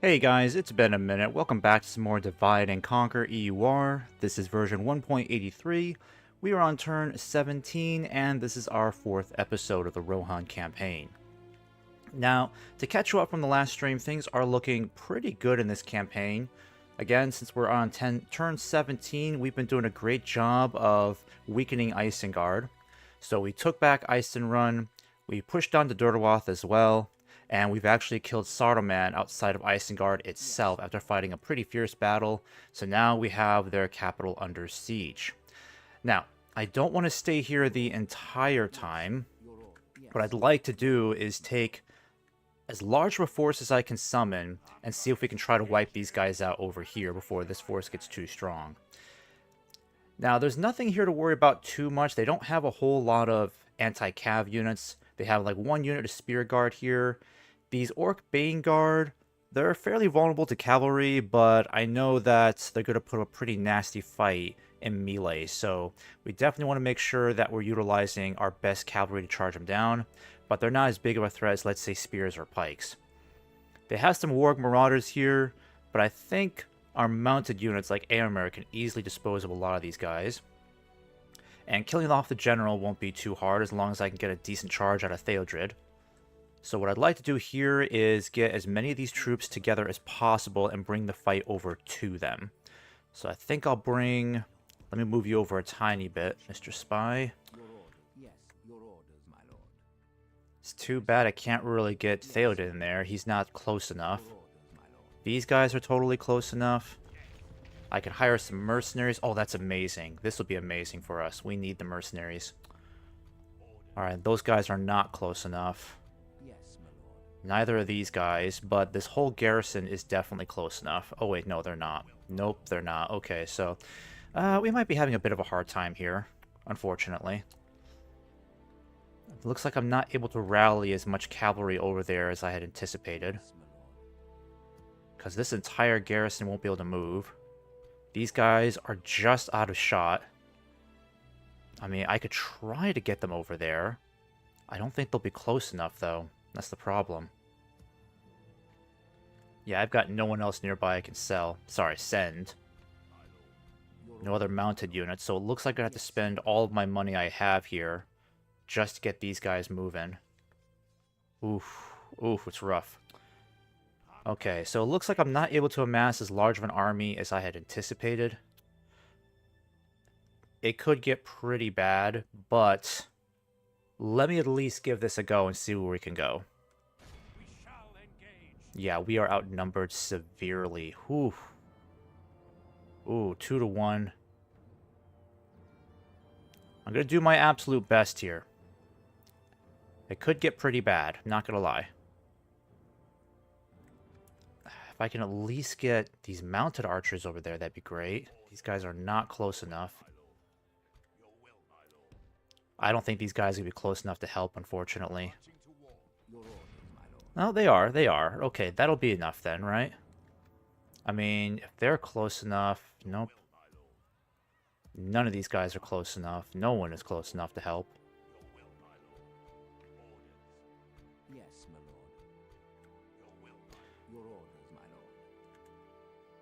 Hey guys, it's been a minute. Welcome back to some more Divide and Conquer EUR. This is version 1.83. We are on turn 17, and this is our fourth episode of the Rohan campaign. Now, to catch you up from the last stream, things are looking pretty good in this campaign. Again, since we're on turn 17, we've been doing a great job of weakening Isengard. So we took back Eisenrun, we pushed down to Durdawath as well, and we've actually killed Saruman outside of Isengard itself after fighting a pretty fierce battle, so now we have their capital under siege. Now, I don't want to stay here the entire time. What I'd like to do is take as large of a force as I can summon and see if we can try to wipe these guys out over here before this force gets too strong. Now, there's nothing here to worry about too much. They don't have a whole lot of anti-cav units. They have like one unit of Spear Guard here. These Orc Bane Guard, they're fairly vulnerable to cavalry, but I know that they're going to put a pretty nasty fight in melee, so we definitely want to make sure that we're utilizing our best cavalry to charge them down, but they're not as big of a threat as, let's say, spears or pikes. They have some Warg Marauders here, but I think our mounted units like Eomer can easily dispose of a lot of these guys. And killing off the general won't be too hard as long as I can get a decent charge out of Theodred. So what I'd like to do here is get as many of these troops together as possible and bring the fight over to them. So I think I'll bring... Let me move you over a tiny bit, Mr. Spy. It's too bad I can't really get Theoden in there. He's not close enough. These guys are totally close enough. I can hire some mercenaries. Oh, that's amazing. This will be amazing for us. We need the mercenaries. Alright, those guys are not close enough. Neither of these guys, but this whole garrison is definitely close enough. Oh wait, no, they're not. Nope, they're not. Okay, so we might be having a bit of a hard time here, unfortunately. It looks like I'm not able to rally as much cavalry over there as I had anticipated. Because this entire garrison won't be able to move. These guys are just out of shot. I mean, I could try to get them over there. I don't think they'll be close enough, though. That's the problem. Yeah, I've got no one else nearby I can send. No other mounted units, so it looks like I have to spend all of my money I have here just to get these guys moving. Oof. Oof, it's rough. Okay, so it looks like I'm not able to amass as large of an army as I had anticipated. It could get pretty bad, but let me at least give this a go and see where we can go. Yeah, we are outnumbered severely. Ooh. Ooh, 2 to 1. I'm going to do my absolute best here. It could get pretty bad, not going to lie. If I can at least get these mounted archers over there, that'd be great. These guys are not close enough. I don't think these guys are going to be close enough to help, unfortunately. No, they are. They are. Okay, that'll be enough then, right? I mean, if they're close enough... Nope. None of these guys are close enough. No one is close enough to help.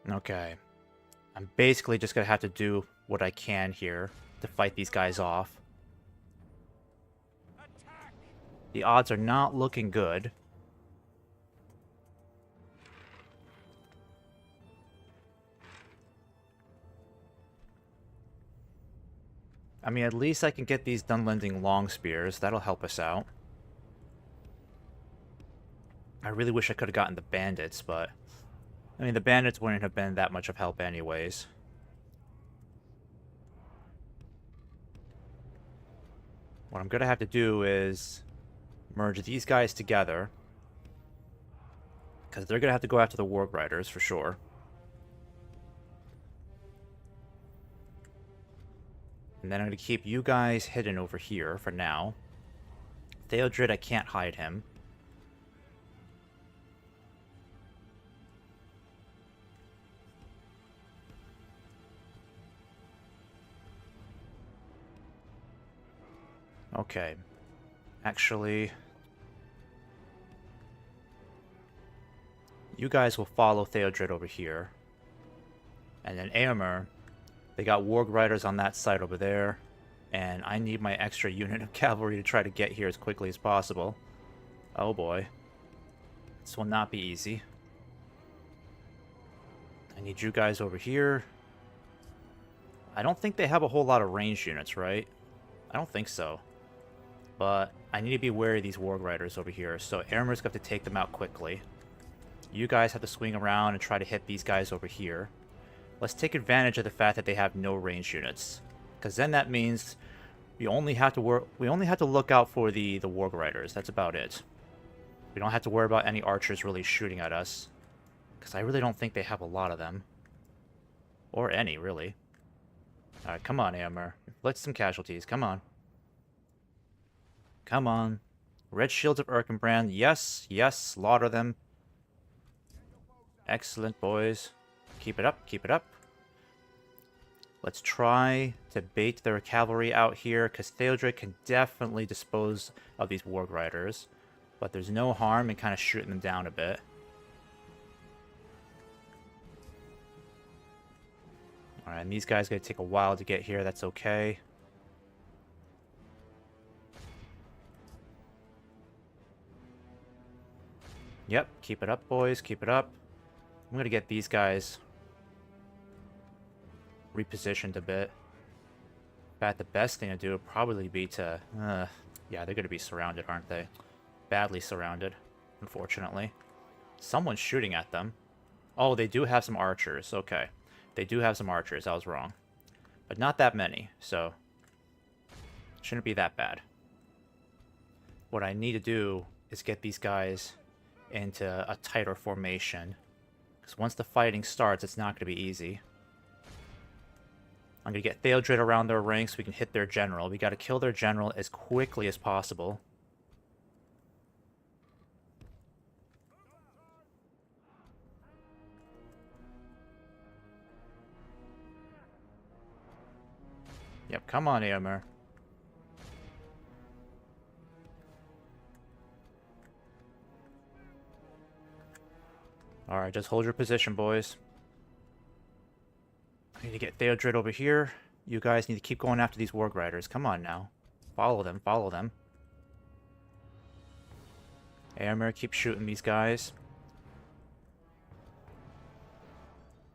Okay. I'm basically just going to have to do what I can here to fight these guys off. The odds are not looking good. I mean, at least I can get these Dunlending long spears. That'll help us out. I really wish I could have gotten the bandits, but... I mean, the bandits wouldn't have been that much of help anyways. What I'm going to have to do is merge these guys together. Because they're going to have to go after the Warg Riders for sure. And then I'm going to keep you guys hidden over here for now. Theodred, I can't hide him. Okay. Actually... you guys will follow Theodred over here. And then Eomer, they got Warg Riders on that side over there. And I need my extra unit of cavalry to try to get here as quickly as possible. Oh boy. This will not be easy. I need you guys over here. I don't think they have a whole lot of ranged units, right? I don't think so. But I need to be wary of these Warg Riders over here. So Eomer's got to take them out quickly. You guys have to swing around and try to hit these guys over here. Let's take advantage of the fact that they have no ranged units. Because then that means we only have to look out for the Warg Riders. That's about it. We don't have to worry about any archers really shooting at us. Because I really don't think they have a lot of them. Or any, really. Alright, come on, Eomer. Let's some casualties. Come on. Come on. Red Shields of Erkenbrand. Yes, yes, slaughter them. Excellent, boys. Keep it up, keep it up. Let's try to bait their cavalry out here, because Theodred can definitely dispose of these Warg Riders. But there's no harm in kind of shooting them down a bit. Alright, and these guys are going to take a while to get here. That's okay. Yep, keep it up, boys. Keep it up. I'm going to get these guys repositioned a bit. In fact, the best thing to do would probably be to... yeah, they're going to be surrounded, aren't they? Badly surrounded, unfortunately. Someone's shooting at them. Oh, they do have some archers. Okay. They do have some archers. I was wrong. But not that many, so... shouldn't be that bad. What I need to do is get these guys into a tighter formation. Because once the fighting starts, it's not going to be easy. I'm going to get Theodred around their ranks so we can hit their general. We got to kill their general as quickly as possible. Yep, come on, Eomer. Alright, just hold your position, boys. I need to get Theodred over here. You guys need to keep going after these Warg Riders. Come on now. Follow them, follow them. Eomer, keep shooting these guys.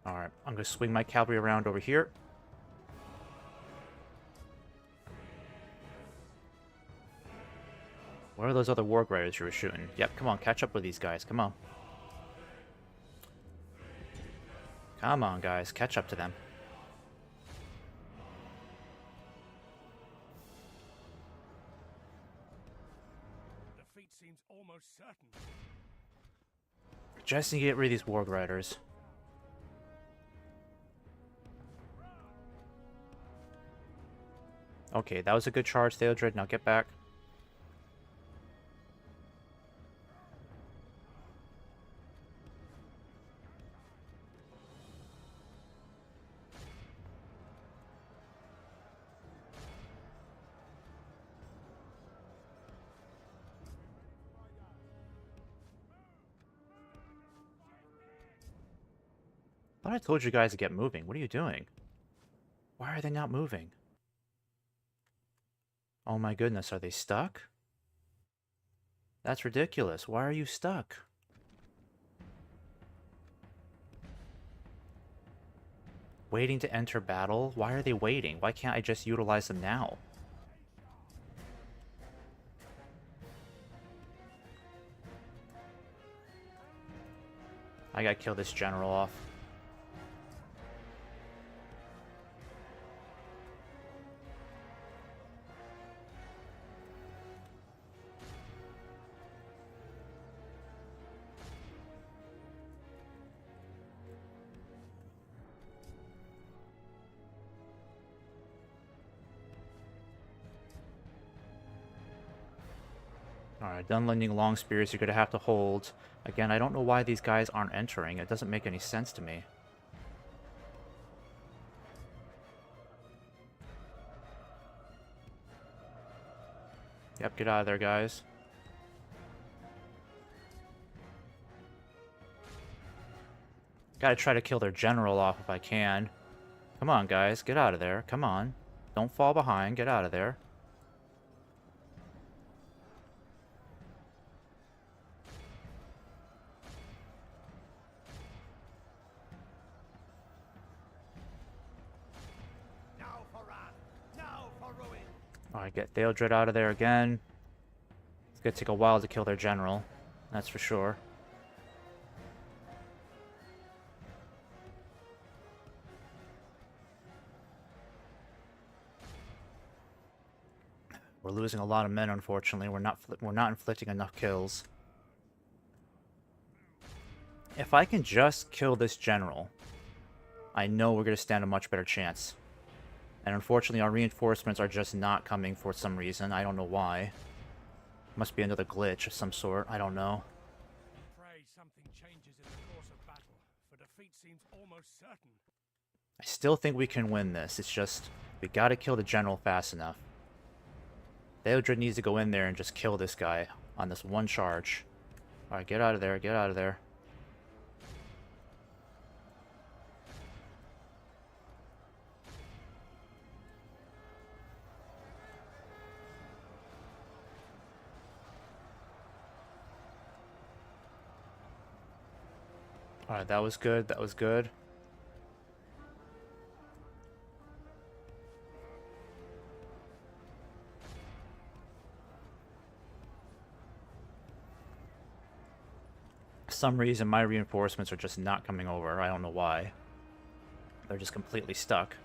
Alright, I'm going to swing my cavalry around over here. Where are those other Warg Riders you were shooting? Yep, come on, catch up with these guys. Come on. Come on, guys. Catch up to them. Defeat seems almost certain. Just need to get rid of these Warg Riders. Okay, that was a good charge, Theodred. Now get back. I thought I told you guys to get moving. What are you doing? Why are they not moving? Oh my goodness, are they stuck? That's ridiculous. Why are you stuck? Waiting to enter battle? Why are they waiting? Why can't I just utilize them now? I gotta kill this general off. Alright, done lending long spears, you're gonna have to hold. Again, I don't know why these guys aren't entering. It doesn't make any sense to me. Yep, get out of there, guys. Gotta try to kill their general off if I can. Come on, guys. Get out of there. Come on. Don't fall behind. Get out of there. Alright, get Theodred out of there again. It's gonna take a while to kill their general. That's for sure. We're losing a lot of men, unfortunately. We're not inflicting enough kills. If I can just kill this general, I know we're gonna stand a much better chance. And unfortunately, our reinforcements are just not coming for some reason. I don't know why. Must be another glitch of some sort. I don't know. Pray something changes in the course of battle, for defeat seems almost certain. I still think we can win this. It's just, we gotta kill the general fast enough. Theodred needs to go in there and just kill this guy on this one charge. Alright, get out of there, get out of there. Alright, that was good, that was good. For some reason, my reinforcements are just not coming over. I don't know why. They're just completely stuck.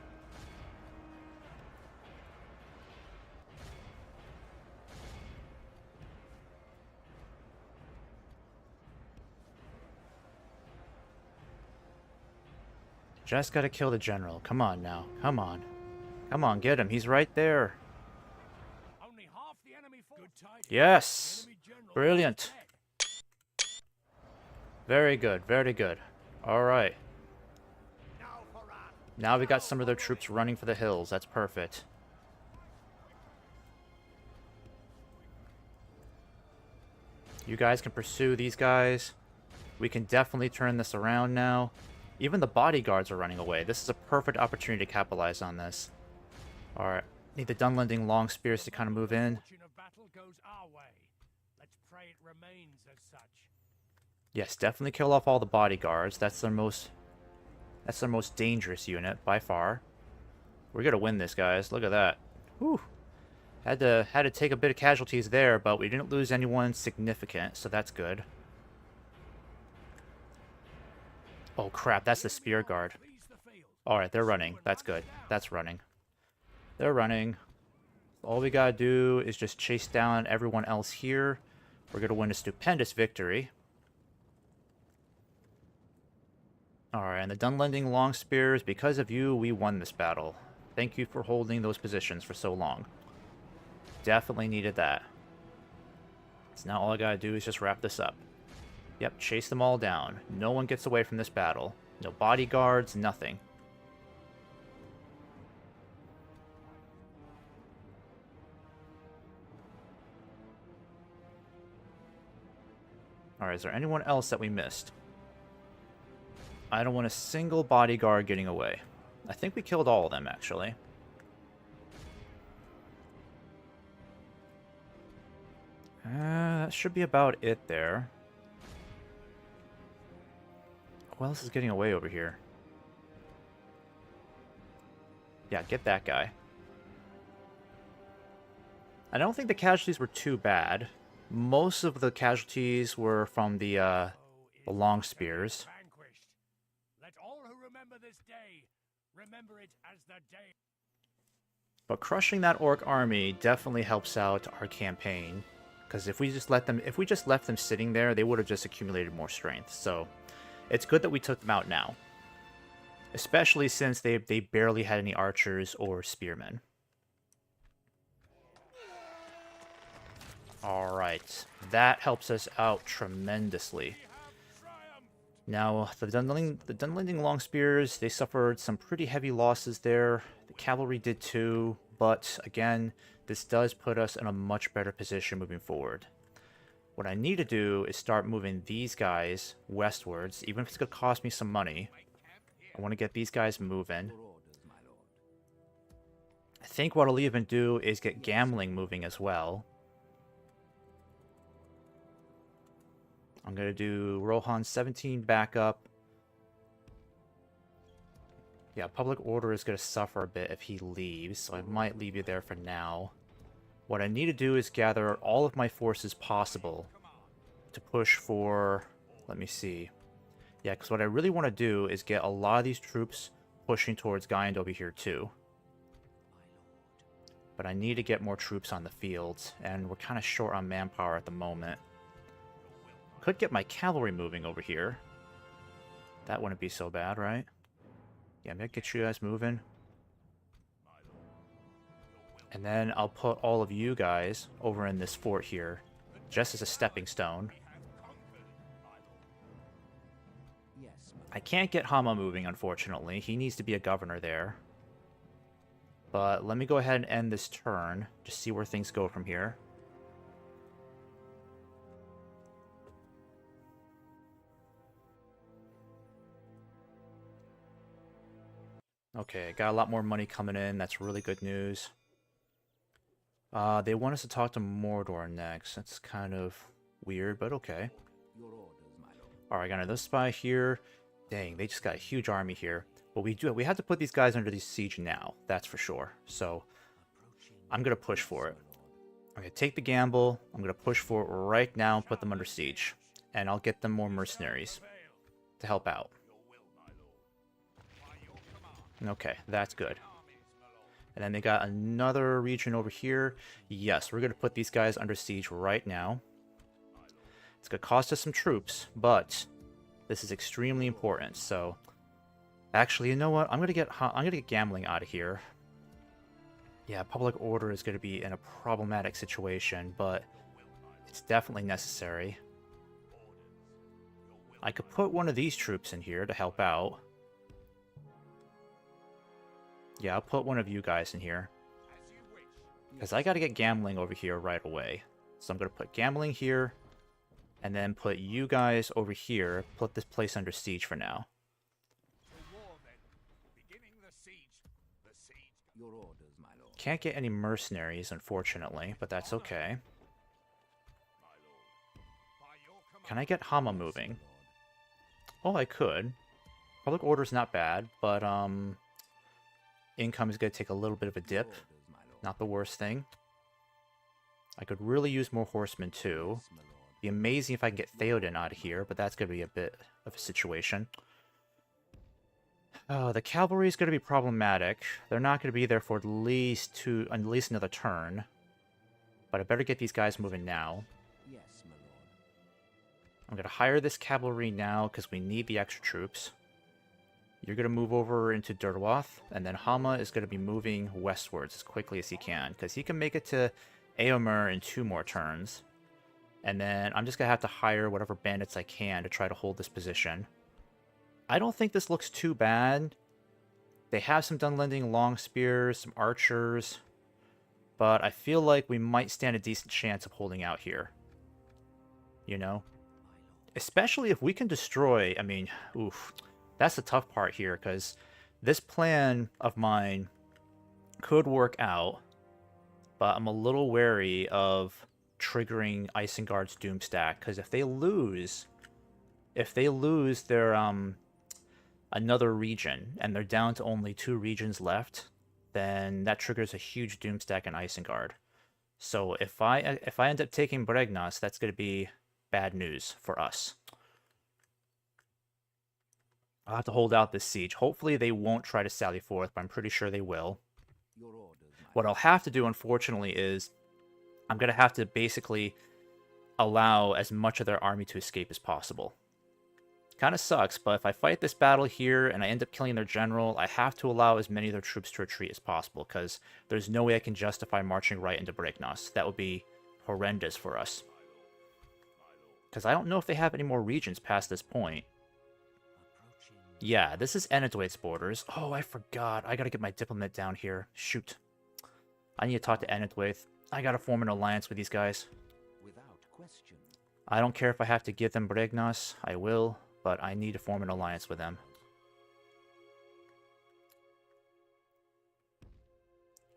Just gotta kill the general. Come on now. Come on. Come on, get him. He's right there. Only half the enemy force. Good tidings. Yes! The enemy general Brilliant. is dead. Very good, very good. Alright. Now we got some of their troops running for the hills. That's perfect. You guys can pursue these guys. We can definitely turn this around now. Even the bodyguards are running away. This is a perfect opportunity to capitalize on this. Alright. Need the Dunlending long spears to kind of move in. Fortune of battle goes our way. Let's pray it remains as such. Yes, definitely kill off all the bodyguards. That's their most dangerous unit by far. We're gonna win this, guys. Look at that. Whew. Had to take a bit of casualties there, but we didn't lose anyone significant, so that's good. Oh crap, that's the spear guard. Alright, they're running. That's good. That's running. They're running. All we gotta do is just chase down everyone else here. We're gonna win a stupendous victory. Alright, and the Dunlending long spears, because of you, we won this battle. Thank you for holding those positions for so long. Definitely needed that. So now all I gotta do is just wrap this up. Yep, chase them all down. No one gets away from this battle. No bodyguards, nothing. Alright, is there anyone else that we missed? I don't want a single bodyguard getting away. I think we killed all of them, actually. That should be about it there. Who else is getting away over here? Yeah, get that guy. I don't think the casualties were too bad. Most of the casualties were from the long spears. Let all who remember this day remember it as the day. But crushing that orc army definitely helps out our campaign, because if we just left them sitting there, they would have just accumulated more strength. So it's good that we took them out now, especially since they barely had any archers or spearmen. All right, that helps us out tremendously. Now, the Dunlending long spears, they suffered some pretty heavy losses there. The cavalry did too, but again, this does put us in a much better position moving forward. What I need to do is start moving these guys westwards, even if it's going to cost me some money. I want to get these guys moving. I think what I'll even do is get gambling moving as well. I'm going to do Rohan 17 backup. Yeah, public order is going to suffer a bit if he leaves, so I might leave you there for now. What I need to do is gather all of my forces possible to push for... Let me see. Yeah, because what I really want to do is get a lot of these troops pushing towards Gaind over here too. But I need to get more troops on the field, and we're kind of short on manpower at the moment. Could get my cavalry moving over here. That wouldn't be so bad, right? Yeah, I'm gonna get you guys moving. And then I'll put all of you guys over in this fort here, just as a stepping stone. I can't get Hama moving, unfortunately. He needs to be a governor there. But let me go ahead and end this turn, just see where things go from here. Okay, got a lot more money coming in. That's really good news. They want us to talk to Mordor next. That's kind of weird, but okay. Alright, got another spy here. Dang, they just got a huge army here. But we have to put these guys under the siege now, that's for sure. So, I'm going to push for it. Okay, take the gamble. I'm going to push for it right now and put them under siege. And I'll get them more mercenaries to help out. Okay, that's good. And then they got another region over here. Yes, we're going to put these guys under siege right now. It's going to cost us some troops, but this is extremely important. So, actually, you know what? I'm going to get gambling out of here. Yeah, public order is going to be in a problematic situation, but it's definitely necessary. I could put one of these troops in here to help out. Yeah, I'll put one of you guys in here. Because I got to get gambling over here right away. So I'm going to put gambling here. And then put you guys over here. Put this place under siege for now. Can't get any mercenaries, unfortunately. But that's okay. Can I get Hama moving? Oh, I could. Public order's not bad, but income is going to take a little bit of a dip. Not the worst thing. I could really use more horsemen too. Be amazing if I can get Theoden out of here, but that's going to be a bit of a situation. The cavalry is going to be problematic. They're not going to be there for at least another turn. But I better get these guys moving now. I'm going to hire this cavalry now because we need the extra troops. You're going to move over into Durwath, and then Hama is going to be moving westwards as quickly as he can, because he can make it to EUR in 2 more turns. And then I'm just going to have to hire whatever bandits I can to try to hold this position. I don't think this looks too bad. They have some Dunlending long spears, some archers, but I feel like we might stand a decent chance of holding out here. You know? Especially if we can destroy, I mean, oof. That's the tough part here, because this plan of mine could work out, but I'm a little wary of triggering Isengard's Doomstack, because if they lose their another region and they're down to only 2 regions left, then that triggers a huge Doomstack in Isengard. So if I end up taking Bregnas, that's going to be bad news for us. I'll have to hold out this siege. Hopefully they won't try to sally forth, but I'm pretty sure they will. What I'll have to do, unfortunately, is I'm going to have to basically allow as much of their army to escape as possible. Kind of sucks, but if I fight this battle here and I end up killing their general, I have to allow as many of their troops to retreat as possible, because there's no way I can justify marching right into Bregnas. That would be horrendous for us. Because I don't know if they have any more regions past this point. Yeah, this is Enedwaith's borders. Oh, I forgot. I gotta get my diplomat down here. Shoot. I need to talk to Enedwaith. I gotta form an alliance with these guys. Without question. I don't care if I have to give them Bregnas, I will, but I need to form an alliance with them.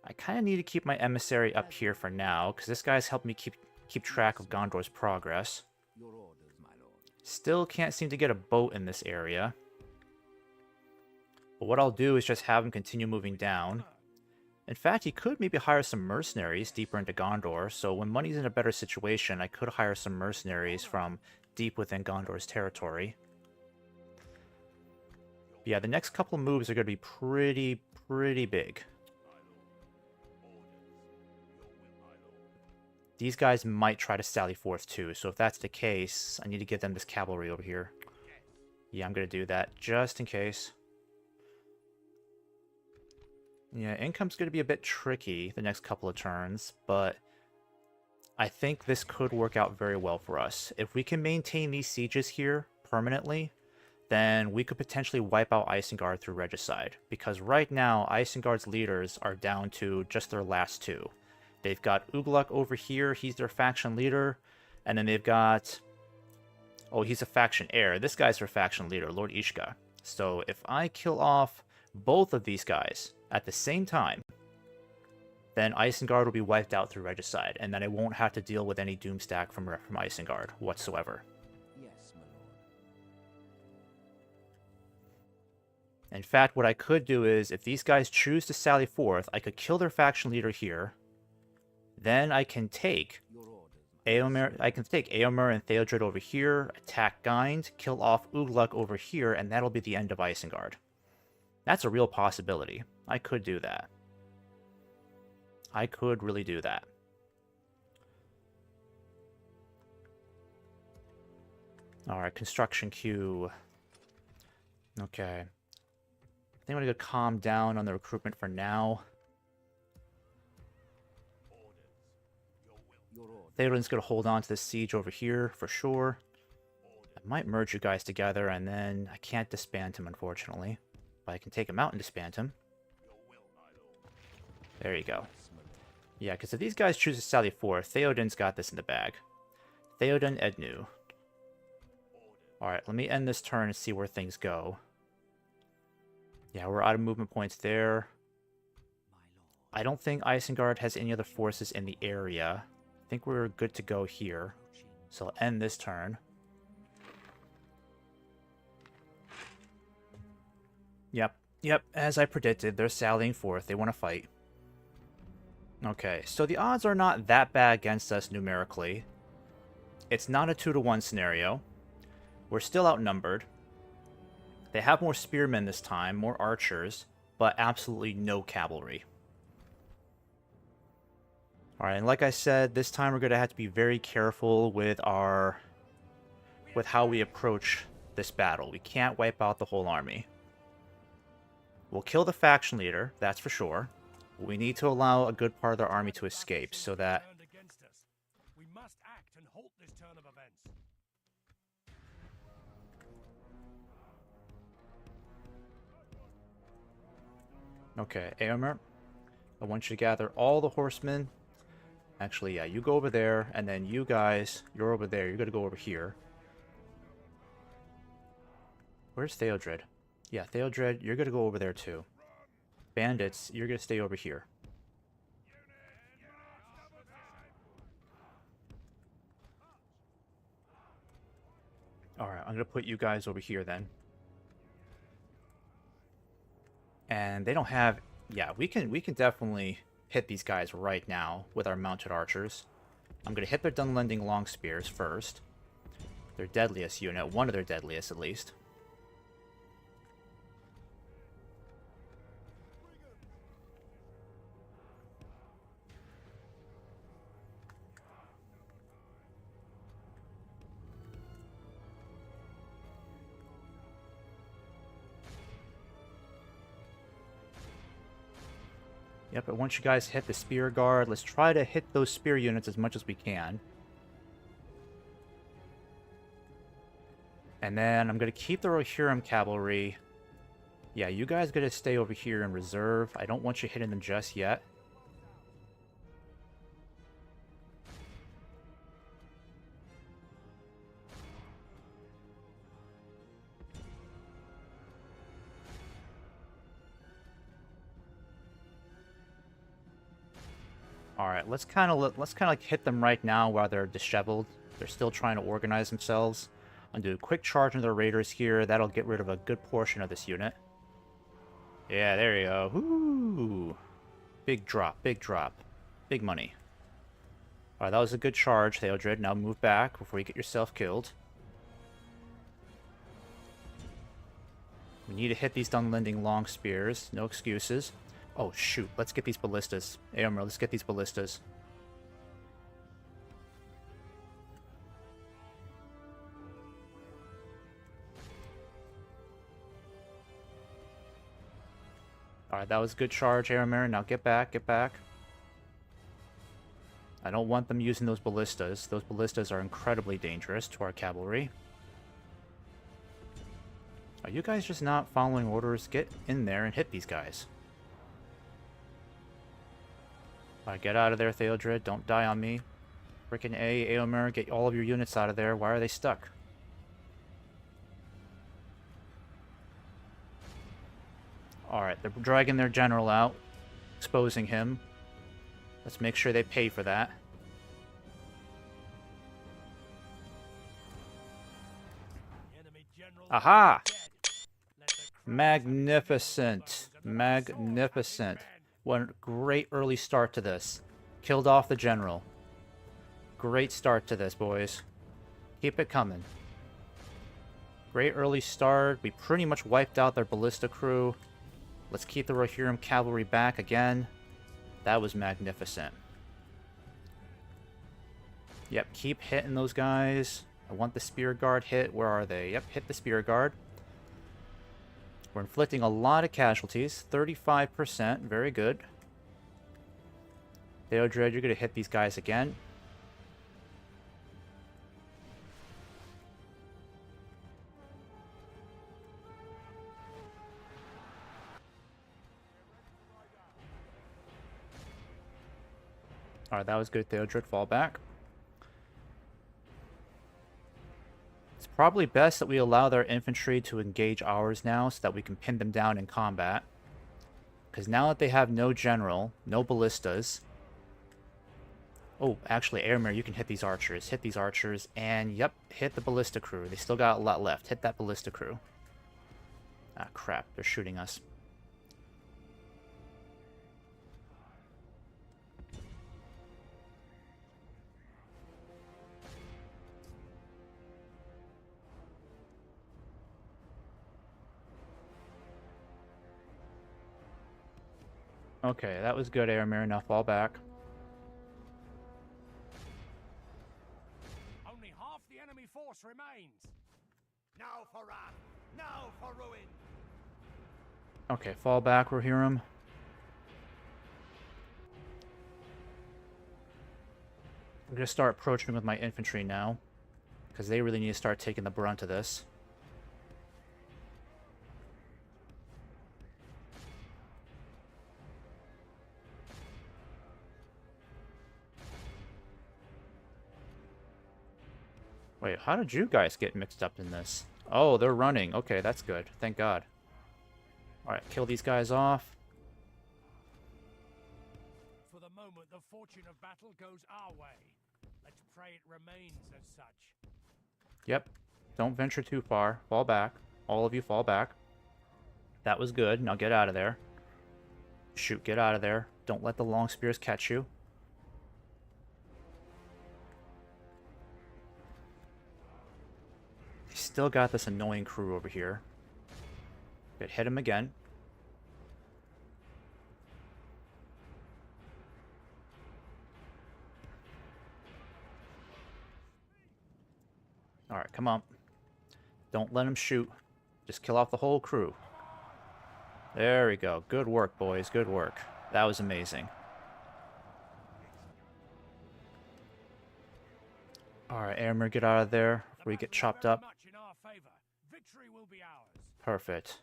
I kind of need to keep my emissary up here for now, because this guy's helped me keep track of Gondor's progress. Still can't seem to get a boat in this area. But what I'll do is just have him continue moving down. In fact, he could maybe hire some mercenaries deeper into Gondor, so when money's in a better situation, I could hire some mercenaries from deep within Gondor's territory. But yeah, the next couple moves are going to be pretty big. These guys might try to sally forth too, so if that's the case, I need to get them this cavalry over here. Yeah, I'm going to do that, just in case. Yeah, income's going to be a bit tricky the next couple of turns, but I think this could work out very well for us. If we can maintain these sieges here permanently, then we could potentially wipe out Isengard through regicide, because right now, Isengard's leaders are down to just their last two. They've got Ugluk over here, he's their faction leader, and then they've got... oh, he's a faction heir. This guy's their faction leader, Lord Ishka. So if I kill off both of these guys at the same time, then Isengard will be wiped out through regicide, and then I won't have to deal with any doomstack from Isengard whatsoever. Yes, my lord. In fact, what I could do is, if these guys choose to sally forth, I could kill their faction leader here. Then I can take Eomer and Theodred over here, attack Gynd, kill off Ugluk over here, and that'll be the end of Isengard. That's a real possibility. I could do that. I could really do that. Alright, construction queue. Okay. I think I'm going to calm down on the recruitment for now. Theoden's going to hold on to this siege over here for sure. I might merge you guys together, and then I can't disband him, unfortunately. But I can take him out and disband him. There you go. Yeah, because if these guys choose to sally forth, Theoden's got this in the bag. Theoden Ednu. Alright, let me end this turn and see where things go. Yeah, we're out of movement points there. I don't think Isengard has any other forces in the area. I think we're good to go here. So I'll end this turn. Yep, as I predicted, they're sallying forth. They want to fight. Okay, so the odds are not that bad against us numerically. It's not a 2-to-1 scenario. We're still outnumbered. They have more spearmen this time, more archers, but absolutely no cavalry. Alright, and like I said, this time we're going to have to be very careful with how we approach this battle. We can't wipe out the whole army. We'll kill the faction leader, that's for sure. We need to allow a good part of their army to escape so that... we must act and halt this turn of events. Okay, Eomer, I want you to gather all the horsemen. Actually, yeah, you go over there, and then you guys, you're over there. You're going to go over here. Where's Theodred? Yeah, Theodred, you're going to go over there too. Bandits, you're going to stay over here. Alright, I'm going to put you guys over here then. And they don't have... yeah, we can definitely hit these guys right now with our mounted archers. I'm going to hit their Dunlending long spears first. Their deadliest unit, one of their deadliest at least. Yep, but once you guys hit the spear guard, let's try to hit those spear units as much as we can. And then I'm going to keep the Rohirrim cavalry. Yeah, you guys got to stay over here in reserve. I don't want you hitting them just yet. Alright, let's kind of like hit them right now while they're disheveled. They're still trying to organize themselves. I'll do a quick charge into the raiders here. That'll get rid of a good portion of this unit. Yeah, there you go. Woo! Big drop, big drop. Big money. Alright, that was a good charge, Theodred. Now move back before you get yourself killed. We need to hit these Dunlending long spears. No excuses. Oh, shoot. Let's get these ballistas. Aomer, let's get these ballistas. Alright, that was a good charge, Aomer. Now get back, get back. I don't want them using those ballistas. Those ballistas are incredibly dangerous to our cavalry. Are you guys just not following orders? Get in there and hit these guys. Alright, get out of there, Theodred. Don't die on me. Frickin' Aomer, get all of your units out of there. Why are they stuck? Alright, they're dragging their general out. Exposing him. Let's make sure they pay for that. Aha! Magnificent. Magnificent. What a great early start to this. Killed off the general. Great start to this, boys. Keep it coming. Great early start. We pretty much wiped out their ballista crew. Let's keep the Rohirrim cavalry back again. That was magnificent. Yep, keep hitting those guys. I want the spear guard hit. Where are they? Yep, hit the spear guard. We're inflicting a lot of casualties. 35%. Very good. Theodred, you're going to hit these guys again. Alright, that was good, Theodred. Fall back. It's probably best that we allow their infantry to engage ours now so that we can pin them down in combat. Because now that they have no general, no ballistas... Oh, actually, Airmere, you can hit these archers. Hit these archers, and yep, hit the ballista crew. They still got a lot left. Hit that ballista crew. Ah, crap. They're shooting us. Okay, that was good, Airmere. Now fall back. Only half the enemy force remains. Now for wrath. Now for ruin. Okay, fall back, Rohirrim. I'm going to start approaching with my infantry now, because they really need to start taking the brunt of this. Wait, how did you guys get mixed up in this? Oh, they're running. Okay, that's good. Thank God. Alright, kill these guys off. For the moment, the fortune of battle goes our way. Let's pray it remains as such. Yep. Don't venture too far. Fall back. All of you fall back. That was good. Now get out of there. Shoot, get out of there. Don't let the long spears catch you. Still got this annoying crew over here. Good, hit him again. Alright, come on. Don't let him shoot. Just kill off the whole crew. There we go. Good work, boys. Good work. That was amazing. Alright, Airmer, get out of there before you get chopped up. Victory will be ours. Perfect.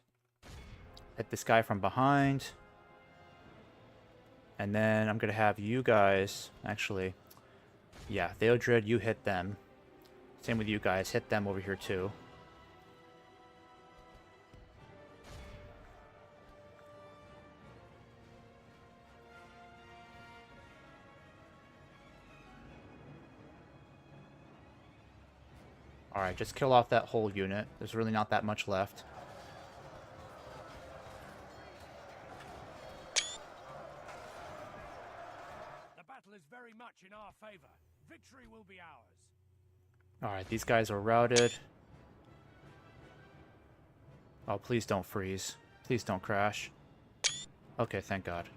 Hit this guy from behind. And then I'm going to have you guys... Actually, yeah, Theodred, you hit them. Same with you guys. Hit them over here, too. Alright, just kill off that whole unit. There's really not that much left. The battle is very much in our favor. Victory will be ours. Alright, these guys are routed. Oh, please don't freeze. Please don't crash. Okay, thank God.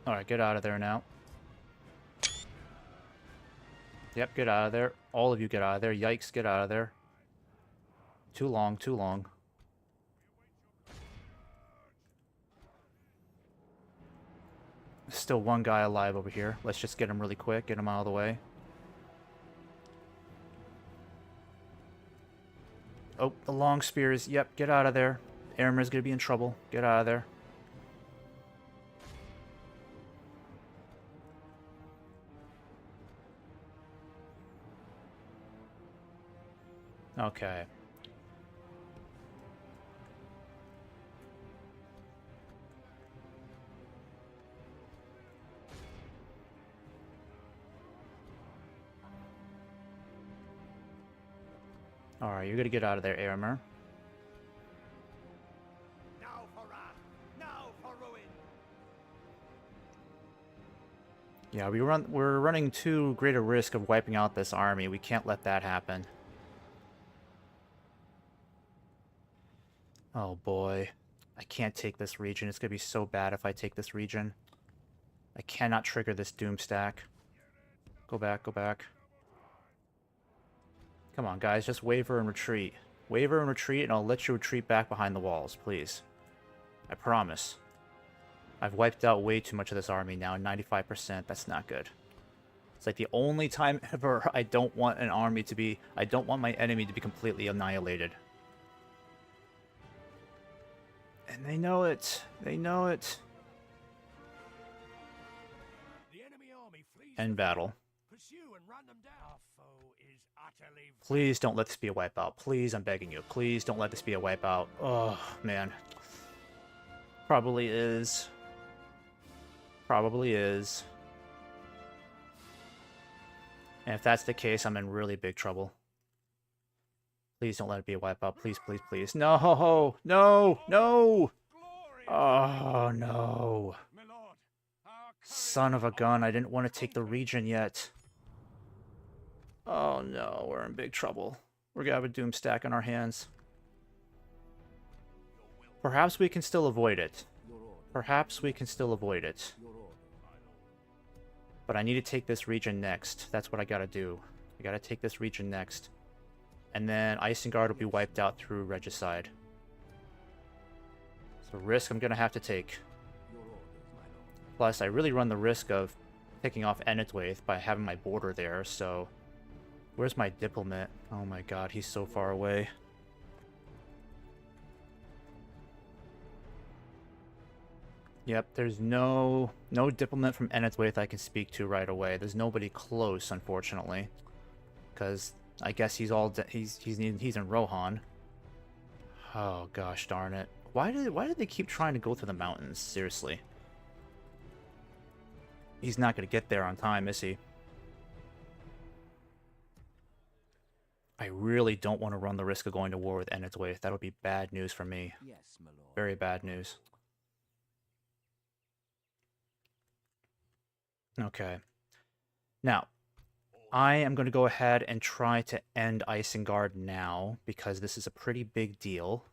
Alright, get out of there now. Yep, get out of there. All of you get out of there. Yikes, get out of there. Too long, too long. Still one guy alive over here. Let's just get him really quick. Get him out of the way. Oh, the long spears. Yep, get out of there. Airmer's gonna be in trouble. Get out of there. Okay. Alright, you're gonna get out of there, Airmer. Now for wrath. Now for ruin. Yeah, we're running too great a risk of wiping out this army. We can't let that happen. Oh boy. I can't take this region. It's gonna be so bad if I take this region. I cannot trigger this doom stack. Go back, go back. Come on, guys, just waver and retreat. Waver and retreat, and I'll let you retreat back behind the walls, please. I promise. I've wiped out way too much of this army now, 95%. That's not good. It's like the only time ever I don't want an army to be... I don't want my enemy to be completely annihilated. And they know it. They know it. The enemy army flees. End battle. Pursue and run them down. Our foe is utterly. Please don't let this be a wipeout. Please, I'm begging you. Please don't let this be a wipeout. Oh, man. Probably is. Probably is. And if that's the case, I'm in really big trouble. Please don't let it be a wipeout. Please, please, please. No! No! No! Oh, no. My lord, our Son of a gun, I didn't want to take the region yet. Oh, no. We're in big trouble. We're gonna have a doom stack on our hands. Perhaps we can still avoid it. Perhaps we can still avoid it. But I need to take this region next. That's what I gotta do. I gotta take this region next. And then Isengard will be wiped out through Regicide. It's a risk I'm gonna have to take. Plus, I really run the risk of picking off Enedwaith by having my border there, so... Where's my diplomat? Oh my god, he's so far away. Yep, there's no diplomat from Enedwaith I can speak to right away. There's nobody close, unfortunately. Because I guess he's in Rohan. Oh gosh darn it. Why did they keep trying to go through the mountains? Seriously. He's not going to get there on time, is he? I really don't want to run the risk of going to war with Enedwaith. That'll be bad news for me. Yes, my lord. Very bad news. Okay. Now, I am going to go ahead and try to end Isengard now, because this is a pretty big deal.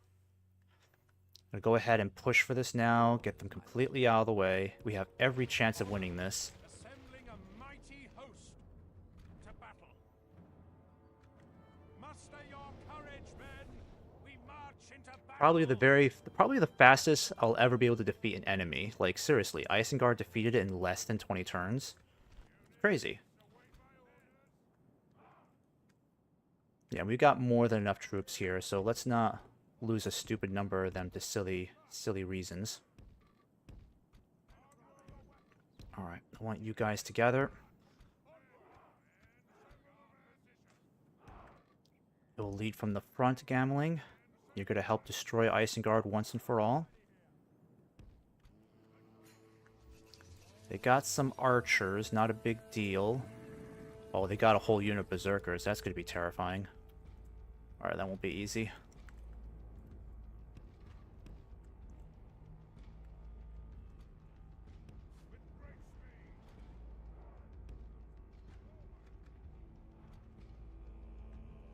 I'm going to go ahead and push for this now, get them completely out of the way. We have every chance of winning this. assembling a mighty host to battle. Muster your courage, men. We march into battle. Probably the fastest I'll ever be able to defeat an enemy. Like, seriously, Isengard defeated it in less than 20 turns. Crazy. Yeah, we've got more than enough troops here, so let's not lose a stupid number of them to silly reasons. Alright, I want you guys together. You'll lead from the front, Gamling. You're going to help destroy Isengard once and for all. They got some archers, not a big deal. Oh, they got a whole unit of berserkers. That's going to be terrifying. Alright, that won't be easy.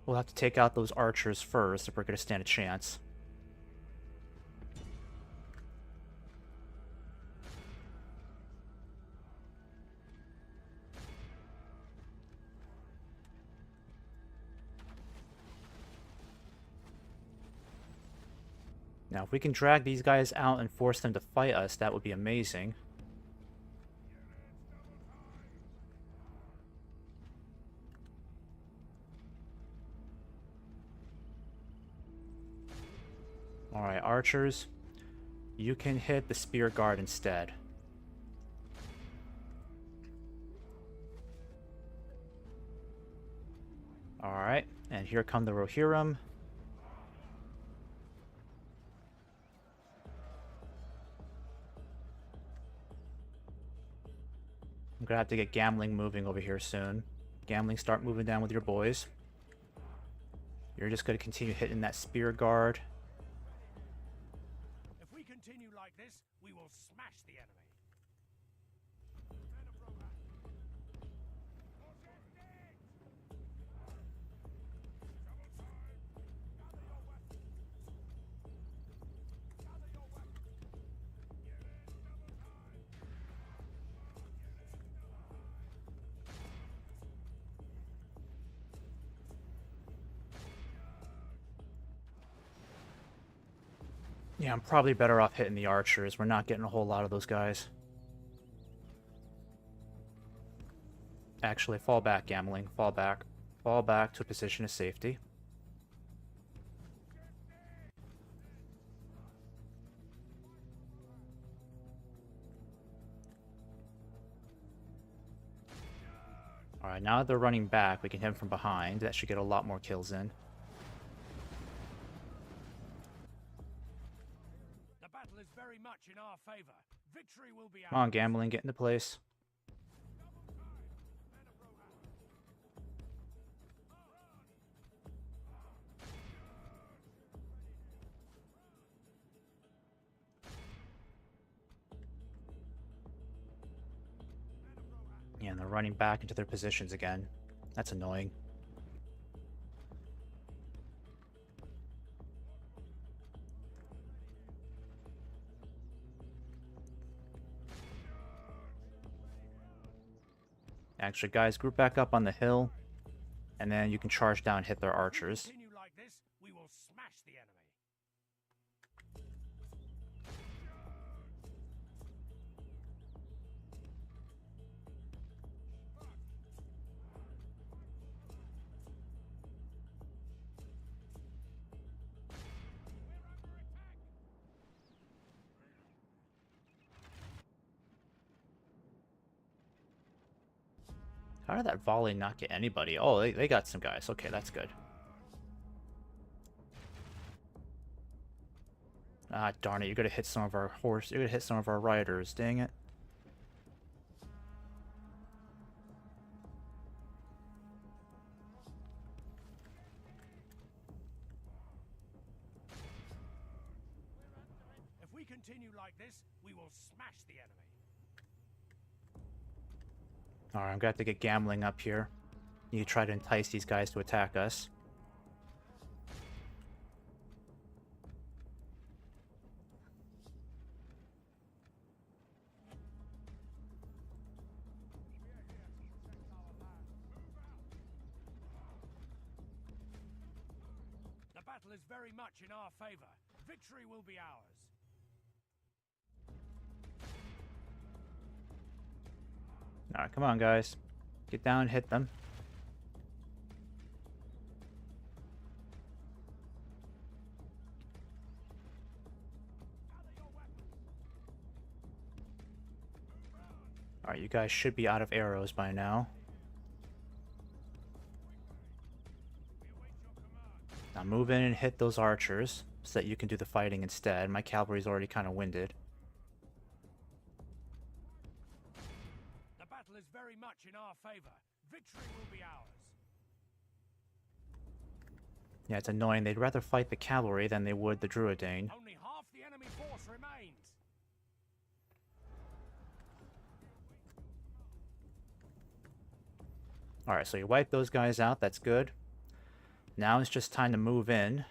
We'll have to take out those archers first if we're going to stand a chance. Now, if we can drag these guys out and force them to fight us, that would be amazing. Alright, archers. You can hit the spear guard instead. Alright, and here come the Rohirrim. I'm gonna have to get Gambling moving over here soon. Gambling, start moving down with your boys. You're just gonna continue hitting that spear guard. If we continue like this, we will smash the enemy. Yeah, I'm probably better off hitting the archers. We're not getting a whole lot of those guys. Actually, fall back, Gambling. Fall back. Fall back to a position of safety. Alright, now that they're running back, we can hit them from behind. That should get a lot more kills in. The battle is very much in our favor. Victory will be Come on, ours. Gambling, get into place. Yeah, and they're running back into their positions again. That's annoying. Actually, guys, group back up on the hill, and then you can charge down and hit their archers. Continue like this, we will smash the enemy. How did that volley not get anybody? Oh, they got some guys. Okay, that's good. Ah, darn it. You're gonna hit some of our horse. You're gonna hit some of our riders. Dang it. If we continue like this, we will smash the enemy. Alright, I'm gonna have to get Gambling up here. You try to entice these guys to attack us. The battle is very much in our favor. Victory will be ours. Alright, come on, guys. Get down and hit them. Alright, you guys should be out of arrows by now. Now move in and hit those archers so that you can do the fighting instead. My cavalry's already kind of winded. The battle is very much in our favor. Victory will be ours. Yeah, it's annoying. They'd rather fight the cavalry than they would the Druidane. Only half the enemy force remains. Alright, so you wipe those guys out. That's good. Now it's just time to move in.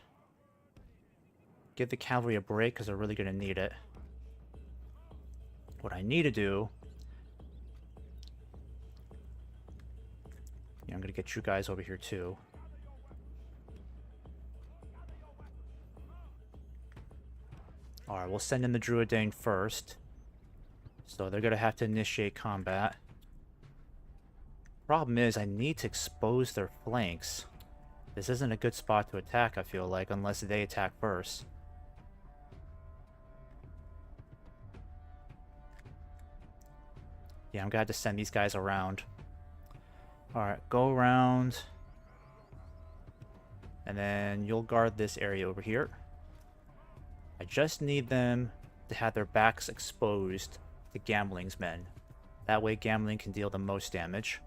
Give the cavalry a break because they're really going to need it. What I need to do... Yeah, I'm going to get you guys over here too. Alright, we'll send in the Druidane first. So they're going to have to initiate combat. Problem is, I need to expose their flanks. This isn't a good spot to attack, I feel like, unless they attack first. Yeah, I'm going to have to send these guys around. Alright, go around. And then you'll guard this area over here. I just need them to have their backs exposed to Gambling's men. That way Gambling can deal the most damage.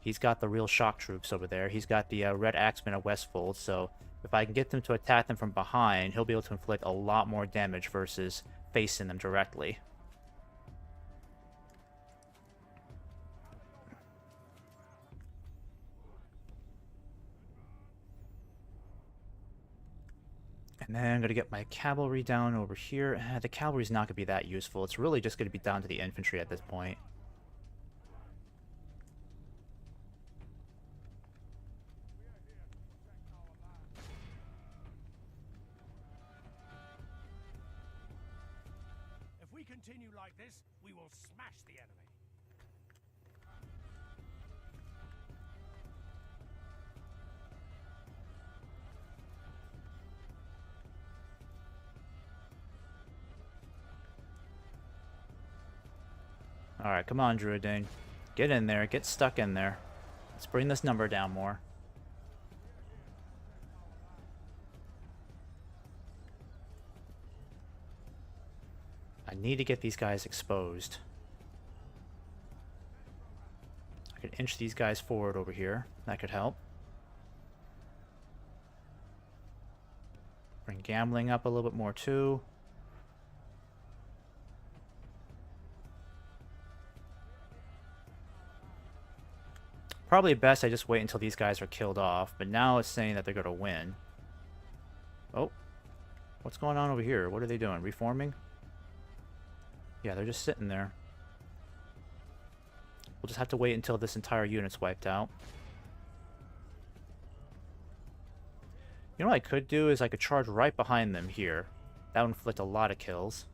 He's got the real shock troops over there. He's got the Red Axemen at Westfold, so if I can get them to attack them from behind, he'll be able to inflict a lot more damage versus facing them directly. And then I'm going to get my cavalry down over here. The cavalry's not going to be that useful. It's really just going to be down to the infantry at this point. If we continue like this, we will smash the enemy. Alright, come on, Druidane. Get in there. Get stuck in there. Let's bring this number down more. I need to get these guys exposed. I could inch these guys forward over here. That could help. Bring Gambling up a little bit more too. Probably best I just wait until these guys are killed off, but now it's saying that they're going to win. Oh. What's going on over here? What are they doing? Reforming? Yeah, they're just sitting there. We'll just have to wait until this entire unit's wiped out. You know what I could do is I could charge right behind them here. That would inflict a lot of kills.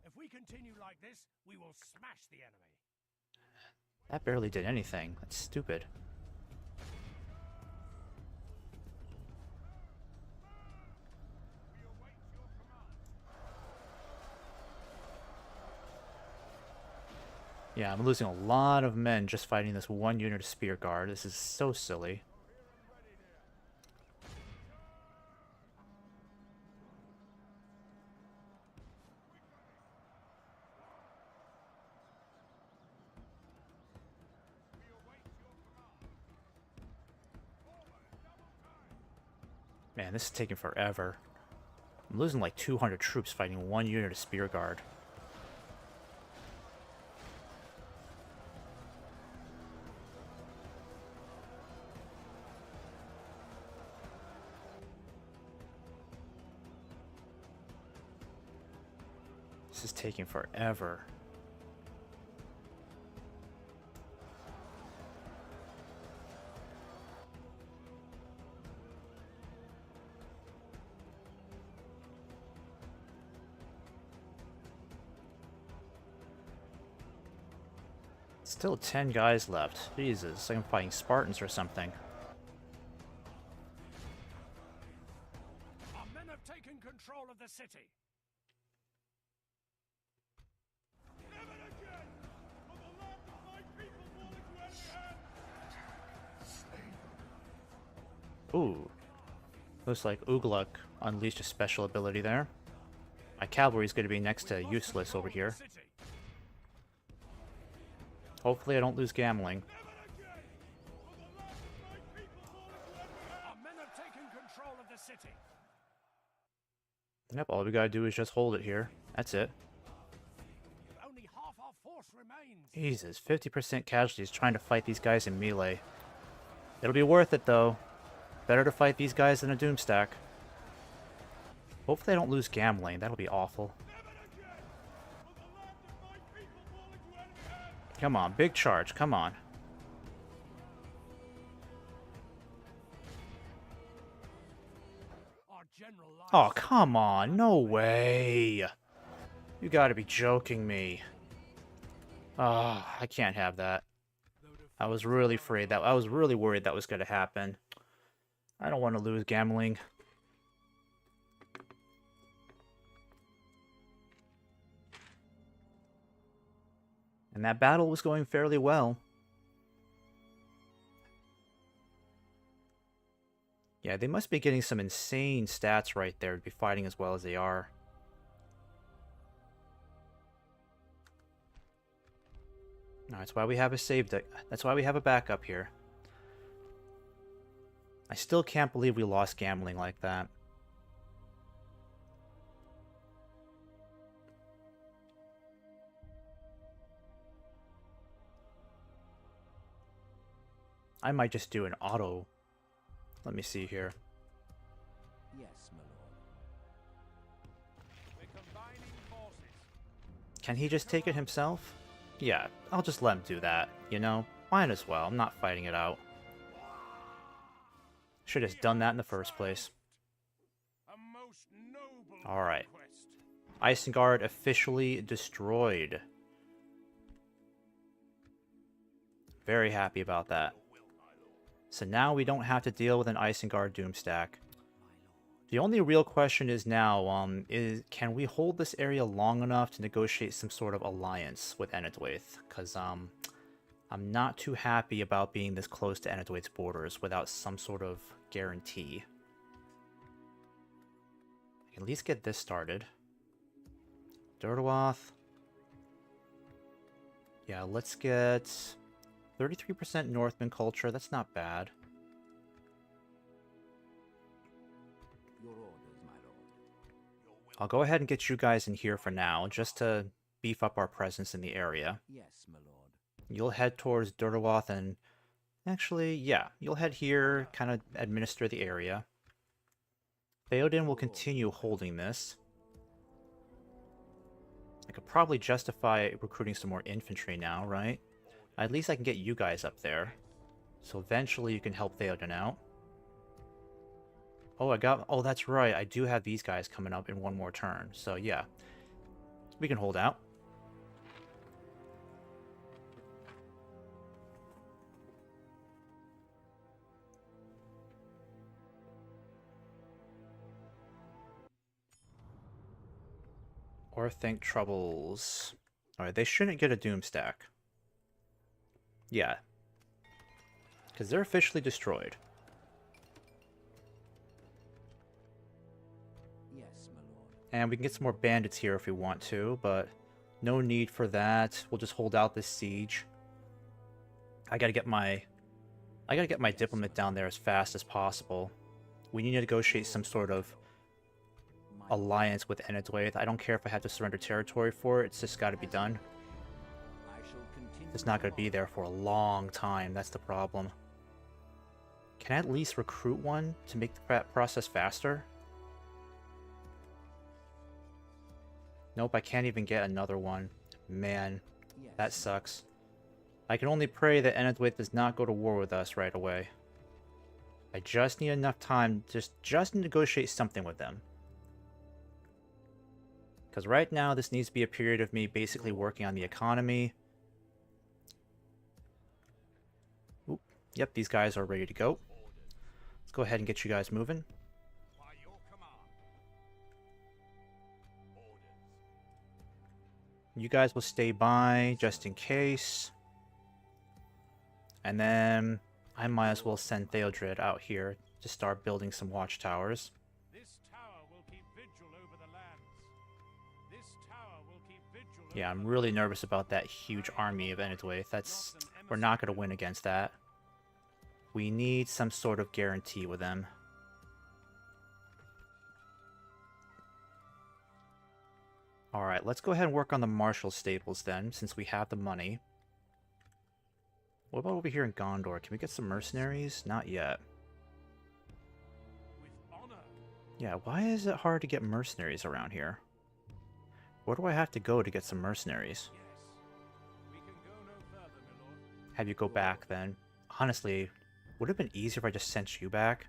If we continue like this, we will smash the enemy. That barely did anything. That's stupid. Yeah, I'm losing a lot of men just fighting this one unit of Spear Guard. This is so silly. Man, this is taking forever. I'm losing like 200 troops fighting one unit of Spear Guard. This is taking forever. Still 10 guys left. Jesus, like I'm fighting Spartans or something. Our men have taken control of the city. Never again! For the land of my people fall into enemy hands! Ooh. Looks like Ugluk unleashed a special ability there. My cavalry is going to be next to useless over here. Hopefully I don't lose gambling. Our men have taken control of the city. Yep, all we gotta do is just hold it here. That's it. Only half our force remains. Jesus, 50% casualties trying to fight these guys in melee. It'll be worth it, though. Better to fight these guys than a Doomstack. Hopefully I don't lose gambling. That'll be awful. Come on, big charge. Come on. Our general lies. Oh, come on. No way. You gotta be joking me. Ah, I can't have that. I was really worried that was gonna happen. I don't want to lose gambling. And that battle was going fairly well. Yeah, they must be getting some insane stats right there to be fighting as well as they are. That's why we have a save deck. That's why we have a backup here. I still can't believe we lost gambling like that. I might just do an auto. Let me see here. Yes, my lord. We're combining forces. Can he just take it himself? Yeah, I'll just let him do that, you know? Might as well. I'm not fighting it out. Should have done that in the first place. A most noble Alright. request. Isengard officially destroyed. Very happy about that. So now we don't have to deal with an Isengard Doomstack. The only real question is now, can we hold this area long enough to negotiate some sort of alliance with Enedwaith? Because, I'm not too happy about being this close to Enedwaith's borders without some sort of guarantee. I can at least get this started. Durdawath. Yeah, let's get 33% Northman culture. That's not bad. Your orders, my lord. I'll go ahead and get you guys in here for now, just to beef up our presence in the area. Yes, my lord. You'll head towards Durdawath and... Actually, yeah, you'll head here, kind of administer the area. Theoden will continue holding this. I could probably justify recruiting some more infantry now, right? At least I can get you guys up there. So eventually you can help Theoden out. Oh, that's right. I do have these guys coming up in one more turn. So yeah, we can hold out. Or think troubles. Alright, they shouldn't get a Doomstack. Yeah. Because they're officially destroyed. Yes, my lord. And we can get some more bandits here if we want to, but no need for that. We'll just hold out this siege. I gotta get my diplomat down there as fast as possible. We need to negotiate some sort of alliance with Enedwaith. I don't care if I have to surrender territory for it. It's just got to be done. I shall continue. It's not going to be there for a long time. That's the problem. Can I at least recruit one to make the process faster? Nope, I can't even get another one. Man, Yes. that sucks. I can only pray that Enedwaith does not go to war with us right away. I just need enough time just to negotiate something with them. Because right now, this needs to be a period of me basically working on the economy. Oop. Yep, these guys are ready to go. Let's go ahead and get you guys moving. By your command. You guys will stay by just in case. And then I might as well send Theodred out here to start building some watchtowers. This tower will keep vigil over the lands. This tower will keep vigil Yeah, I'm really nervous about that huge army of Enidwaith. We're not going to win against that. We need some sort of guarantee with them. Alright, let's go ahead and work on the Marshall stables then, since we have the money. What about over here in Gondor? Can we get some mercenaries? Not yet. With honor. Yeah, why is it hard to get mercenaries around here? Where do I have to go to get some mercenaries? Yes. We can go no further, my lord. Have you go back then. Honestly, would it have been easier if I just sent you back?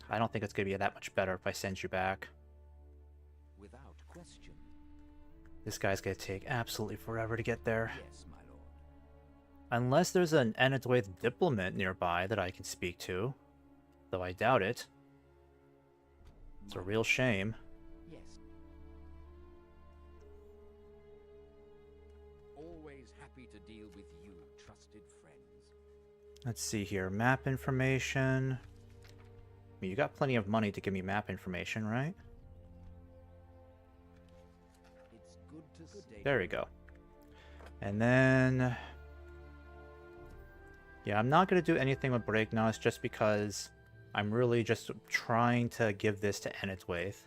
I don't think it's going to be that much better if I send you back. Without question. This guy's going to take absolutely forever to get there. Yes, my lord. Unless there's an Enidwaith diplomat nearby that I can speak to. Though I doubt it. It's a real shame. Yes. Always happy to deal with you, trusted friends. Let's see here. Map information. I mean, you got plenty of money to give me map information, right? It's good to stay. There we go. And then... yeah, I'm not going to do anything with Breaknos just because I'm really just trying to give this to Enidwaith.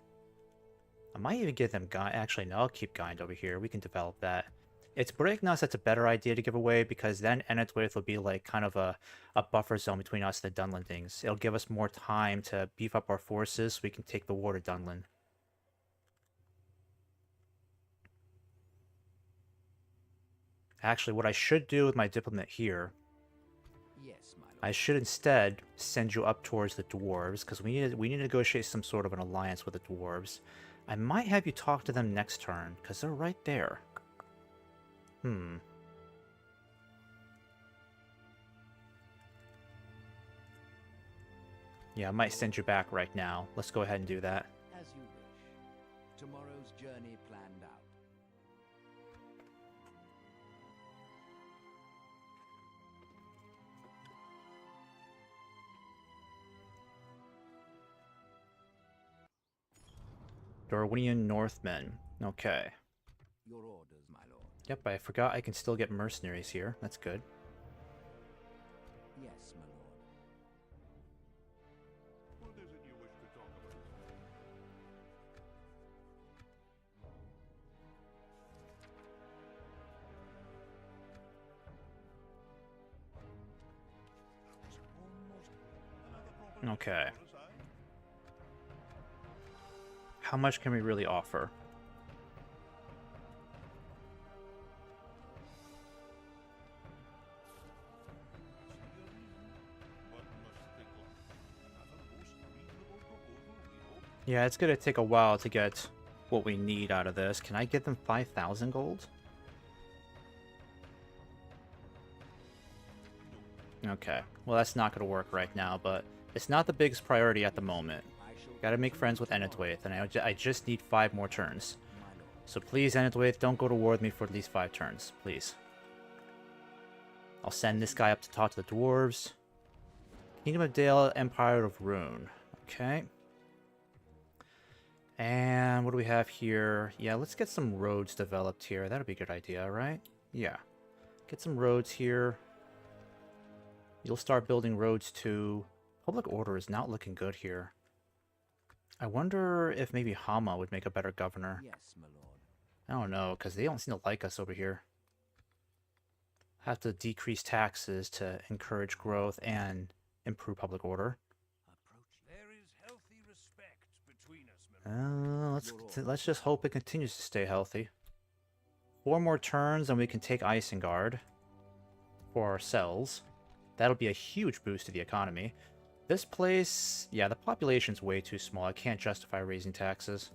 I might even give them Guy. Actually, no, I'll keep Guind over here. We can develop that. It's Breaknos that's a better idea to give away because then Enidwaith will be like kind of a buffer zone between us and the Dunlendings. It'll give us more time to beef up our forces so we can take the war to Dunland. Actually, what I should do with my diplomat here, Yes, my lord. I should instead send you up towards the dwarves because we need to negotiate some sort of an alliance with the dwarves. I might have you talk to them next turn because they're right there. Yeah, I might send you back right now. Let's go ahead and do that. As you wish. Tomorrow's journey planned out. Darwinian Northmen. Okay. Your orders, my lord. Yep, I forgot I can still get mercenaries here. That's good. Yes, my lord. What is it you wish to talk about? Okay. How much can we really offer? Yeah, it's gonna take a while to get what we need out of this. Can I get them 5,000 gold? Okay, well that's not gonna work right now, but it's not the biggest priority at the moment. Gotta make friends with Enidwaith, and I just need 5 more turns. My lord. So please, Enidwaith, don't go to war with me for at least 5 turns, please. I'll send this guy up to talk to the dwarves. Kingdom of Dale, Empire of Rune. Okay. And what do we have here? Yeah, let's get some roads developed here. That'd be a good idea, right? Yeah. Get some roads here. You'll start building roads too. Public order is not looking good here. I wonder if maybe Hama would make a better governor. Yes, my lord. I don't know, because they don't seem to like us over here. Have to decrease taxes to encourage growth and improve public order. Approach. There is healthy respect between us, my lord. Let's just hope it continues to stay healthy. 4 more turns and we can take Isengard for ourselves. That'll be a huge boost to the economy. This place, yeah, the population's way too small. I can't justify raising taxes.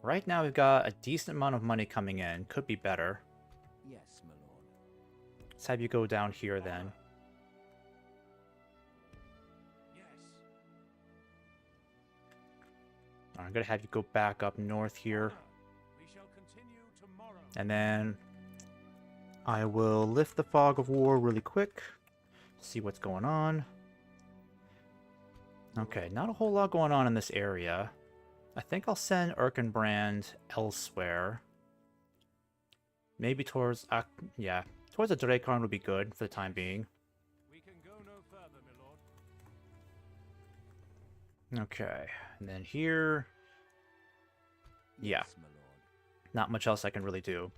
Right now we've got a decent amount of money coming in. Could be better. Yes, my lord. Let's have you go down here then. Yes. I'm gonna have you go back up north here. We shall continue tomorrow. And then I will lift the fog of war really quick. See what's going on. Okay, not a whole lot going on in this area. I think I'll send Erkenbrand elsewhere. Maybe towards... yeah, towards the Drakon would be good for the time being. We can go no further, my lord. Okay, and then here... yeah, Yes, my lord. not much else I can really do.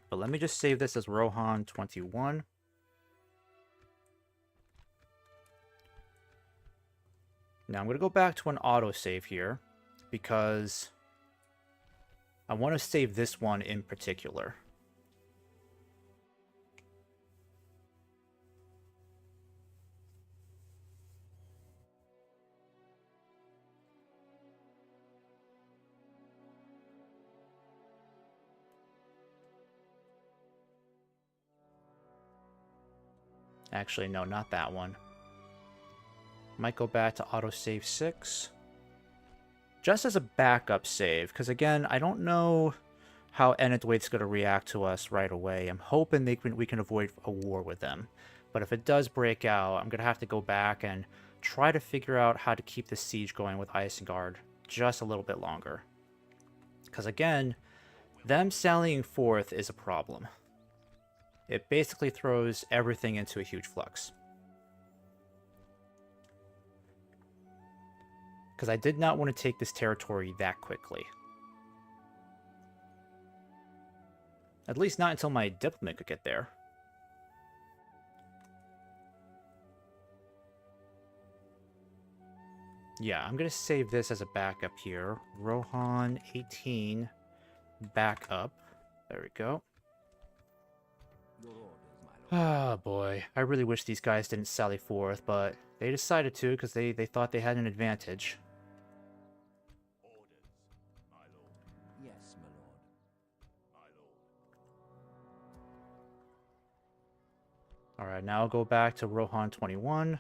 But let me just save this as Rohan 21. Now I'm going to go back to an autosave here, because I want to save this one in particular. Actually, no, not that one. Might go back to autosave 6. Just as a backup save, because again, I don't know how Enidwaith's going to react to us right away. I'm hoping we can avoid a war with them. But if it does break out, I'm going to have to go back and try to figure out how to keep this siege going with Isengard just a little bit longer. Because again, them sallying forth is a problem. It basically throws everything into a huge flux. Because I did not want to take this territory that quickly. At least not until my diplomat could get there. Yeah, I'm going to save this as a backup here. Rohan 18 backup. There we go. Your orders, my lord. Ah, boy. I really wish these guys didn't sally forth, but they decided to because they thought they had an advantage. Orders, my lord. Yes, my lord. My lord. Alright, now I'll go back to Rohan 21.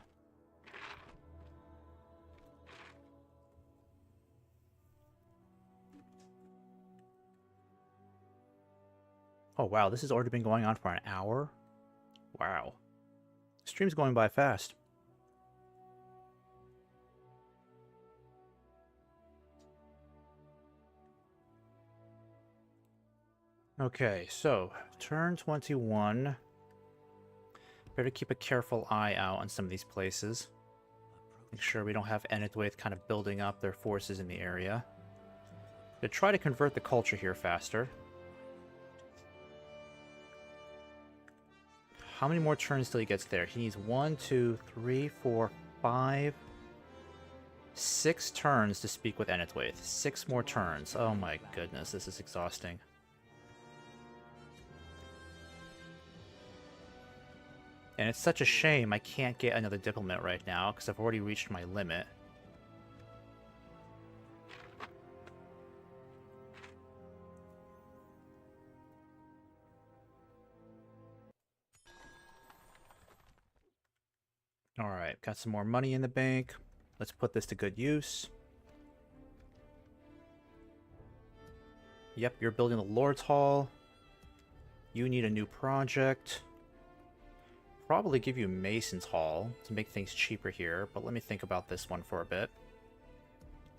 Oh, wow, this has already been going on for an hour? Wow. Stream's going by fast. Okay, so, turn 21. Better keep a careful eye out on some of these places. Make sure we don't have Enidwaith kind of building up their forces in the area. To try to convert the culture here faster. How many more turns till he gets there? He needs 1, 2, 3, 4, 5, 6 turns to speak with Enidwaith. 6 more turns. Oh my goodness, this is exhausting. And it's such a shame I can't get another diplomat right now, because I've already reached my limit. Alright, got some more money in the bank. Let's put this to good use. Yep, you're building the Lord's Hall. You need a new project. Probably give you Mason's Hall to make things cheaper here, but let me think about this one for a bit.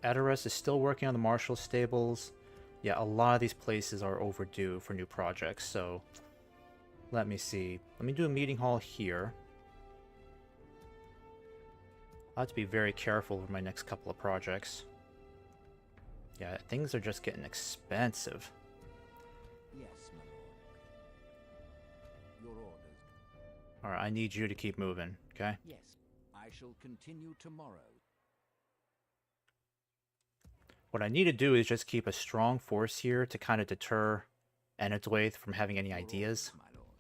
Edoras is still working on the Marshall Stables. Yeah, a lot of these places are overdue for new projects, so let me see. Let me do a meeting hall here. I'll have to be very careful with my next couple of projects. Yeah, things are just getting expensive. Yes, my lord. Your orders. Alright, I need you to keep moving, okay? Yes. I shall continue tomorrow. What I need to do is just keep a strong force here to kind of deter Enidwaith from having any Your ideas. orders, my lord.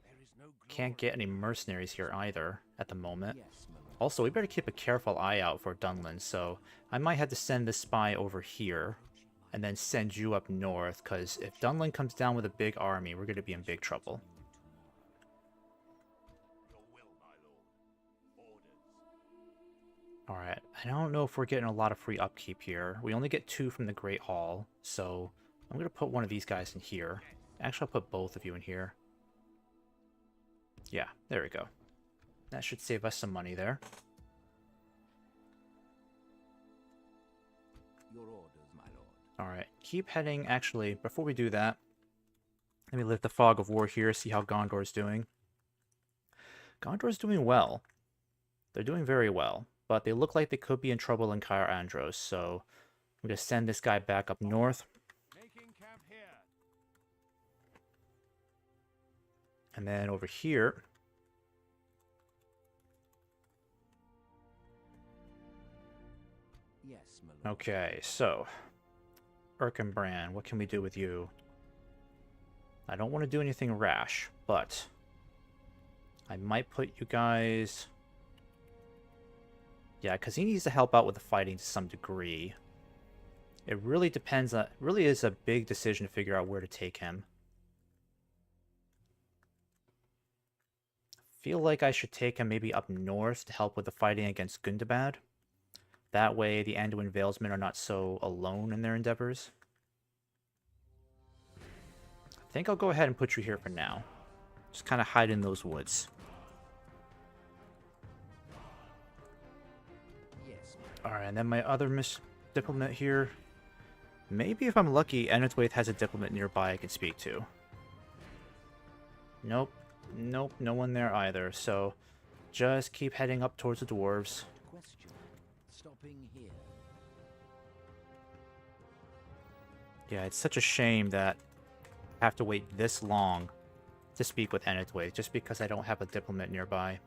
There is no Can't get any mercenaries here either at the moment. Yes, my lord. Also, we better keep a careful eye out for Dunland, so I might have to send this spy over here and then send you up north, because if Dunland comes down with a big army, we're going to be in big trouble. Your will, my lord. Orders. Alright, I don't know if we're getting a lot of free upkeep here. We only get 2 from the Great Hall, so I'm going to put one of these guys in here. Actually, I'll put both of you in here. Yeah, there we go. That should save us some money there. Your orders, my lord. Alright, keep heading. Actually, before we do that, let me lift the fog of war here, see how Gondor's doing. Gondor's doing well. They're doing very well, but they look like they could be in trouble in Cair Andros, so I'm going to send this guy back up north. Making camp here. And then over here, Yes, my lord. okay, so Erkenbrand, what can we do with you? I don't want to do anything rash, but I might put you guys... Yeah, because he needs to help out with the fighting to some degree. It really depends on... really is a big decision to figure out where to take him. Feel like I should take him maybe up north to help with the fighting against Gundabad. That way the Anduin Valesmen are not so alone in their endeavors. I think I'll go ahead and put you here for now. Just kind of hide in those woods. Yes. Alright, and then my other diplomat here. Maybe if I'm lucky, Enethwaith has a diplomat nearby I can speak to. Nope. Nope, no one there either. So, just keep heading up towards the dwarves. Question. Stopping here. Yeah, it's such a shame that I have to wait this long to speak with Enethwaith, just because I don't have a diplomat nearby.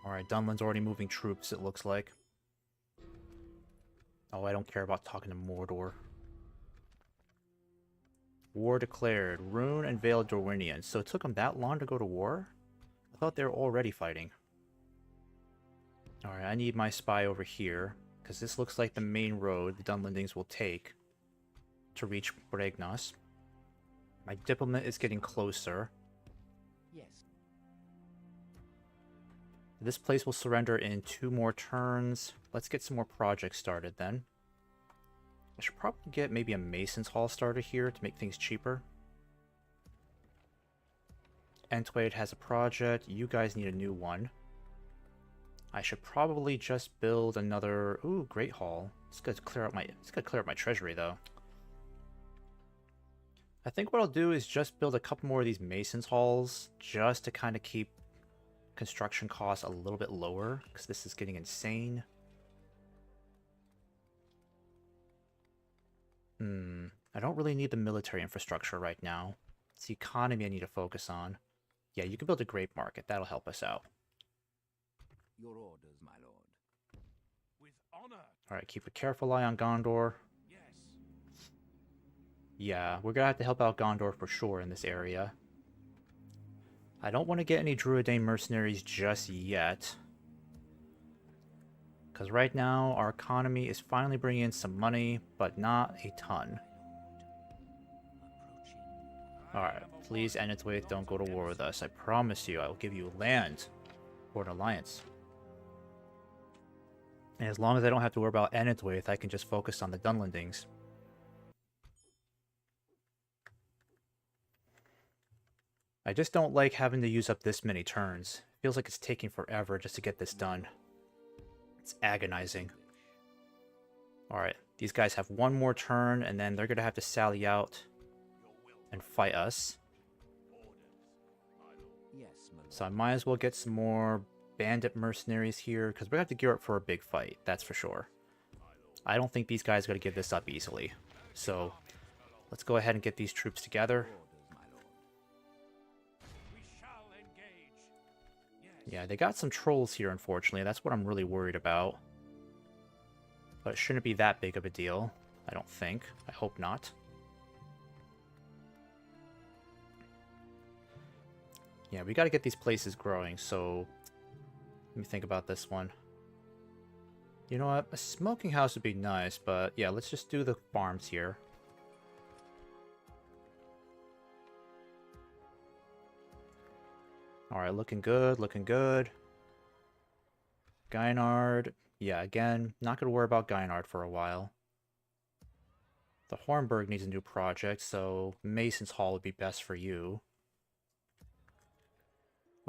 Alright, Dunland's already moving troops, it looks like. Oh, I don't care about talking to Mordor. War declared. Rune and Vale Dorwinians. So it took them that long to go to war? I thought they were already fighting. Alright, I need my spy over here, because this looks like the main road the Dunlandings will take to reach Bregnos. My diplomat is getting closer. Yes. This place will surrender in 2 more turns. Let's get some more projects started then. I should probably get maybe a Mason's Hall started here to make things cheaper. Entwaid has a project. You guys need a new one. I should probably just build another... Ooh, Great Hall. It's gonna clear up my treasury though. I think what I'll do is just build a couple more of these Mason's Halls just to kind of keep construction costs a little bit lower, because this is getting insane. I don't really need the military infrastructure right now. It's the economy I need to focus on. Yeah, you can build a grape market. That'll help us out. Your orders, my lord. With honor. Alright, keep a careful eye on Gondor. Yes. Yeah, we're gonna have to help out Gondor for sure in this area. I don't want to get any Druidane mercenaries just yet. Because right now, our economy is finally bringing in some money, but not a ton. Alright, please, Enethwaith, don't go to war with us. I promise you, I will give you land for an alliance. And as long as I don't have to worry about Enethwaith, I can just focus on the Dunlandings. I just don't like having to use up this many turns. It feels like it's taking forever just to get this done. It's agonizing. Alright, these guys have one more turn, and then they're going to have to sally out and fight us. Yes, my lord. So I might as well get some more bandit mercenaries here, because we're going to have to gear up for a big fight, that's for sure. I don't think these guys are going to give this up easily. So let's go ahead and get these troops together. Orders, my lord. We shall engage. Yes. Yeah, they got some trolls here, unfortunately. That's what I'm really worried about. But it shouldn't be that big of a deal, I don't think. I hope not. Yeah, we got to get these places growing, so let me think about this one. You know what? A smoking house would be nice, but yeah, let's just do the farms here. Alright, looking good, looking good. Gynard. Yeah, again, not going to worry about Gynard for a while. The Hornburg needs a new project, so Mason's Hall would be best for you.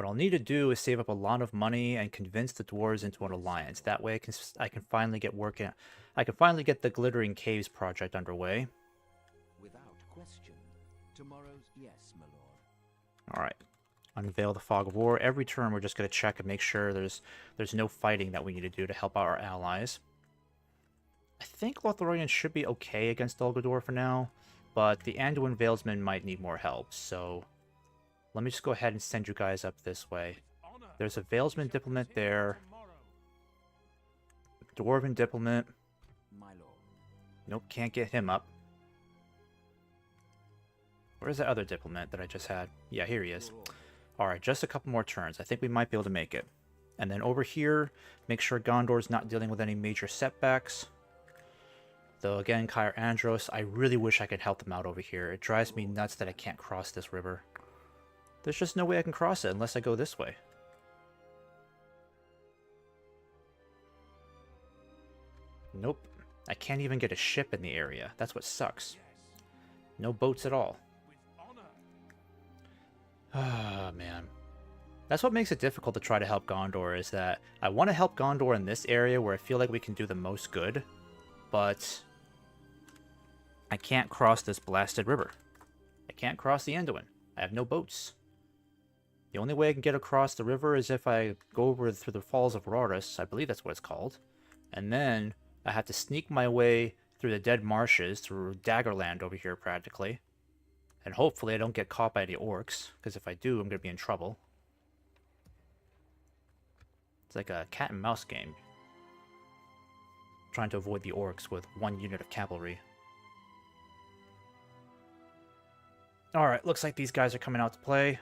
What I'll need to do is save up a lot of money and convince the dwarves into an alliance. That way I can finally get working. I can finally get the Glittering Caves project underway. Without question. Tomorrow's yes, my lord. All right. Unveil the Fog of War. Every turn we're just going to check and make sure there's no fighting that we need to do to help out our allies. I think Lothlorien should be okay against Dulgador for now, but the Anduin Valesmen might need more help, so let me just go ahead and send you guys up this way. There's a Valesman diplomat there. Dwarven diplomat. My lord. Nope, can't get him up. Where's that other diplomat that I just had? Yeah, here he is. Alright, just a couple more turns. I think we might be able to make it. And then over here, make sure Gondor's not dealing with any major setbacks. Though again, Kair Andros, I really wish I could help them out over here. It drives me nuts that I can't cross this river. There's just no way I can cross it unless I go this way. Nope. I can't even get a ship in the area. That's what sucks. No boats at all. Ah, man. That's what makes it difficult to try to help Gondor, is that I want to help Gondor in this area where I feel like we can do the most good, but I can't cross this blasted river. I can't cross the Anduin. I have no boats. The only way I can get across the river is if I go over through the Falls of Rorus, I believe that's what it's called, and then I have to sneak my way through the Dead Marshes, through Daggerland over here practically, and hopefully I don't get caught by the orcs, because if I do, I'm going to be in trouble. It's like a cat and mouse game, trying to avoid the orcs with one unit of cavalry. Alright, looks like these guys are coming out to play.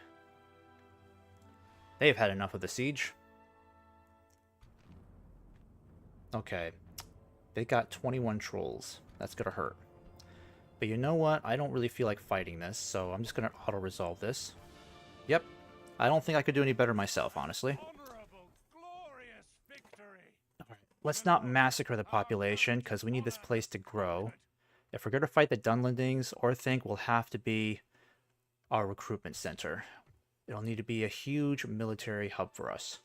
They've had enough of the siege. Okay. They got 21 trolls. That's gonna hurt. But you know what? I don't really feel like fighting this, so I'm just gonna auto-resolve this. Yep. I don't think I could do any better myself, honestly. Alright. Let's not massacre the population, because we need this place to grow. If we're gonna fight the Dunlendings, Orthanc will have to be our recruitment center. It'll need to be a huge military hub for us.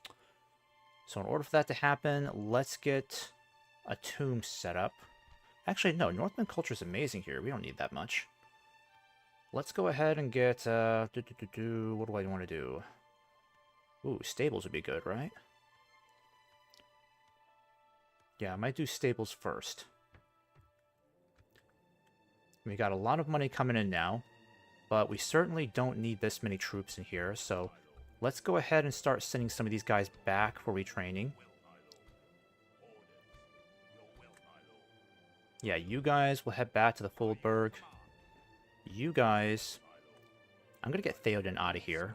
So in order for that to happen, let's get a tomb set up. Actually, no, Northman culture is amazing here. We don't need that much. Let's go ahead and get, what do I want to do? Ooh, stables would be good, right? Yeah, I might do stables first. We got a lot of money coming in now, but we certainly don't need this many troops in here, so let's go ahead and start sending some of these guys back for retraining. Yeah, you guys will head back to the Foldberg. You guys... I'm gonna get Theoden out of here.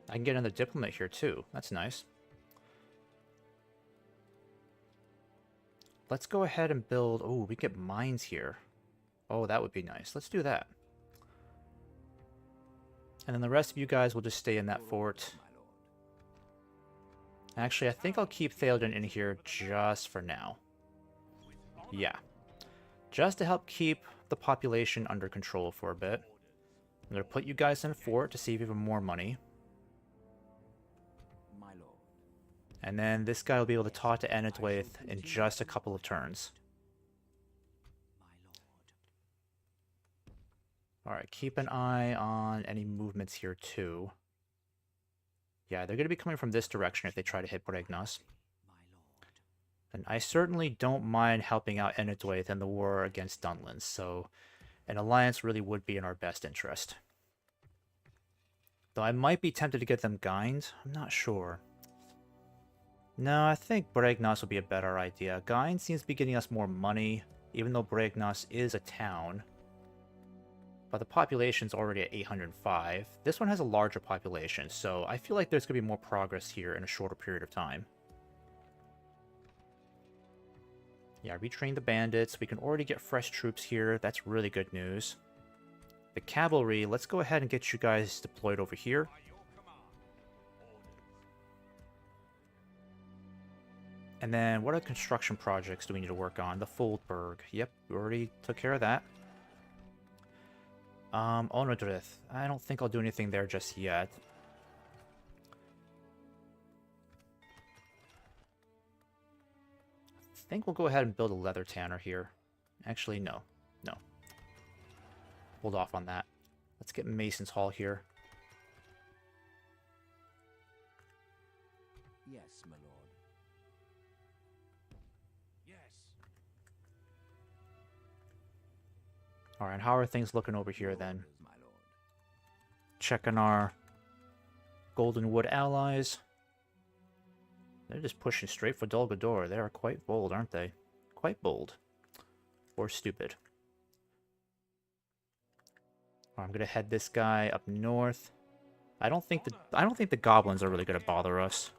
I can get another diplomat here too. That's nice. Let's go ahead and build... Oh, we get mines here. Oh, that would be nice. Let's do that. And then the rest of you guys will just stay in that fort. Actually, I think I'll keep Theoden in here just for now. Yeah. Just to help keep the population under control for a bit. I'm going to put you guys in a fort to save even more money. And then this guy will be able to talk to Enedwaith in just a couple of turns. Alright, keep an eye on any movements here too. Yeah, they're going to be coming from this direction if they try to hit Bregnos. And I certainly don't mind helping out Enedwaith in the war against Dunlands, so an alliance really would be in our best interest. Though I might be tempted to get them Gyned, I'm not sure. No, I think Bregnos would be a better idea. Gyn seems to be getting us more money, even though Bregnos is a town. But the population's already at 805. This one has a larger population, so I feel like there's going to be more progress here in a shorter period of time. Yeah, retrain the bandits. We can already get fresh troops here. That's really good news. The cavalry, let's go ahead and get you guys deployed over here. And then, what other construction projects do we need to work on? The Foldberg. Yep, we already took care of that. Onodrith. I don't think I'll do anything there just yet. I think we'll go ahead and build a leather tanner here. Actually, no. No. Hold off on that. Let's get Mason's Hall here. Yes, my lord. Yes. Alright, how are things looking over here then? Orders, my lord. Checking our Goldenwood allies. They're just pushing straight for Dol Guldur. They are quite bold, aren't they? Quite bold. Or stupid. I'm gonna head this guy up north. I don't think the goblins are really gonna bother us.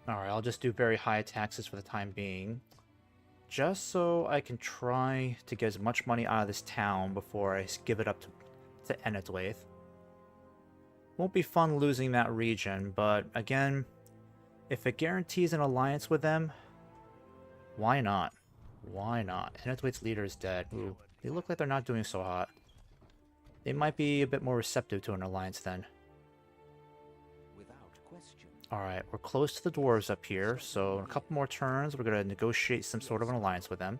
Alright, I'll just do very high taxes for the time being. Just so I can try to get as much money out of this town before I give it up to Enedwaith. Won't be fun losing that region, but again, if it guarantees an alliance with them, why not? Why not? Enedwaith's leader is dead. Ooh, they look like they're not doing so hot. They might be a bit more receptive to an alliance then. Without question. Alright, we're close to the dwarves up here, so in a couple more turns, we're going to negotiate some sort of an alliance with them.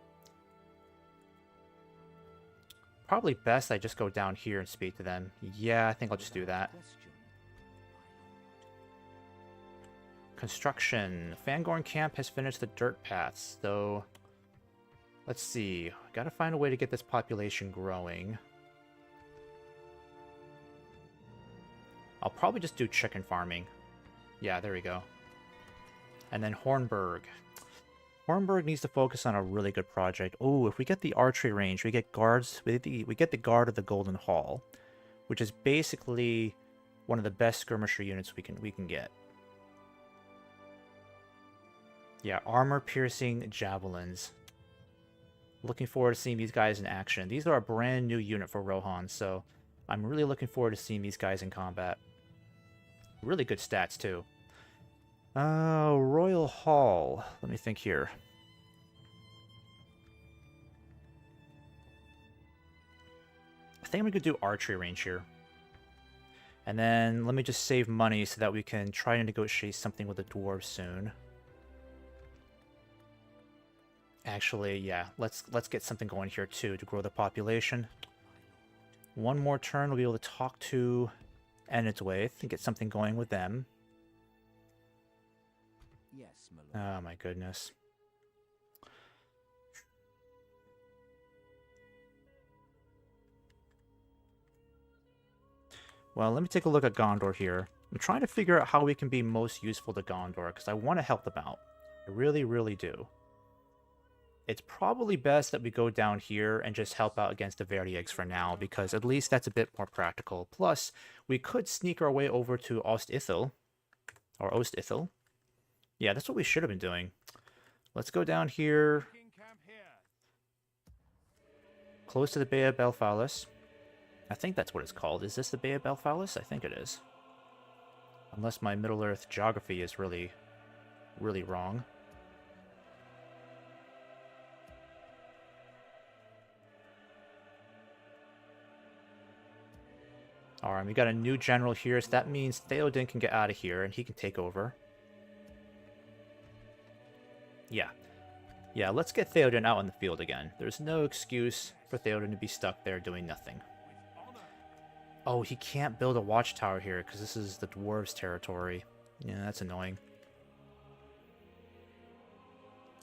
Probably best I just go down here and speak to them. Yeah, I think I'll just do that. Construction. Fangorn Camp has finished the dirt paths, so... Let's see. Gotta find a way to get this population growing. I'll probably just do chicken farming. Yeah, there we go. And then Hornburg. Hornburg needs to focus on a really good project. Oh, if we get the archery range, we get guards. We get the guard of the Golden Hall, which is basically one of the best skirmisher units we can get. Yeah, armor-piercing javelins. Looking forward to seeing these guys in action. These are a brand new unit for Rohan, so I'm really looking forward to seeing these guys in combat. Really good stats, too. Royal Hall. Let me think here. I think we could do archery range here. And then let me just save money so that we can try to negotiate something with the dwarves soon. Actually, yeah, let's get something going here too to grow the population. One more turn, we'll be able to talk to Enedwaith and get something going with them. Yes, my lord. Oh my goodness. Well, let me take a look at Gondor here. I'm trying to figure out how we can be most useful to Gondor, because I want to help them out. I really, really do. It's probably best that we go down here and just help out against the Verdieggs for now, because at least that's a bit more practical. Plus, we could sneak our way over to Ostithil. Or Ostithil. Yeah, that's what we should have been doing. Let's go down here, King camp here. close to the Bay of Belfalis. I think that's what it's called. Is this the Bay of Belfalis? I think it is. Unless my Middle-earth geography is really, really wrong. Alright, we got a new general here, so that means Theoden can get out of here and he can take over. Yeah. Yeah, let's get Theoden out in the field again. There's no excuse for Theoden to be stuck there doing nothing. Oh, he can't build a watchtower here because this is the dwarves' territory. Yeah, that's annoying.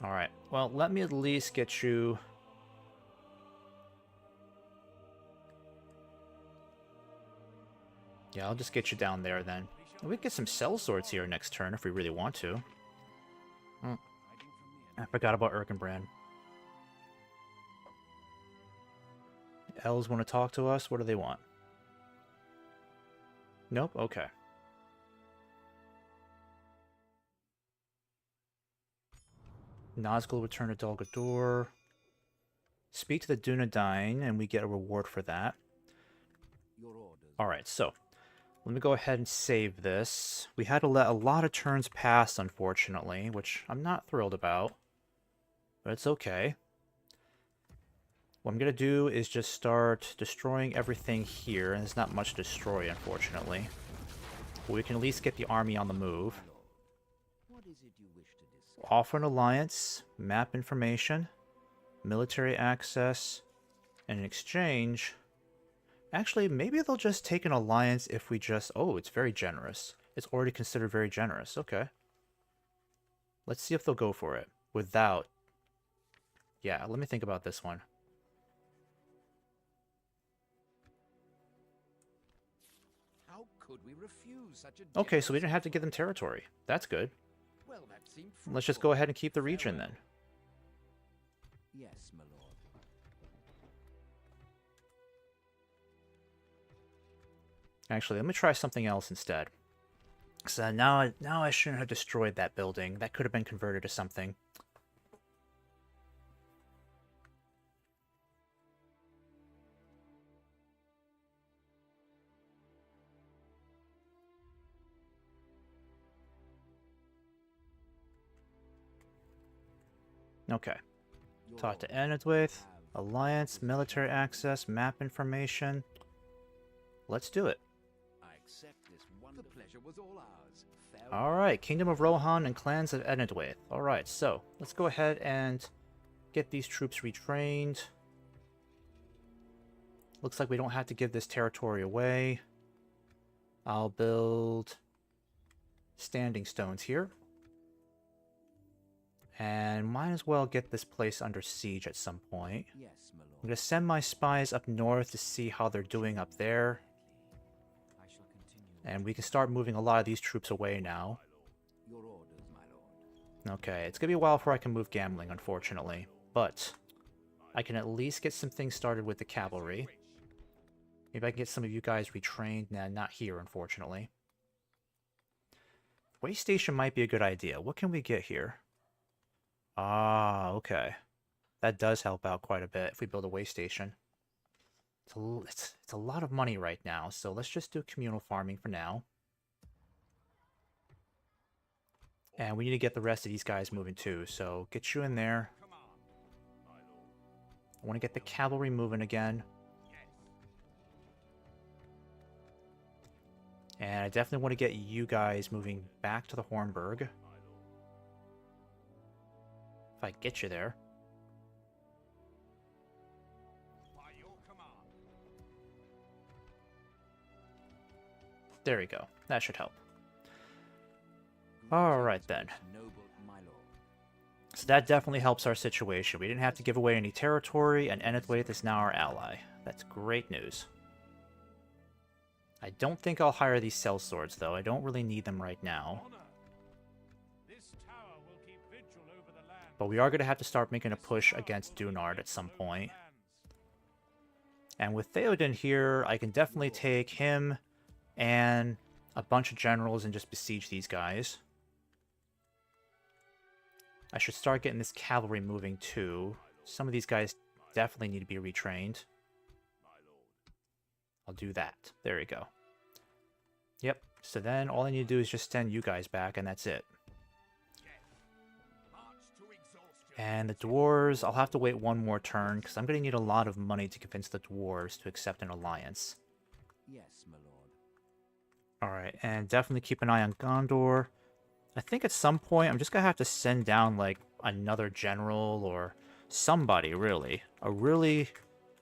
Alright, well, let me at least get you... Yeah, I'll just get you down there then. We can get some cell swords here next turn if we really want to. I forgot about Erkenbrand. Elves want to talk to us? What do they want? Nope? Okay. Nazgul return to Dol Guldur. Speak to the Dunedain, and we get a reward for that. Your orders. Alright, so let me go ahead and save this. We had to let a lot of turns pass, unfortunately, which I'm not thrilled about. But it's okay. What I'm going to do is just start destroying everything here. And there's not much to destroy, unfortunately. But we can at least get the army on the move. What is it you wish to discuss? Offer an alliance, map information, military access, and in exchange... Actually, maybe they'll just take an alliance if we just... Oh, it's very generous. It's already considered very generous. Okay. Let's see if they'll go for it. Without... Yeah, let me think about this one. How could we refuse such a Okay, so we generous didn't have to give them territory. That's good. Well, that seemed Let's just fruitful. go ahead and keep the region then. Yes, my lord. Actually, let me try something else instead. So now I shouldn't have destroyed that building. That could have been converted to something. Okay. Your Talk to orders. Enidwaith. Alliance, military access, map information. Let's do it. I accept this wonderful... The pleasure was all ours. Farewell. Alright, Kingdom of Rohan and Clans of Enidwaith. Alright, so let's go ahead and get these troops retrained. Looks like we don't have to give this territory away. I'll build standing stones here. And might as well get this place under siege at some point. Yes, my lord. I'm going to send my spies up north to see how they're doing up there. I shall continue. And we can start moving a lot of these troops away now. Your orders, my lord. Okay, it's going to be a while before I can move gambling, unfortunately. But I can at least get some things started with the cavalry. Maybe I can get some of you guys retrained. Nah, not here, unfortunately. Way station might be a good idea. What can we get here? Ah, okay. That does help out quite a bit if we build a way station. It's a lot of money right now, so let's just do communal farming for now. And we need to get the rest of these guys moving too, so get you in there. I want to get the cavalry moving again. And I definitely want to get you guys moving back to the Hornburg. If I get you there. By your command. There we go. That should help. Alright then. Noble, my lord. So that definitely helps our situation. We didn't have to give away any territory, and Enidwaith is now our ally. That's great news. I don't think I'll hire these sellswords, though. I don't really need them right now. Honor. This tower will keep vigil over the land. But we are going to have to start making a push against Dunard at some point. And with Theoden here, I can definitely take him and a bunch of generals and just besiege these guys. I should start getting this cavalry moving too. Some of these guys definitely need to be retrained. I'll do that. There we go. Yep. So then all I need to do is just send you guys back and that's it. March to exhaustion. And the dwarves, I'll have to wait one more turn because I'm going to need a lot of money to convince the dwarves to accept an alliance. Yes, my lord. Alright, and definitely keep an eye on Gondor. I think at some point I'm just going to have to send down like another general or somebody really.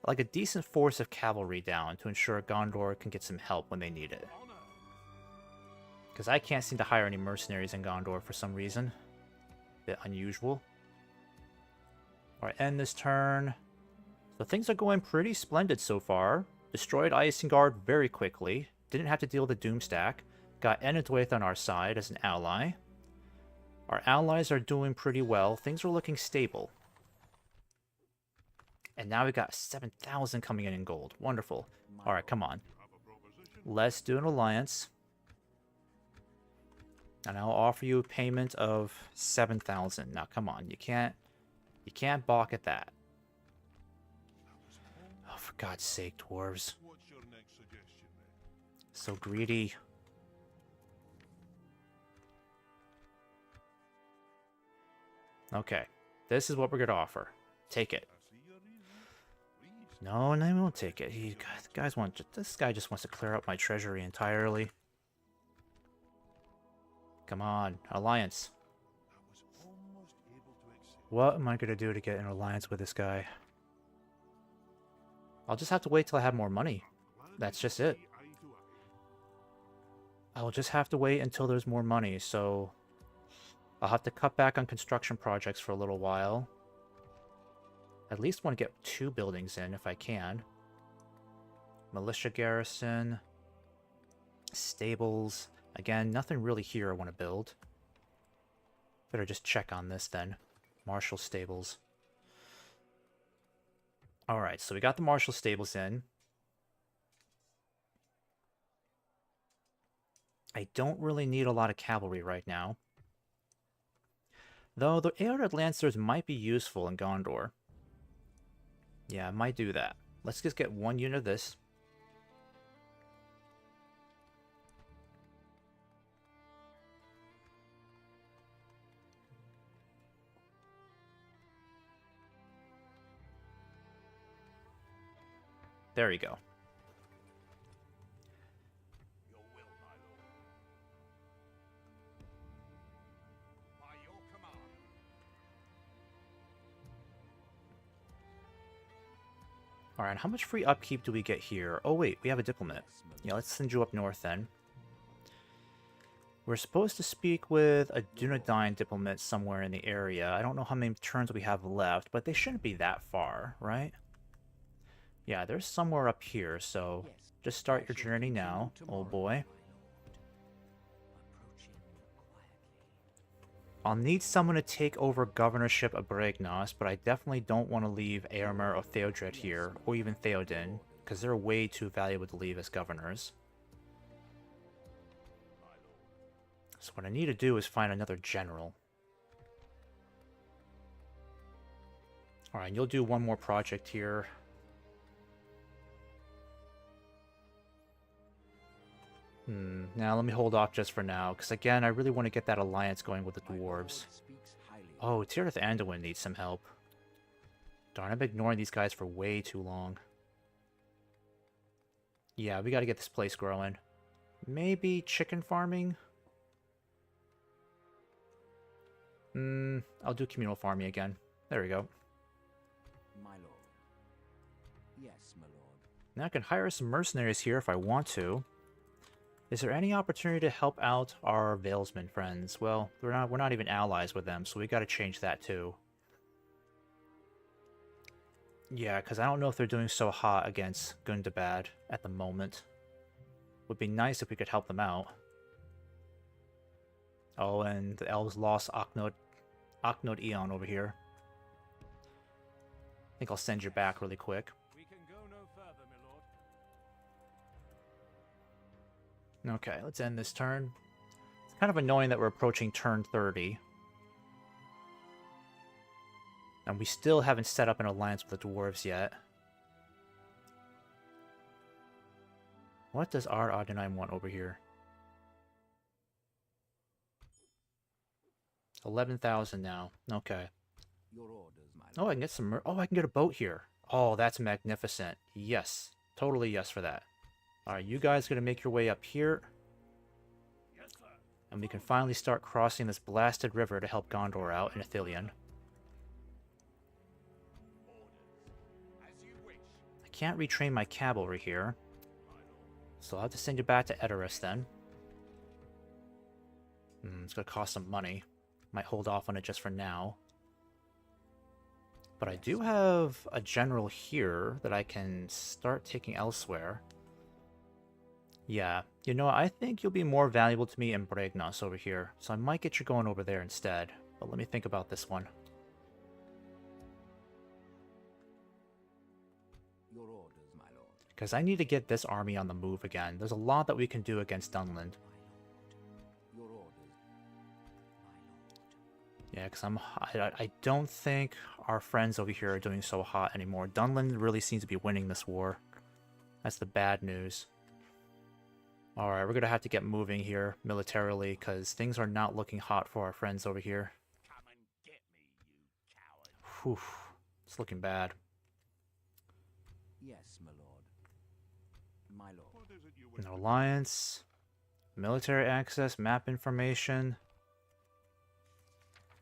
Like a decent force of cavalry down to ensure Gondor can get some help when they need it. Honor. Because I can't seem to hire any mercenaries in Gondor for some reason. Bit unusual. Alright, end this turn. So things are going pretty splendid so far. Destroyed Isengard very quickly. Didn't have to deal with the Doomstack. Got Enidwaith on our side as an ally. Our allies are doing pretty well. Things are looking stable. And now we got 7,000 coming in gold. Wonderful. Alright, come on. Let's do an alliance. And I'll offer you a payment of 7,000. Now, come on. You can't balk at that. Oh, for God's sake, dwarves. What's your next suggestion? So greedy. Okay. This is what we're going to offer. Take it. No, and I won't take it. This guy just wants to clear out my treasury entirely. Come on, alliance. What am I going to do to get an alliance with this guy? I'll just have to wait till I have more money. That's just it. I'll just have to wait until there's more money, so I'll have to cut back on construction projects for a little while. At least want to get 2 buildings in if I can. Militia garrison. Stables. Again, nothing really here I want to build. Better just check on this then. Marshal stables. Alright, so we got the Marshal stables in. I don't really need a lot of cavalry right now. Though the AR Lancers might be useful in Gondor. Yeah, I might do that. Let's just get 1 unit of this. There you go. Your will, my lord. By your command. Alright, how much free upkeep do we get here? Oh wait, we have a diplomat. Yeah, let's send you up north then. We're supposed to speak with a Dunedain diplomat somewhere in the area. I don't know how many turns we have left, but they shouldn't be that far, right? Yeah, there's somewhere up here, so just start your journey now, old boy. I'll need someone to take over governorship of Bregnos, but I definitely don't want to leave Eomer or Theodred here, or even Theoden, because they're way too valuable to leave as governors. So what I need to do is find another general. Alright, you'll do 1 more project here. Now let me hold off just for now, because again, I really want to get that alliance going with the dwarves. Oh, Tirith Anduin needs some help. Darn, I've been ignoring these guys for way too long. Yeah, we gotta get this place growing. Maybe chicken farming? I'll do communal farming again. There we go. My lord. Yes, my lord. Now I can hire some mercenaries here if I want to. Is there any opportunity to help out our Valesmen friends? Well, we're not even allies with them, so we gotta change that too. Yeah, because I don't know if they're doing so hot against Gundabad at the moment. Would be nice if we could help them out. Oh, and the elves lost Aknod Eon over here. I think I'll send you back really quick. We can go no further, my lord. Okay, let's end this turn. It's kind of annoying that we're approaching turn 30. And we still haven't set up an alliance with the dwarves yet. What does our Ardenheim want over here? 11,000 now. Okay. Your orders, my lord. Oh, I can get some... Oh, I can get a boat here. Oh, that's magnificent. Yes. Totally yes for that. Alright, you guys gonna make your way up here. Yes, sir. And we can finally start crossing this blasted river to help Gondor out in Ithilien. As you wish. I can't retrain my cavalry here. So I'll have to send you back to Edoras then. It's gonna cost some money. Might hold off on it just for now. But I do have a general here that I can start taking elsewhere. Yeah, you know, I think you'll be more valuable to me in Bregnos over here, so I might get you going over there instead. But let me think about this one. Your orders, my lord. Because I need to get this army on the move again. There's a lot that we can do against Dunland. Your orders. Yeah, because I don't think our friends over here are doing so hot anymore. Dunland really seems to be winning this war. That's the bad news. Alright, we're gonna have to get moving here militarily, because things are not looking hot for our friends over here. Come and get me, you coward. Whew. It's looking bad. Yes, my lord. My lord. What is it you wish An to do? alliance, military access, map information.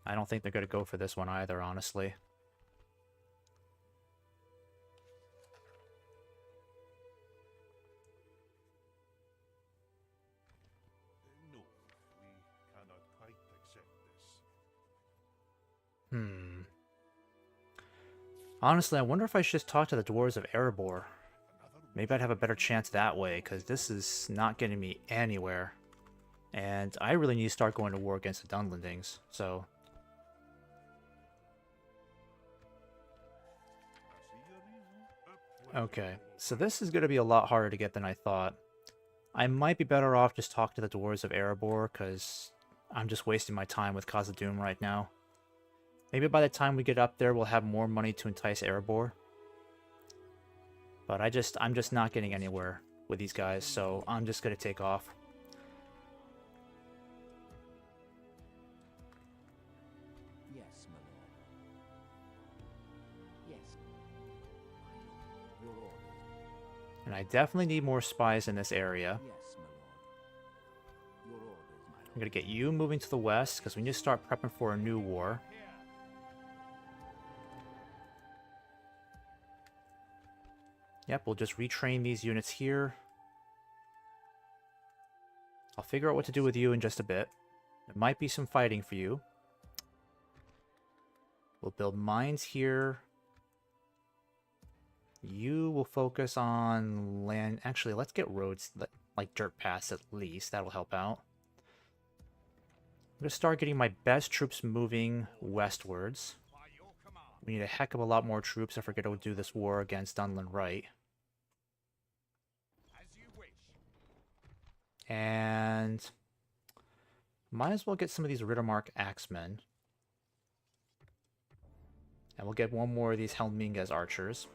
I don't think they're gonna go for this one either, honestly. No, we cannot quite accept this. Honestly, I wonder if I should just talk to the dwarves of Erebor. Maybe I'd have a better chance that way, because this is not getting me anywhere. And I really need to start going to war against the Dunlendings, so... Okay, so this is going to be a lot harder to get than I thought. I might be better off just talking to the dwarves of Erebor, because I'm just wasting my time with Khazad-dûm right now. Maybe by the time we get up there, we'll have more money to entice Erebor. But I'm just not getting anywhere with these guys, so I'm just gonna take off. Yes, my lord. Yes. My lord. Your orders. And I definitely need more spies in this area. Yes, my lord. Your orders, my lord. I'm gonna get you moving to the west, because we need to start prepping for a new war. Yep, we'll just retrain these units here. I'll figure out what to do with you in just a bit. There might be some fighting for you. We'll build mines here. You will focus on land. Actually, let's get roads, like dirt paths at least. That'll help out. I'm going to start getting my best troops moving westwards. We need a heck of a lot more troops if we're going to do this war against Dunland Wright. And might as well get some of these Riddermark Axemen. And we'll get one more of these Helminges archers.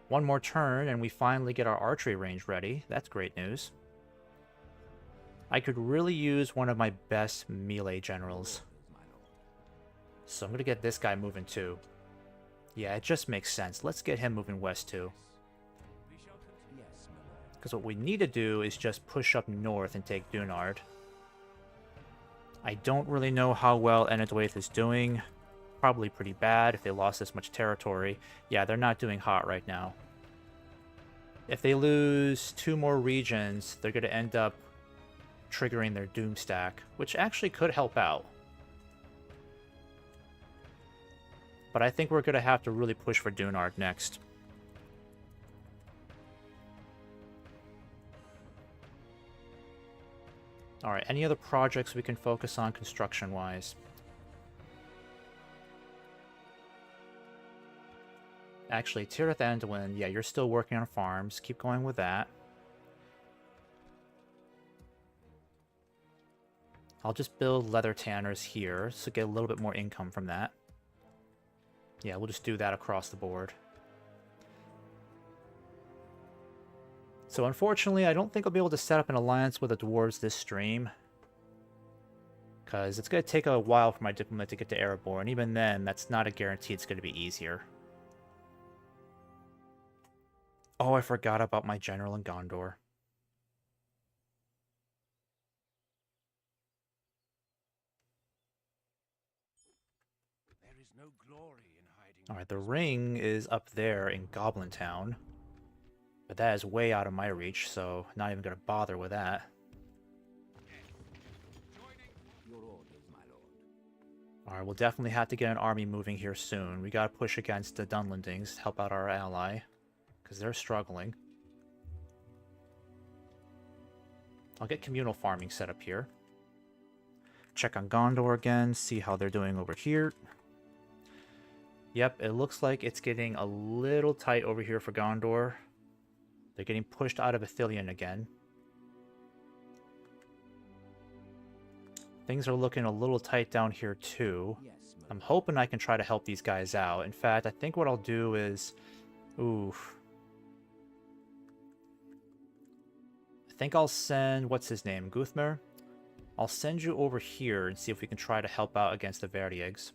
One more turn and we finally get our archery range ready. That's great news. I could really use one of my best melee generals. So I'm going to get this guy moving too. Yeah, it just makes sense. Let's get him moving west too. Because what we need to do is just push up north and take Dunard. I don't really know how well Enedwaith is doing. Probably pretty bad if they lost this much territory. Yeah, they're not doing hot right now. If they lose 2 more regions, they're going to end up triggering their Doom stack, which actually could help out. But I think we're going to have to really push for Dunard next. Alright, any other projects we can focus on construction-wise? Actually, Tirith Anduin, yeah, you're still working on farms. Keep going with that. I'll just build leather tanners here, so get a little bit more income from that. Yeah, we'll just do that across the board. So unfortunately, I don't think I'll be able to set up an alliance with the dwarves this stream. Because it's going to take a while for my diplomat to get to Erebor, and even then, that's not a guarantee it's going to be easier. Oh, I forgot about my general in Gondor. There is no glory in hiding. Alright, the ring is up there in Goblin Town. But that is way out of my reach, so not even going to bother with that. Your orders, my lord. Alright, we'll definitely have to get an army moving here soon. We gotta push against the Dunlendings to help out our ally, because they're struggling. I'll get communal farming set up here. Check on Gondor again, see how they're doing over here. Yep, it looks like it's getting a little tight over here for Gondor. They're getting pushed out of Ithilien again. Things are looking a little tight down here too. Yes, my I'm hoping I can try to help these guys out. In fact, I think what I'll do is... Oof. I think I'll send, what's his name, Guthmer? I'll send you over here and see if we can try to help out against the Verdigs.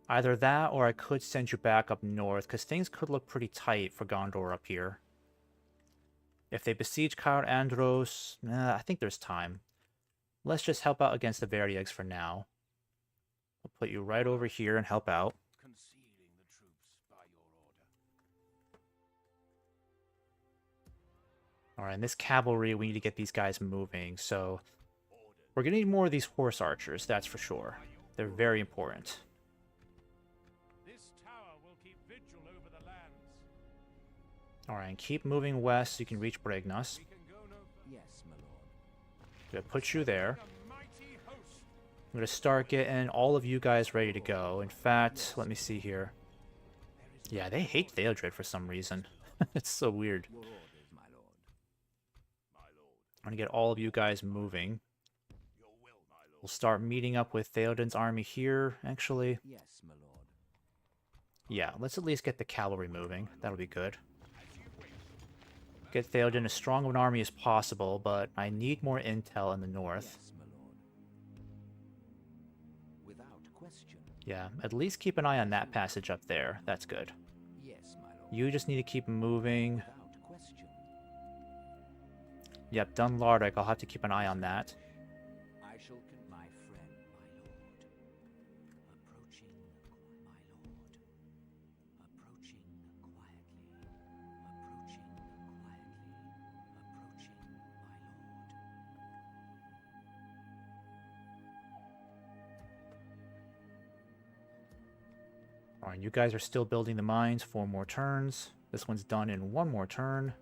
Either that, or I could send you back up north, because things could look pretty tight for Gondor up here. If they besiege Caer Andros, I think there's time. Let's just help out against the Verdigs for now. I'll put you right over here and help out. Concealing the troops by your order. Alright, in this cavalry, we need to get these guys moving, so... We're gonna need more of these horse archers, that's for sure. They're very important. This tower will keep vigil over the lands. Alright, and keep moving west so you can reach Brignos. We can go no further. Yes, my lord. I'm gonna put you there. A mighty host. I'm gonna start getting all of you guys ready to go. In fact, let me see here. Yeah, they hate Theodred for some reason. It's so weird. Your orders, my lord. I'm gonna get all of you guys moving. We'll start meeting up with Theoden's army here, actually. Yes, my lord. Yeah, let's at least get the cavalry moving. That'll be good. Get Theoden as strong of an army as possible, but I need more intel in the north. Yes, my lord. Without question. Yeah, at least keep an eye on that passage up there. That's good. Yes, my lord. You just need to keep moving. Without question. Yep, Dunlardic, I'll have to keep an eye on that. I shall my friend, my lord. Approaching, my lord. Approaching quietly. Approaching quietly. Approaching, my lord. Alright, you guys are still building the mines. 4 more turns. This one's done in 1 more turn.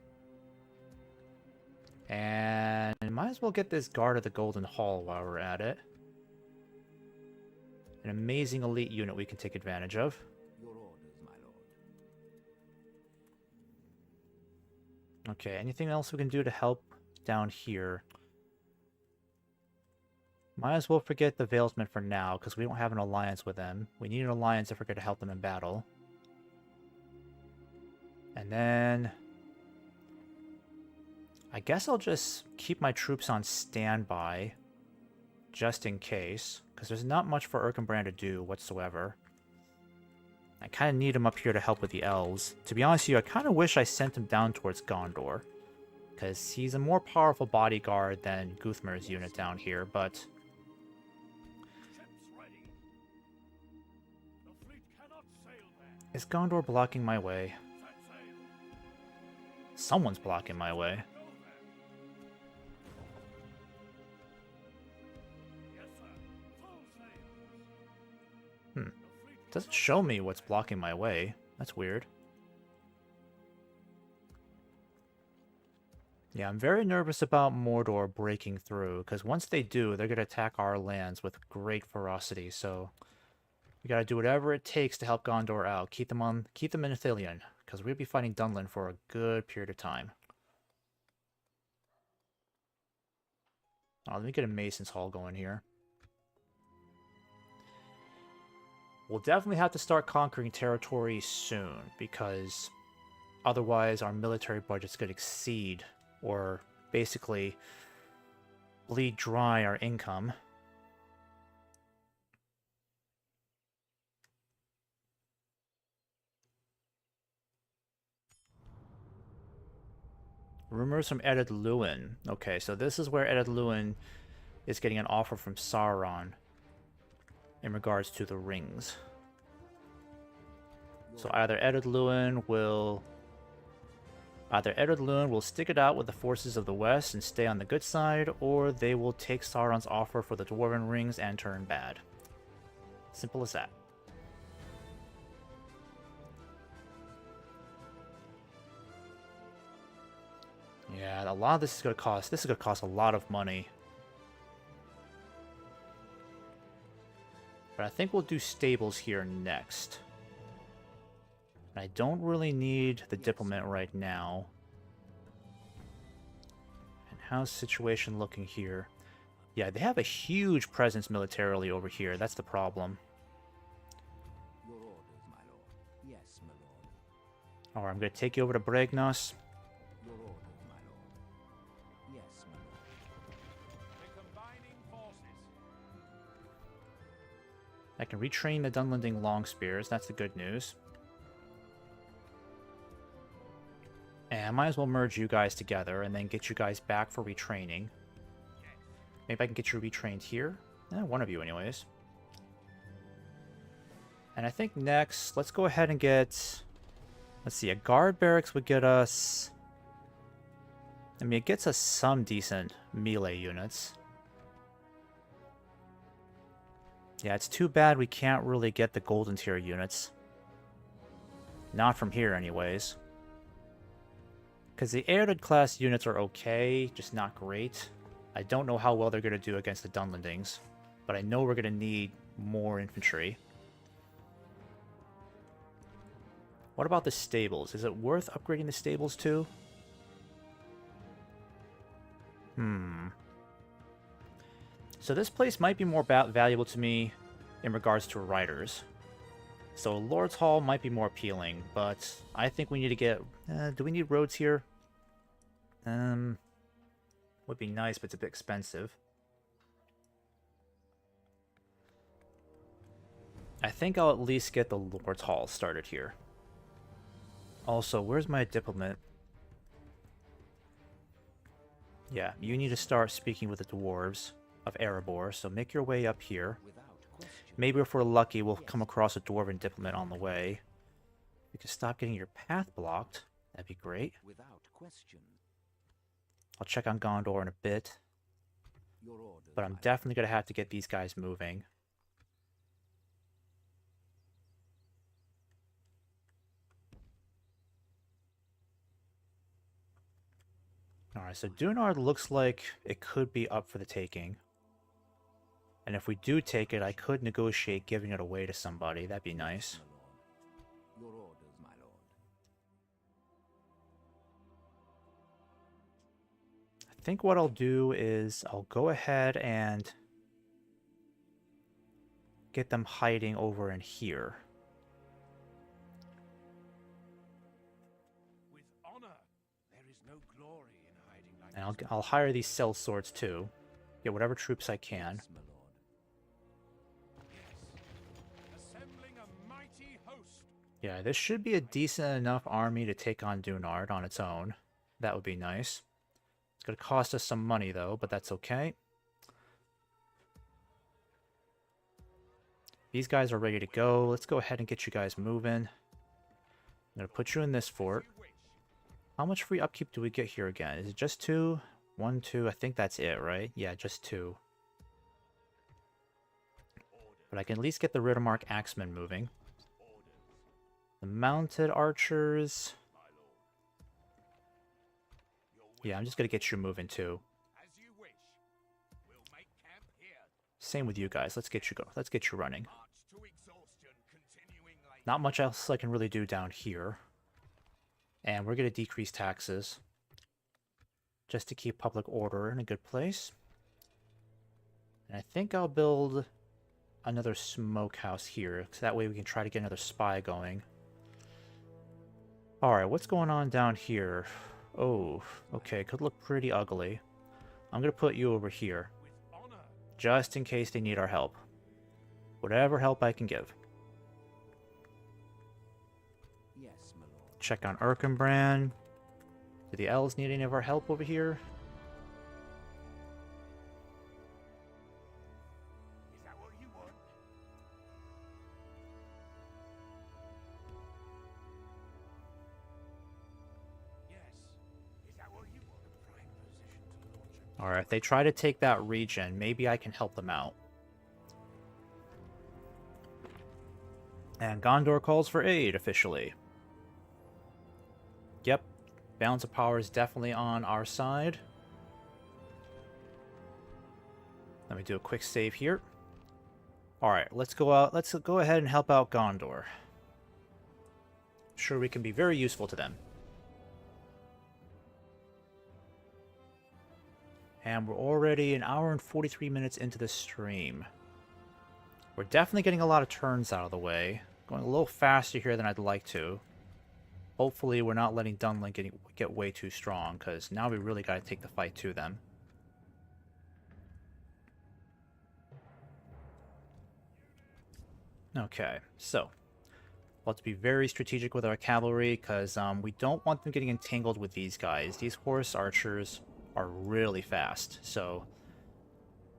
And might as well get this Guard of the Golden Hall while we're at it. An amazing elite unit we can take advantage of. Your orders, my lord. Okay, anything else we can do to help down here? Might as well forget the Valesmen for now, because we don't have an alliance with them. We need an alliance if we're going to help them in battle. And then... I guess I'll just keep my troops on standby, just in case, because there's not much for Erkenbrand to do whatsoever. I kind of need him up here to help with the elves. To be honest with you, I kind of wish I sent him down towards Gondor, because he's a more powerful bodyguard than Guthmer's unit down here, but... Ships ready. The fleet cannot sail there. Is Gondor blocking my way? Set sail. Someone's blocking my way. Go there. Yes, sir. Full sails. Hmm. The fleet It doesn't cannot show me sail what's there. blocking my way. That's weird. Yeah, I'm very nervous about Mordor breaking through, because once they do, they're going to attack our lands with great ferocity, so we got to do whatever it takes to help Gondor out. Keep them in Ithilien, because we'll be fighting Dunlin for a good period of time. Oh, let me get a Mason's Hall going here. We'll definitely have to start conquering territory soon, because otherwise our military budgets could exceed, or basically bleed dry our income. Rumors from Ered Luin. Okay, so this is where Ered Luin is getting an offer from Sauron in regards to the rings. So either Ered Luin will stick it out with the forces of the West and stay on the good side, or they will take Sauron's offer for the Dwarven rings and turn bad. Simple as that. Yeah, a lot of this is going to cost. This is going to cost a lot of money. But I think we'll do stables here next. I don't really need the diplomat right now. And how's the situation looking here? Yeah, they have a huge presence militarily over here. That's the problem. Your orders, my lord. Yes, my lord. Alright, I'm going to take you over to Bragnos. Your orders, my lord. I can retrain the Dunlending long spears. That's the good news. And I might as well merge you guys together and then get you guys back for retraining. Maybe I can get you retrained here. One of you anyways. And I think next, let's go ahead and get... Let's see, a guard barracks would get us... I mean, it gets us some decent melee units. Yeah, it's too bad we can't really get the golden tier units. Not from here anyways. Because the Ereded class units are okay, just not great. I don't know how well they're going to do against the Dunlendings, but I know we're going to need more infantry. What about the stables? Is it worth upgrading the stables too? So this place might be more valuable to me in regards to riders. So Lord's Hall might be more appealing, but I think we need to get... do we need roads here? Would be nice, but it's a bit expensive. I think I'll at least get the Lord's Hall started here. Also, where's my diplomat? Yeah, you need to start speaking with the dwarves of Erebor, so make your way up here. Maybe if we're lucky, we'll come across a dwarven diplomat on the way. You can stop getting your path blocked. That'd be great. Without question. I'll check on Gondor in a bit. But I'm definitely going to have to get these guys moving. Alright, so Dunard looks like it could be up for the taking. And if we do take it, I could negotiate giving it away to somebody. That'd be nice. Your orders, my lord. I think what I'll do is I'll go ahead and get them hiding over in here. With honor, there is no glory in hiding like And this. I'll hire these cell swords too. Get whatever troops I can. Yes, my lord. Yes. Assembling a mighty host. Yeah, this should be a decent enough army to take on Dunard on its own. That would be nice. It's going to cost us some money though, but that's okay. These guys are ready to go. Let's go ahead and get you guys moving. I'm going to put you in this fort. You wish. How much free upkeep do we get here again? Is it just 2? 1, 2, I think that's it, right? Yeah, just 2. But I can at least get the Riddermark Axemen moving. The mounted archers... Yeah, I'm just going to get you moving too. As you wish. We'll make camp here. Same with you guys. Let's get you running. March to exhaustion, continuing like Not much else I can really do down here. And we're going to decrease taxes. Just to keep public order in a good place. And I think I'll build another smokehouse here. So that way we can try to get another spy going. Alright, what's going on down here? Oh, okay, could look pretty ugly. I'm going to put you over here. with honor. Just in case they need our help. Whatever help I can give. Yes, my lord. Check on Erkenbrand. Do the elves need any of our help over here? Is that what you want? Yes. Is that what you want? A prime position to launch a Alright, if they try to take that region, maybe I can help them out. And Gondor calls for aid, officially. Yep, balance of power is definitely on our side. Let me do a quick save here. Alright, let's go ahead and help out Gondor. Sure, we can be very useful to them. And we're already an hour and 43 minutes into the stream. We're definitely getting a lot of turns out of the way. Going a little faster here than I'd like to. Hopefully we're not letting Dunlin get way too strong, because now we really got to take the fight to them. Okay, so we'll have to be very strategic with our cavalry because we don't want them getting entangled with these guys. These horse archers are really fast, so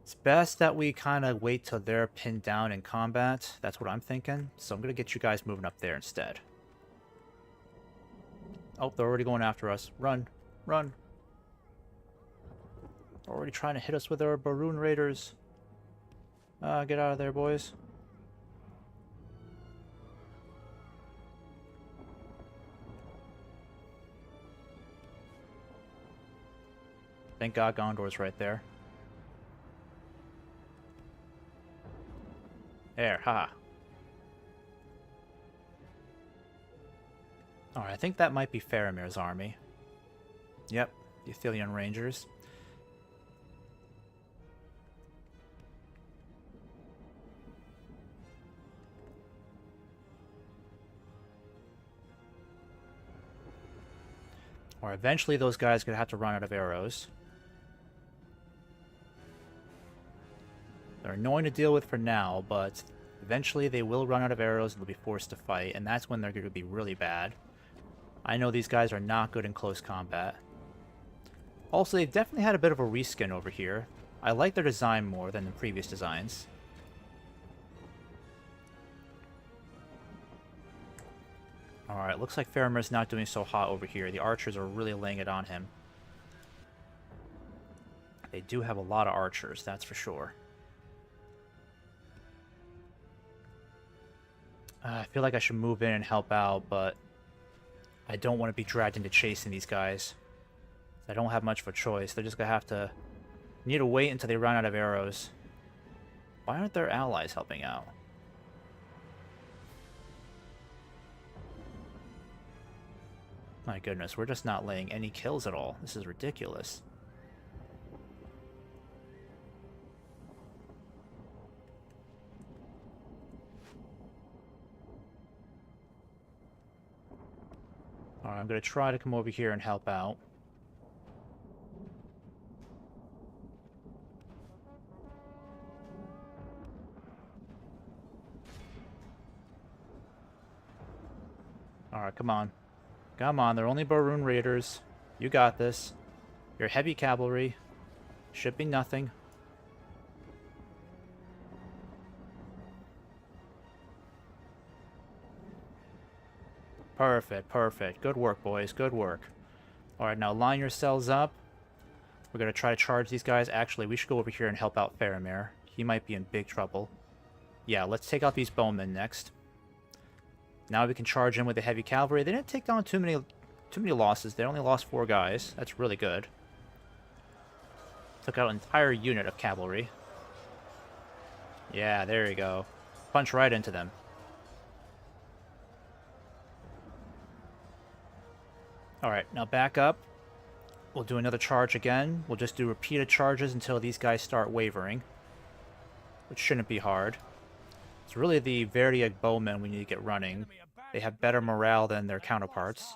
it's best that we kind of wait till they're pinned down in combat. That's what I'm thinking. So I'm going to get you guys moving up there instead. Oh, they're already going after us. Run. Run. They're already trying to hit us with their Baroon Raiders. Get out of there, boys. Thank God Gondor's right there. There, ha. Alright, I think that might be Faramir's army. Yep, the Athelian Rangers. Or eventually those guys are going to have to run out of arrows. They're annoying to deal with for now, but eventually they will run out of arrows and they'll be forced to fight, and that's when they're going to be really bad. I know these guys are not good in close combat. Also, they've definitely had a bit of a reskin over here. I like their design more than the previous designs. Alright, looks like Faramir's not doing so hot over here. The archers are really laying it on him. They do have a lot of archers, that's for sure. I feel like I should move in and help out, but I don't want to be dragged into chasing these guys. I don't have much of a choice. They're just going to have to... need to wait until they run out of arrows. Why aren't their allies helping out? My goodness, we're just not laying any kills at all. This is ridiculous. Alright, I'm going to try to come over here and help out. Alright, come on. Come on, they're only Baroon Raiders. You got this. Your heavy cavalry. Should be nothing. Perfect, perfect. Good work, boys. Good work. Alright, now line yourselves up. We're going to try to charge these guys. Actually, we should go over here and help out Faramir. He might be in big trouble. Yeah, let's take out these bowmen next. Now we can charge in with the heavy cavalry. They didn't take down too many losses. They only lost 4 guys. That's really good. Took out an entire unit of cavalry. Yeah, there you go. Punch right into them. Alright, now back up. We'll do another charge again. We'll just do repeated charges until these guys start wavering. Which shouldn't be hard. It's really the Verdiag bowmen we need to get running. They have better morale than their counterparts.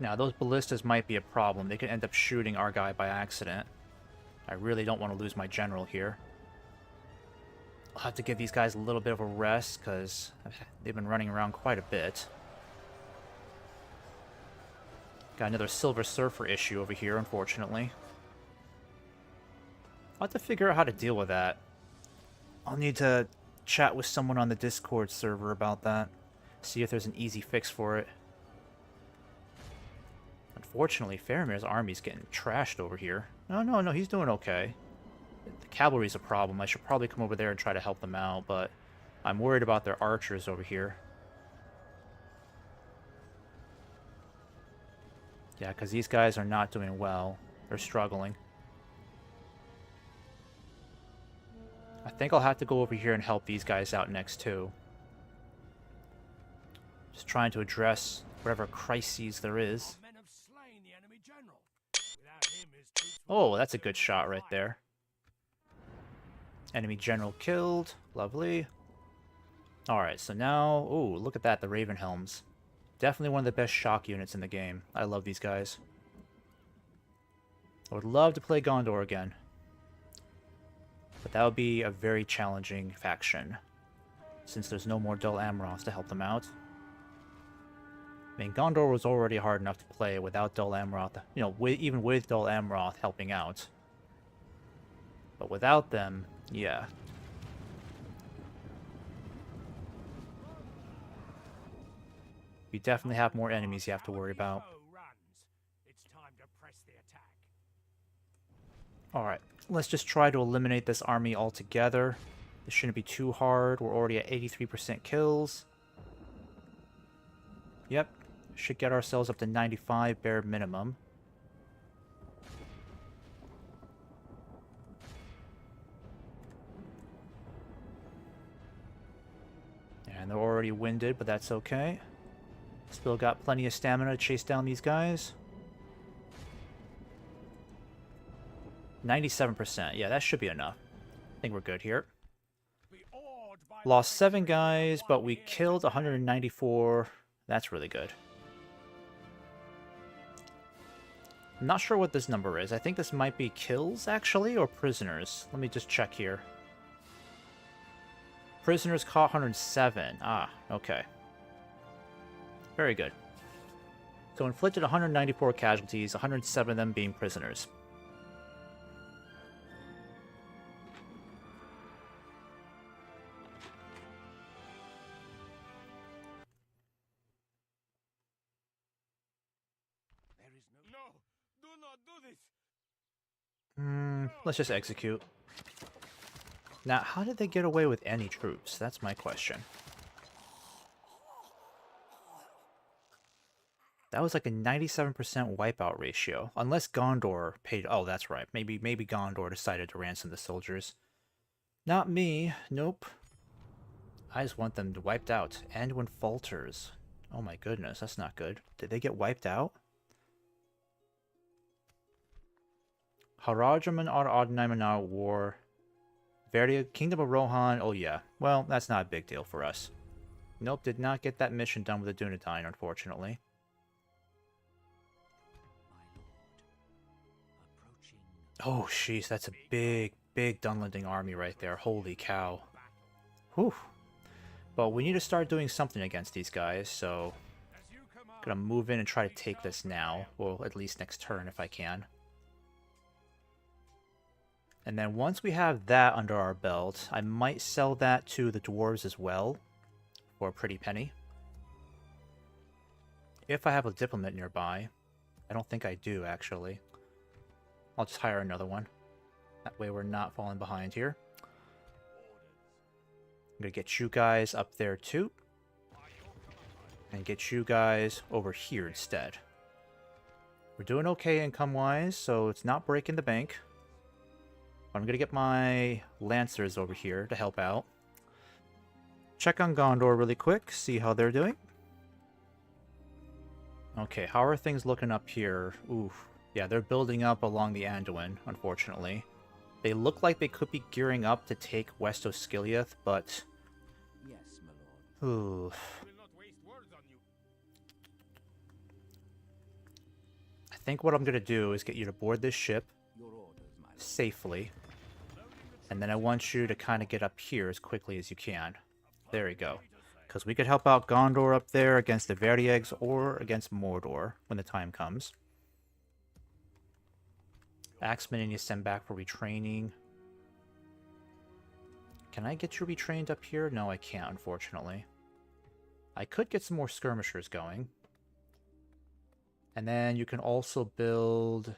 Now, those ballistas might be a problem. They could end up shooting our guy by accident. I really don't want to lose my general here. I'll have to give these guys a little bit of a rest, because they've been running around quite a bit. Got another Silver Surfer issue over here, unfortunately. I'll have to figure out how to deal with that. I'll need to chat with someone on the Discord server about that. See if there's an easy fix for it. Unfortunately, Faramir's army's getting trashed over here. No, he's doing okay. The cavalry's a problem. I should probably come over there and try to help them out, but I'm worried about their archers over here. Yeah, because these guys are not doing well. They're struggling. I think I'll have to go over here and help these guys out next, too. Just trying to address whatever crises there is. Oh, that's a good shot right there. Enemy general killed. Lovely. Alright, so now... Ooh, look at that, the Ravenhelms. Definitely one of the best shock units in the game. I love these guys. I would love to play Gondor again. But that would be a very challenging faction, since there's no more Dol Amroth to help them out. I mean, Gondor was already hard enough to play without Dol Amroth, you know, even with Dol Amroth helping out. But without them, yeah. You definitely have more enemies you have to worry about. It's time to press the attack. Alright, let's just try to eliminate this army altogether. This shouldn't be too hard. We're already at 83% kills. Yep, should get ourselves up to 95 bare minimum. And they're already winded, but that's okay. Still got plenty of stamina to chase down these guys. 97%. Yeah, that should be enough. I think we're good here. Lost 7 guys, but we killed 194. That's really good. I'm not sure what this number is. I think this might be kills, actually, or prisoners. Let me just check here. Prisoners caught 107. Ah, okay. Very good. So inflicted 194 casualties, 107 of them being prisoners. There is no... No! Do not do this! Let's just execute. Now, how did they get away with any troops? That's my question. That was like a 97% wipeout ratio. Unless Gondor paid... Oh, that's right. Maybe Gondor decided to ransom the soldiers. Not me. Nope. I just want them wiped out. And when falters. Oh my goodness, that's not good. Did they get wiped out? Harajaman ar Adnaimanar War. Verdia, Kingdom of Rohan. Oh yeah. Well, that's not a big deal for us. Nope, did not get that mission done with the Dunedain, unfortunately. Oh, jeez, that's a big Dunlending army right there. Holy cow. Whew. But we need to start doing something against these guys, so... I'm gonna move in and try to take this now. Well, at least next turn if I can. And then once we have that under our belt, I might sell that to the dwarves as well. For a pretty penny. If I have a diplomat nearby. I don't think I do, actually. I'll just hire another one. That way we're not falling behind here. I'm gonna get you guys up there too. And get you guys over here instead. We're doing okay income-wise, so it's not breaking the bank. I'm gonna get my Lancers over here to help out. Check on Gondor really quick, see how they're doing. Okay, how are things looking up here? Oof. Yeah, they're building up along the Anduin, unfortunately. They look like they could be gearing up to take West Osgiliath, but... Yes, my lord. Oof. I think what I'm going to do is get you to board this ship Your orders, my lord. safely. And then I want you to kind of get up here as quickly as you can. There we go. Because we could help out Gondor up there against the Verdieggs or against Mordor when the time comes. Axemen and you send back for retraining. Can I get you retrained up here? No, I can't, unfortunately. I could get some more skirmishers going. And then you can also build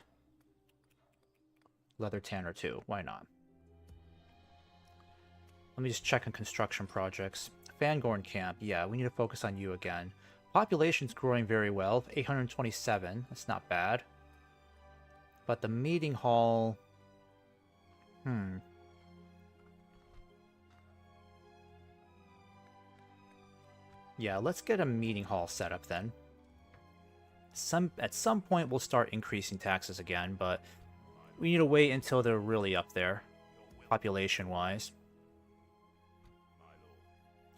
Leather Tanner too. Why not? Let me just check on construction projects. Fangorn Camp. Yeah, we need to focus on you again. Population's growing very well. 827. That's not bad. But the meeting hall... Yeah, let's get a meeting hall set up then. At some point we'll start increasing taxes again, but we need to wait until they're really up there, population-wise.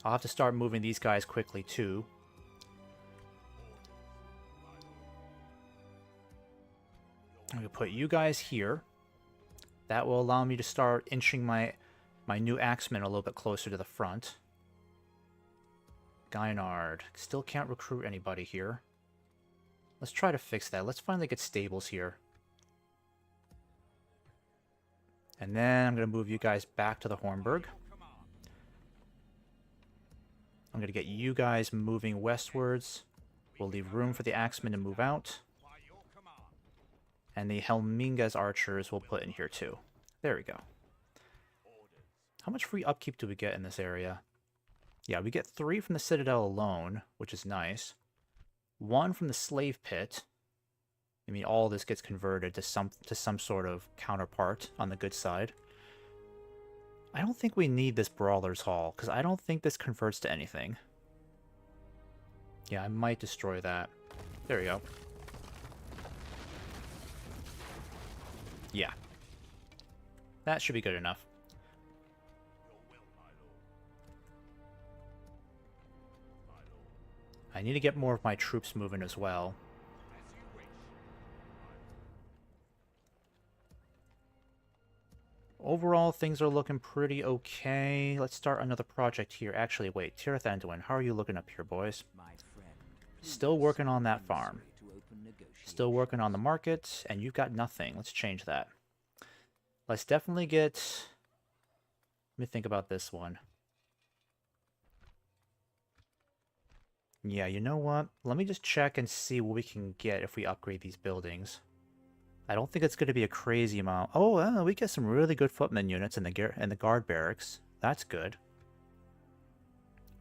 I'll have to start moving these guys quickly too. I'm going to put you guys here. That will allow me to start inching my new axemen a little bit closer to the front. Gynard. Still can't recruit anybody here. Let's try to fix that. Let's finally get stables here. And then I'm going to move you guys back to the Hornburg. I'm going to get you guys moving westwards. We'll leave room for the axemen to move out. And the Helminga's archers we'll put in here too. There we go. How much free upkeep do we get in this area? Yeah, we get 3 from the Citadel alone, which is nice. 1 from the Slave Pit. I mean, all this gets converted to some sort of counterpart on the good side. I don't think we need this Brawler's Hall, because I don't think this converts to anything. Yeah, I might destroy that. There we go. Yeah. That should be good enough. I need to get more of my troops moving as well. Overall, things are looking pretty okay. Let's start another project here. Actually, wait. Tirith Anduin, how are you looking up here, boys? Still working on that farm. Still working on the market, and you've got nothing. Let's change that. Let's definitely get... Let me think about this one. Yeah, you know what? Let me just check and see what we can get if we upgrade these buildings. I don't think it's going to be a crazy amount. Oh, we get some really good footman units in the guard barracks. That's good.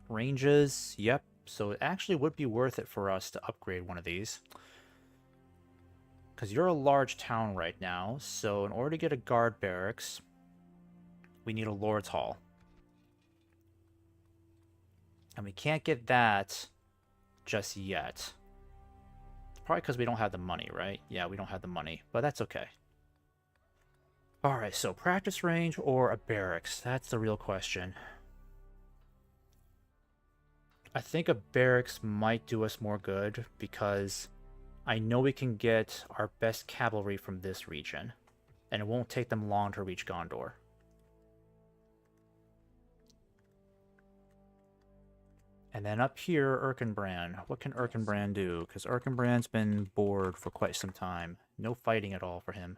Ranges, yep. So it actually would be worth it for us to upgrade one of these. Because you're a large town right now, so in order to get a guard barracks, we need a Lord's Hall. And we can't get that just yet. Probably because we don't have the money, right? Yeah, we don't have the money, but that's okay. Alright, so practice range or a barracks? That's the real question. I think a barracks might do us more good because I know we can get our best cavalry from this region, and it won't take them long to reach Gondor. And then up here, Erkenbrand. What can Erkenbrand do? Because Erkenbrand's been bored for quite some time. No fighting at all for him.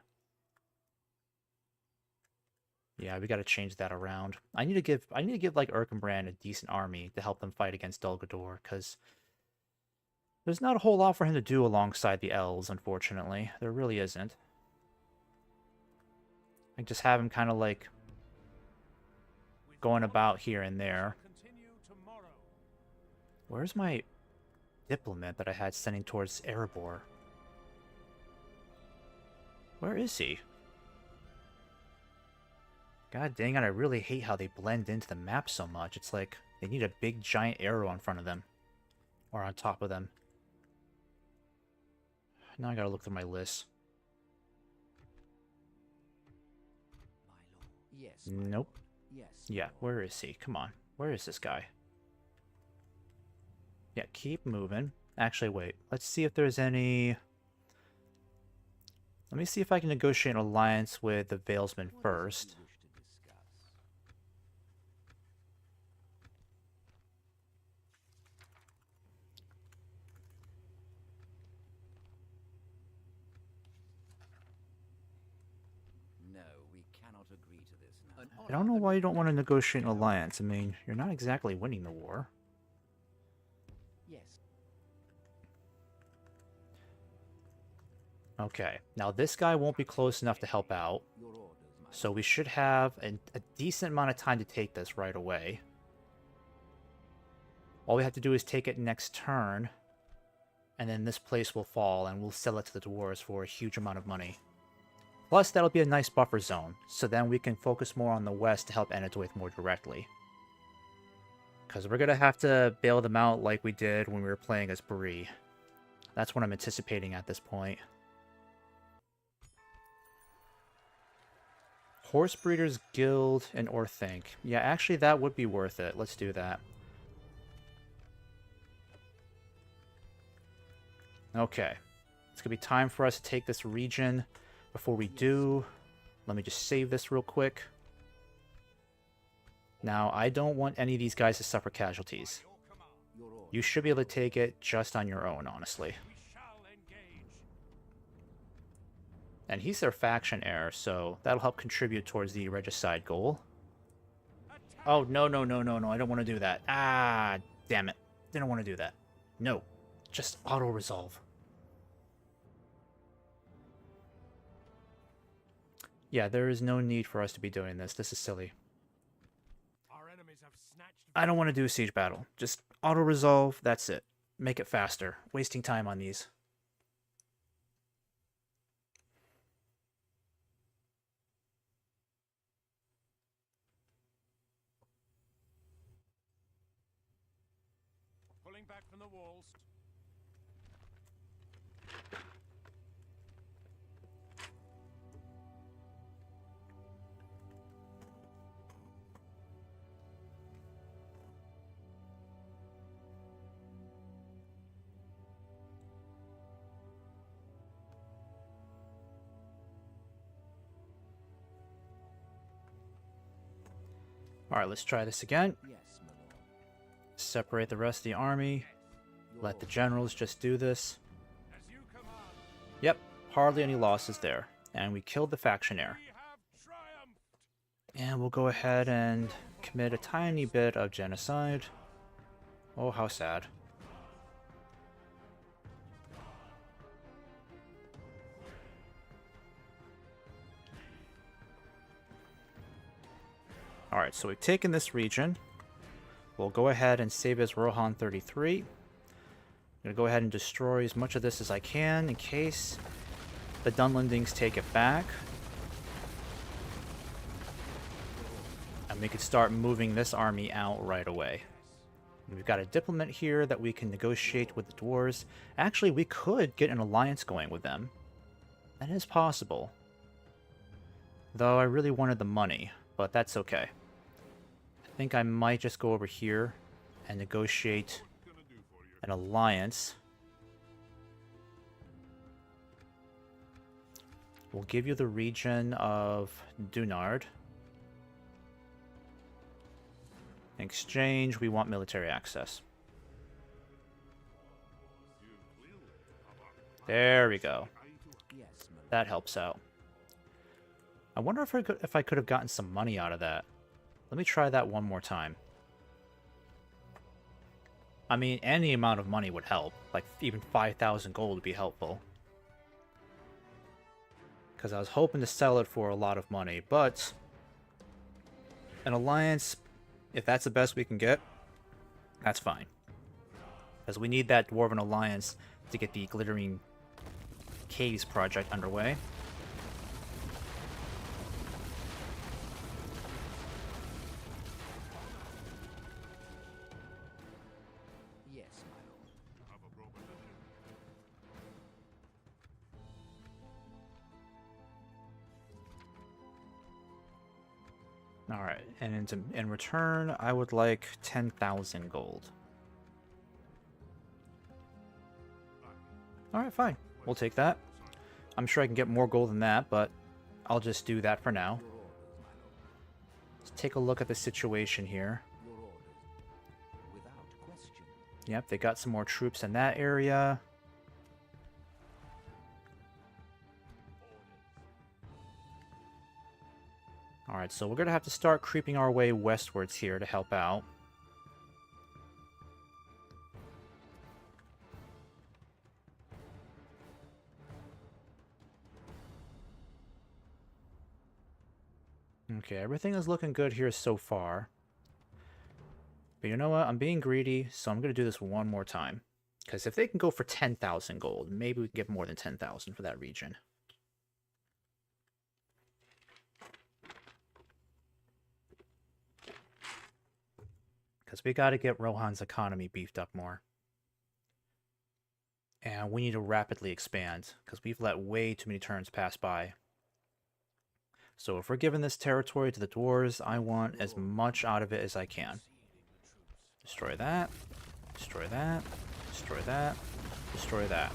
Yeah, we got to change that around. I need to give like Erkenbrand a decent army to help them fight against Dol Guldur, because there's not a whole lot for him to do alongside the elves, unfortunately. There really isn't. I just have him kind of like going about here and there. Where's my diplomat that I had sending towards Erebor? Where is he? God dang it, I really hate how they blend into the map so much. It's like they need a big giant arrow in front of them. Or on top of them. Now I gotta look through my list. Yes. Nope. Yes. Yeah, where is he? Come on. Where is this guy? Yeah, keep moving. Actually, wait. Let's see if there's any... Let me see if I can negotiate an alliance with the Valesmen first. No, we cannot agree to this now. I don't know why you don't want to negotiate an alliance. I mean, you're not exactly winning the war. Yes. Okay, now this guy won't be close enough to help out, Your orders, my so we should have a decent amount of time to take this right away. All we have to do is take it next turn, and then this place will fall, and we'll sell it to the dwarves for a huge amount of money. Plus, that'll be a nice buffer zone, so then we can focus more on the west to help Enedwaith more directly. Because we're going to have to bail them out like we did when we were playing as Bree. That's what I'm anticipating at this point. Horse Breeders Guild and Orthanc. Yeah, actually that would be worth it. Let's do that. Okay. It's going to be time for us to take this region. Before we do, let me just save this real quick. Now, I don't want any of these guys to suffer casualties. You should be able to take it just on your own, honestly. And he's their faction heir, so that'll help contribute towards the regicide goal. Oh, no, no, no, no, no, I don't want to do that. Ah, damn it. Didn't want to do that. No, just auto-resolve. Yeah, there is no need for us to be doing this. This is silly. I don't want to do a siege battle. Just auto-resolve, that's it. Make it faster. Wasting time on these. Pulling back from the walls. Alright, let's try this again. Yes, my lord. Separate the rest of the army. Let the generals just do this. As you command. Yep, hardly any losses there. And we killed the faction heir. We have triumphed. And we'll go ahead and commit a tiny bit of genocide. Oh, how sad. Alright, so we've taken this region. We'll go ahead and save as Rohan 33. I'm going to go ahead and destroy as much of this as I can in case the Dunlendings take it back. And we could start moving this army out right away. We've got a diplomat here that we can negotiate with the dwarves. Actually, we could get an alliance going with them. That is possible. Though I really wanted the money, but that's okay. I think I might just go over here and negotiate an alliance. We'll give you the region of Dunard. In exchange, we want military access. There we go. Yes, my lord. That helps out. I wonder if I could have gotten some money out of that. Let me try that one more time. I mean, any amount of money would help. Like, even 5,000 gold would be helpful. Because I was hoping to sell it for a lot of money, but an alliance, if that's the best we can get, that's fine. Because we need that Dwarven alliance to get the Glittering Caves project underway. Yes, my lord. Alright, and in return, I would like 10,000 gold. Alright, fine. We'll take that. I'm sure I can get more gold than that, but I'll just do that for now. Your orders, my lord. Let's take a look at the situation here. Your orders. Without question. Yep, they got some more troops in that area. Alright, so we're going to have to start creeping our way westwards here to help out. Okay, everything is looking good here so far. But you know what? I'm being greedy, so I'm going to do this one more time. Because if they can go for 10,000 gold, maybe we can get more than 10,000 for that region. Because we got to get Rohan's economy beefed up more. And we need to rapidly expand, because we've let way too many turns pass by. So if we're giving this territory to the dwarves, I want as much out of it as I can. Destroy that. Destroy that. Destroy that. Destroy that.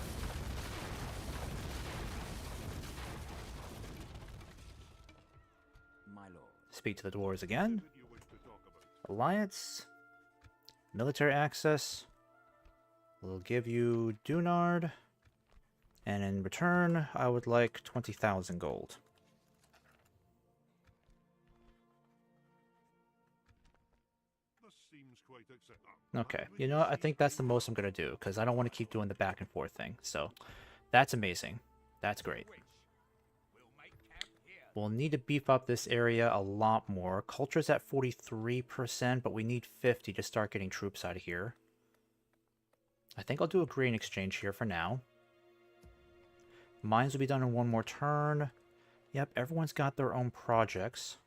Speak to the dwarves again. Alliance. Military access. We'll give you Dunard. And in return, I would like 20,000 gold. Okay, you know what? I think that's the most I'm going to do, because I don't want to keep doing the back and forth thing. So, that's amazing. That's great. We'll need to beef up this area a lot more. Culture's at 43%, but we need 50 to start getting troops out of here. I think I'll do a grain exchange here for now. Mines will be done in one more turn. Yep, everyone's got their own projects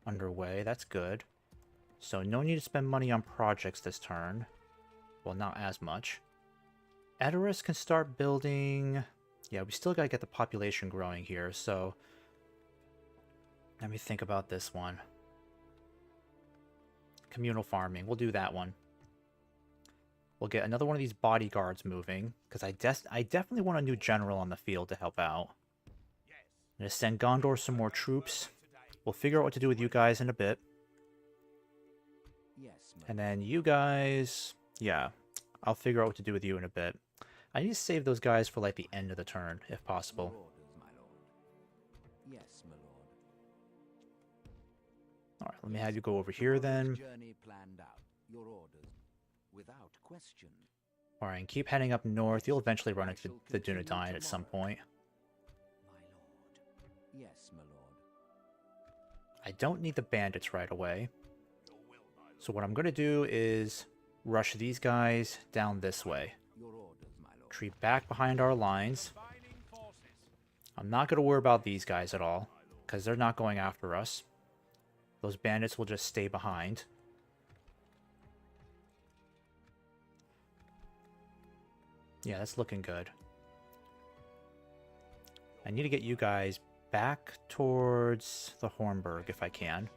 underway. That's good. So no need to spend money on projects this turn. Well, not as much. Edoras can start building... Yeah, we still gotta get the population growing here, so... Let me think about this one. Communal farming. We'll do that one. We'll get another one of these bodyguards moving, because I definitely want a new general on the field to help out. I'm going to send Gondor some more troops. We'll figure out what to do with you guys in a bit. And then you guys... Yeah, I'll figure out what to do with you in a bit. I need to save those guys for, like, the end of the turn, if possible. Alright, let me have you go over here, then. Alright, and keep heading up north. You'll eventually run into the Dunedain at some point. I don't need the bandits right away. So what I'm going to do is rush these guys down this way. Retreat back behind our lines. I'm not going to worry about these guys at all, because they're not going after us. Those bandits will just stay behind. Yeah, that's looking good. I need to get you guys back towards the Hornburg if I can.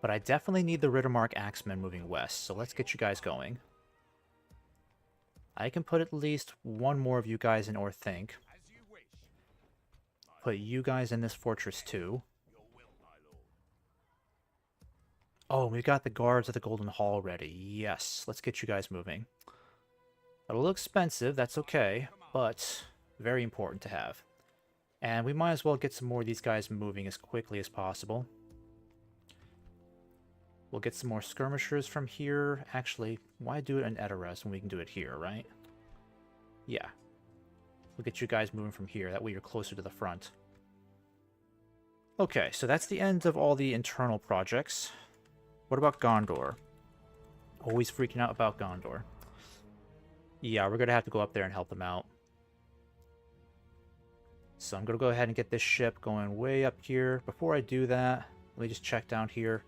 But I definitely need the Riddermark Axemen moving west, so let's get you guys going. I can put at least one more of you guys in Orthanc. Put you guys in this fortress too. Oh, we got the guards at the Golden Hall ready. Yes, let's get you guys moving. A little expensive, that's okay, but very important to have. And we might as well get some more of these guys moving as quickly as possible. We'll get some more skirmishers from here. Actually, why do it in Edoras when we can do it here, right? Yeah. We'll get you guys moving from here. That way you're closer to the front. Okay, so that's the end of all the internal projects. What about Gondor? Always freaking out about Gondor. Yeah, we're going to have to go up there and help them out. So I'm going to go ahead and get this ship going way up here. Before I do that, let me just check down here.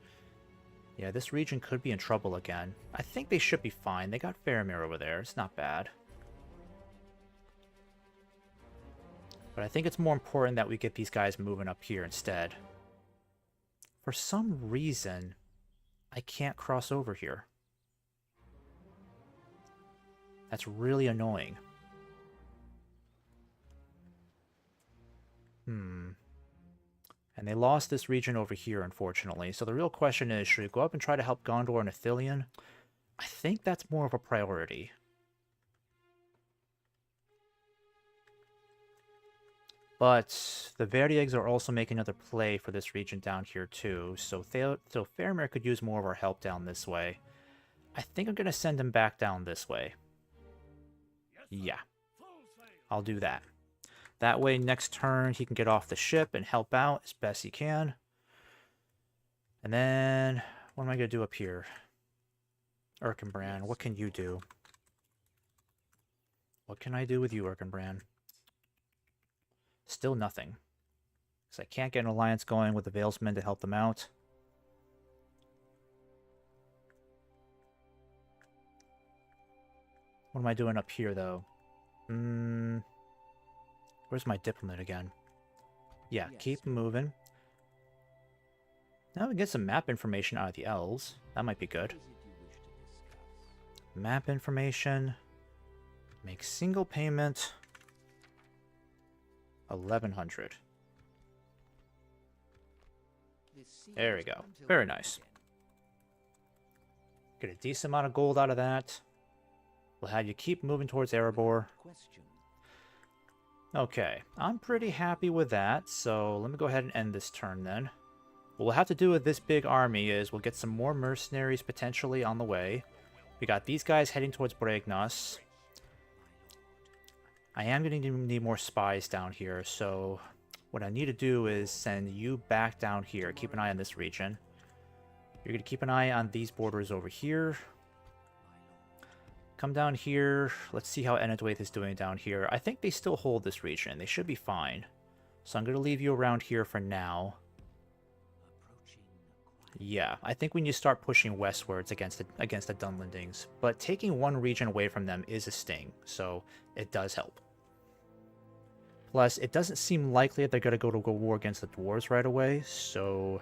Yeah, this region could be in trouble again. I think they should be fine. They got Faramir over there. It's not bad. But I think it's more important that we get these guys moving up here instead. For some reason, I can't cross over here. That's really annoying. And they lost this region over here, unfortunately. So the real question is, should we go up and try to help Gondor and Ithilien? I think that's more of a priority. But the Verdigs are also making another play for this region down here too. So Faramir could use more of our help down this way. I think I'm going to send him back down this way. Yeah, I'll do that. That way, next turn, he can get off the ship and help out as best he can. And then, what am I going to do up here? Erkenbrand, what can you do? What can I do with you, Erkenbrand? Still nothing. Because I can't get an alliance going with the Valesmen to help them out. What am I doing up here, though? Where's my diplomat again? Yeah, keep moving. Now we get some map information out of the elves. That might be good. Map information. Make single payment. 1100. There we go. Very nice. Get a decent amount of gold out of that. We'll have you keep moving towards Erebor. Okay, I'm pretty happy with that, so let me go ahead and end this turn then. What we'll have to do with this big army is we'll get some more mercenaries potentially on the way. We got these guys heading towards Bregnas. I am going to need more spies down here, so what I need to do is send you back down here. Keep an eye on this region. You're going to keep an eye on these borders over here. Come down here. Let's see how Enedwaith is doing down here. I think they still hold this region. They should be fine. So I'm going to leave you around here for now. Yeah, I think we need to start pushing westwards against the Dunlendings. But taking one region away from them is a sting, so it does help. Plus, it doesn't seem likely that they're going to go to war against the dwarves right away, so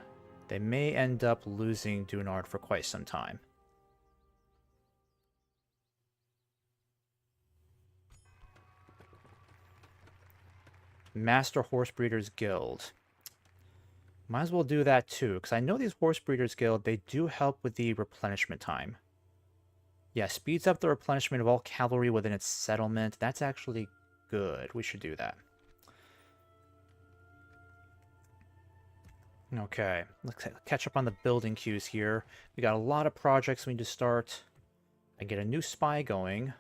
they may end up losing Dunard for quite some time. Master Horse Breeders Guild. Might as well do that too, because I know these Horse Breeders Guild, they do help with the replenishment time. Yeah, speeds up the replenishment of all cavalry within its settlement. That's actually good. We should do that. Okay, let's catch up on the building queues here. We got a lot of projects we need to start. And get a new spy going.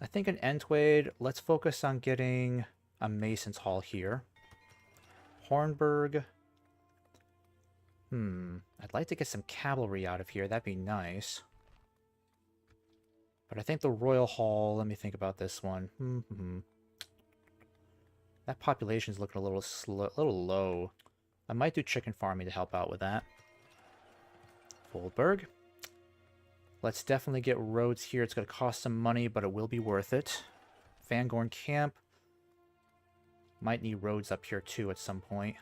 I think in Entwade, let's focus on getting a Mason's Hall here. Hornburg. I'd like to get some cavalry out of here. That'd be nice. But I think the Royal Hall, let me think about this one. That population's looking a little low. I might do chicken farming to help out with that. Foldberg. Let's definitely get roads here. It's going to cost some money, but it will be worth it. Fangorn Camp. Might need roads up here too at some point.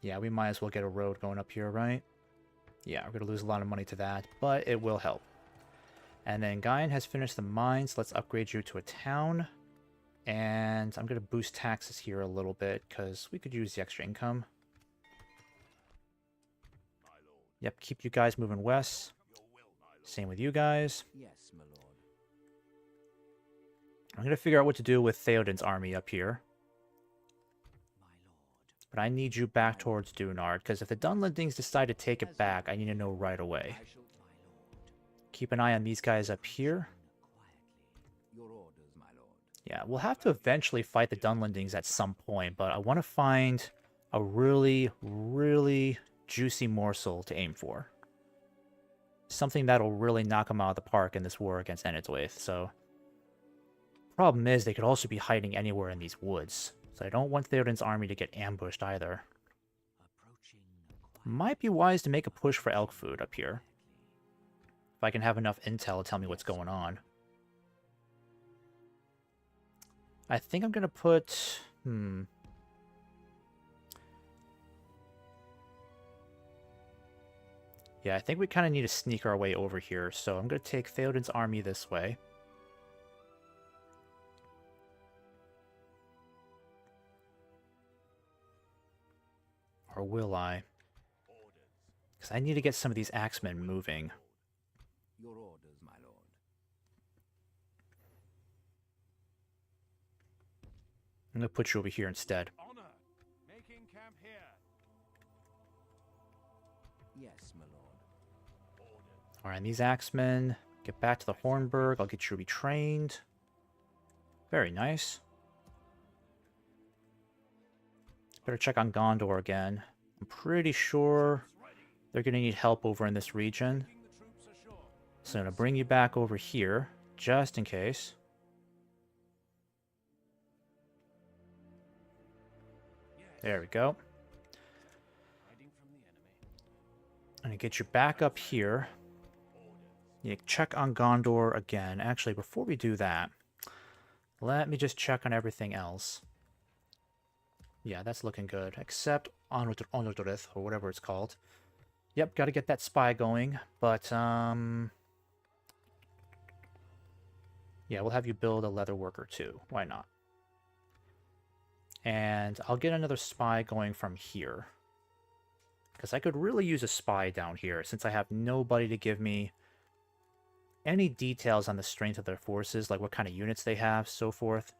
Yeah, we might as well get a road going up here, right? Yeah, we're going to lose a lot of money to that, but it will help. And then Guyan has finished the mines. Let's upgrade you to a town. And I'm going to boost taxes here a little bit, because we could use the extra income. Yep, keep you guys moving west. Same with you guys. Yes, my lord. I'm going to figure out what to do with Theoden's army up here. My lord. But I need you back towards Dunard, because if the Dunlendings decide to take it back, I need to know right away. I shall, my lord. Keep an eye on these guys up here. Quietly. Your orders, my lord. Yeah, we'll have to eventually fight the Dunlendings at some point, but I want to find a really, really juicy morsel to aim for. Something that'll really knock them out of the park in this war against Enedwaith, so... Problem is, they could also be hiding anywhere in these woods, so I don't want Theoden's army to get ambushed either. Might be wise to make a push for elk food up here. If I can have enough intel to tell me what's going on. I think I'm gonna put... Yeah, I think we kind of need to sneak our way over here, so I'm going to take Theoden's army this way. Or will I? Because I need to get some of these axemen moving. Your orders, my lord. I'm going to put you over here instead. Honor. Making camp here. Yes, my lord. Alright, and these axemen, get back to the Hornburg. I'll get you retrained. Very nice. Better check on Gondor again. I'm pretty sure they're going to need help over in this region. So I'm going to bring you back over here, just in case. There we go. I'm going to get you back up here. You check on Gondor again. Actually, before we do that, let me just check on everything else. Yeah, that's looking good. Except Onodorith, or whatever it's called. Yep, got to get that spy going. But, yeah, we'll have you build a leather worker too. Why not? And I'll get another spy going from here. Because I could really use a spy down here, since I have nobody to give me any details on the strength of their forces, like what kind of units they have, so forth.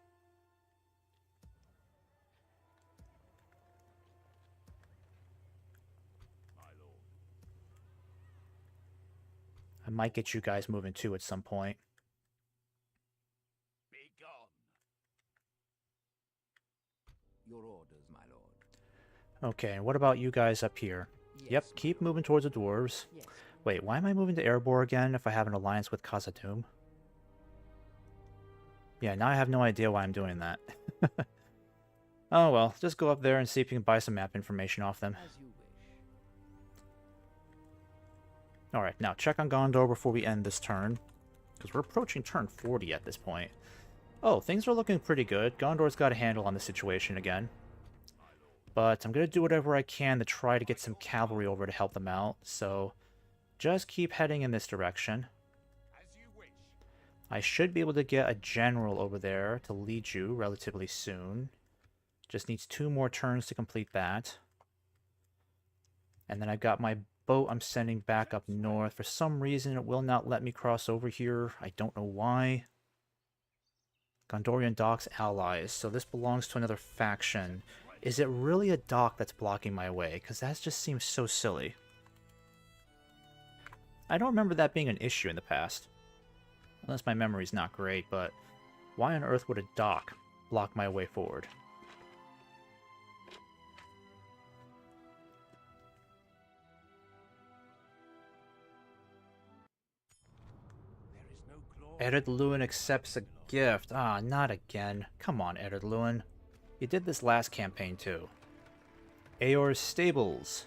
I might get you guys moving too at some point. Be gone. Your orders, my lord. Okay, and what about you guys up here? Yes, Yep, my keep lord. moving towards the dwarves. Yes. Wait, why am I moving to Erebor again if I have an alliance with Khazad-dûm? Yeah, now I have no idea why I'm doing that. Oh well, just go up there and see if you can buy some map information off them. As you wish. Alright, now check on Gondor before we end this turn. Because we're approaching turn 40 at this point. Oh, things are looking pretty good. Gondor's got a handle on the situation again. But I'm going to do whatever I can to try to get some cavalry over to help them out. So just keep heading in this direction. As you wish. I should be able to get a general over there to lead you relatively soon. Just needs 2 more turns to complete that. And then I've got my boat I'm sending back up north. For some reason, it will not let me cross over here. I don't know why. Gondorian docks allies. So this belongs to another faction. Is it really a dock that's blocking my way? Because that just seems so silly. I don't remember that being an issue in the past. Unless my memory's not great, but why on earth would a dock block my way forward? There is no claw. Ered Luin accepts a gift. Ah, not again. Come on, Ered Luin. You did this last campaign too. EUR stables.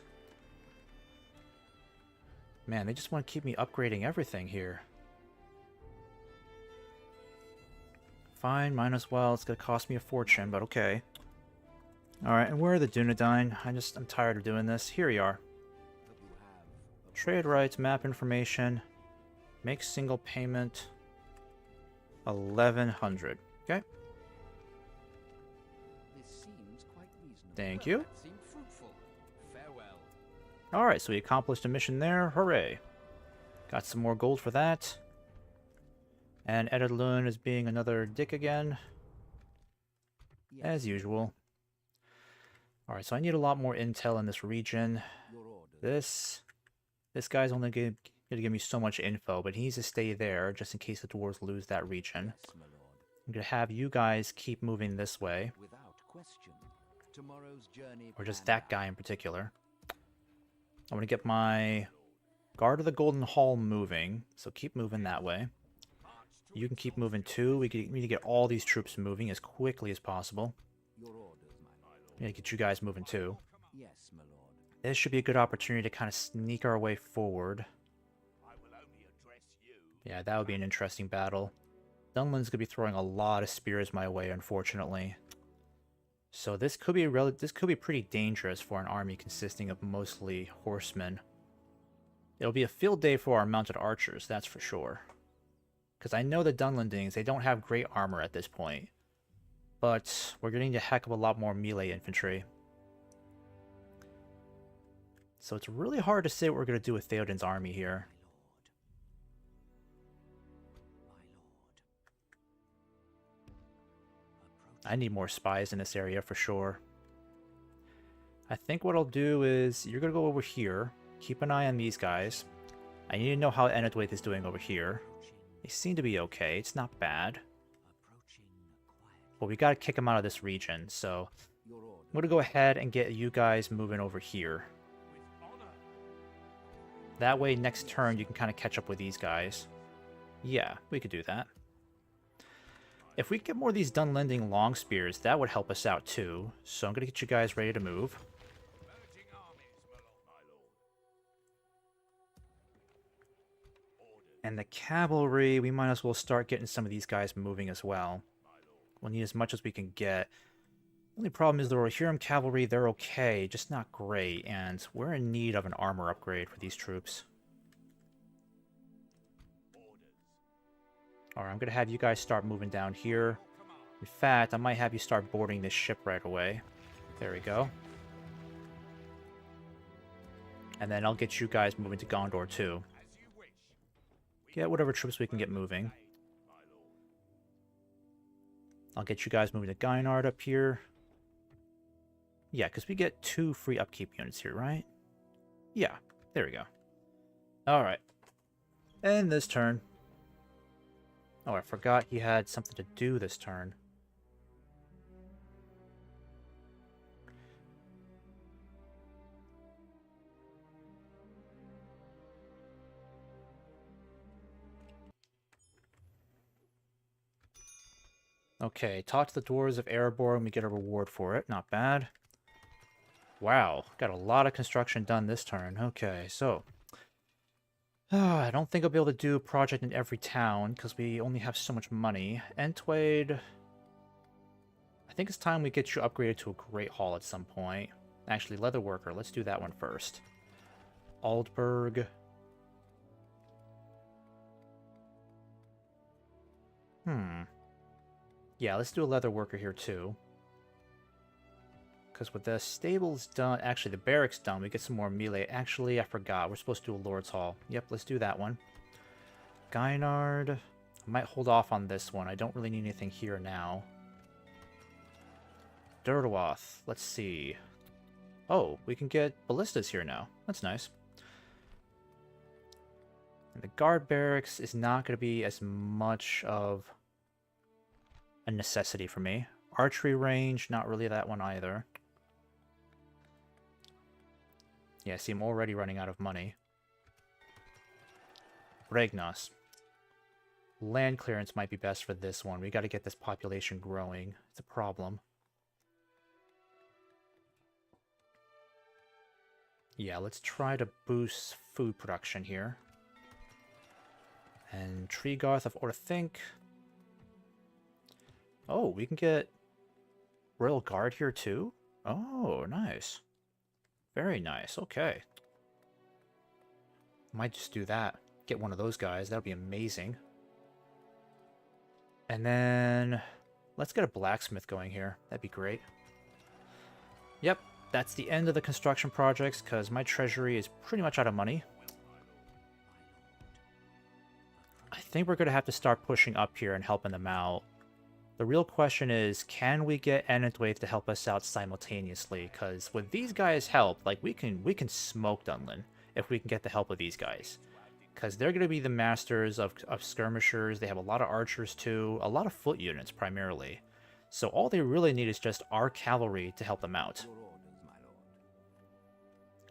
Man, they just want to keep me upgrading everything here. Fine, might as well. It's gonna cost me a fortune, but okay. Alright, and where are the Dunedain? I'm tired of doing this. Here you are. But you have a Trade rights, map information. Make single payment. 1100. Okay. This seems quite reasonable. Thank you. That seemed fruitful. Farewell. Alright, so we accomplished a mission there. Hooray. Got some more gold for that. And Ered Luin is being another dick again. Yes. As usual. Alright, so I need a lot more intel in this region. Your orders. This guy's only going to give me so much info, but he needs to stay there just in case the dwarves lose that region. Yes, my lord. I'm going to have you guys keep moving this way. Without question. Tomorrow's journey. Or just planned that guy in particular. I'm going to get my Guard of the Golden Hall moving, so keep moving that way. You can keep moving too. We need to get all these troops moving as quickly as possible. Your orders, my lord. We need to get you guys moving too. Yes, my lord. This should be a good opportunity to kind of sneak our way forward. I will only address you. Yeah, that would be an interesting battle. Dunland's gonna be throwing a lot of spears my way, unfortunately. So this could be pretty dangerous for an army consisting of mostly horsemen. It'll be a field day for our mounted archers, that's for sure. Because I know the Dunlandings, they don't have great armor at this point. But we're getting a heck of a lot more melee infantry. So it's really hard to say what we're going to do with Theoden's army here. I need more spies in this area for sure. I think what I'll do is, you're going to go over here. Keep an eye on these guys. I need to know how Enedwaith is doing over here. They seem to be okay. It's not bad. But we got to kick them out of this region, so Your orders. I'm going to go ahead and get you guys moving over here. With honor. That way, next turn, you can kind of catch up with these guys. Yeah, we could do that. If we get more of these Dunlending long spears, that would help us out too. So I'm going to get you guys ready to move. Merging armies, my lord. Orders. And the cavalry, we might as well start getting some of these guys moving as well. We'll need as much as we can get. The only problem is the Rohirrim cavalry, they're okay, just not great, and we're in need of an armor upgrade for these troops. Orders. Alright, I'm going to have you guys start moving down here. In fact, I might have you start boarding this ship right away. There we go. And then I'll get you guys moving to Gondor too. Get whatever troops we can get moving. I'll get you guys moving to Gynard up here. Yeah, because we get 2 free upkeep units here, right? Yeah, there we go. Alright. And this turn. Oh, I forgot he had something to do this turn. Okay, talk to the Dwarves of Erebor and we get a reward for it. Not bad. Wow, got a lot of construction done this turn. Okay, so... I don't think I'll be able to do a project in every town, because we only have so much money. Entwade... I think it's time we get you upgraded to a Great Hall at some point. Actually, Leatherworker, let's do that one first. Aldburg... Yeah, let's do a Leatherworker here too. Because with the stables done, actually the barracks done, we get some more melee. Actually, I forgot. We're supposed to do a Lord's Hall. Yep, let's do that one. Gynard. I might hold off on this one. I don't really need anything here now. Durdawath. Let's see. Oh, we can get ballistas here now. That's nice. And the guard barracks is not going to be as much of a necessity for me. Archery range, not really that one either. Yeah, see, I'm already running out of money. Regnos. Land clearance might be best for this one. We got to get this population growing. It's a problem. Yeah, let's try to boost food production here. And Treegarth of Orthink. Oh, we can get Royal Guard here too? Oh, nice. Very nice, okay. Might just do that. Get one of those guys, that would be amazing. And then... let's get a blacksmith going here. That'd be great. Yep, that's the end of the construction projects, because my treasury is pretty much out of money. I think we're going to have to start pushing up here and helping them out. The real question is, can we get Enedwaith to help us out simultaneously? Because with these guys' help, like we can smoke Dunlin if we can get the help of these guys. Because they're going to be the masters of skirmishers. They have a lot of archers too, a lot of foot units primarily. So all they really need is just our cavalry to help them out.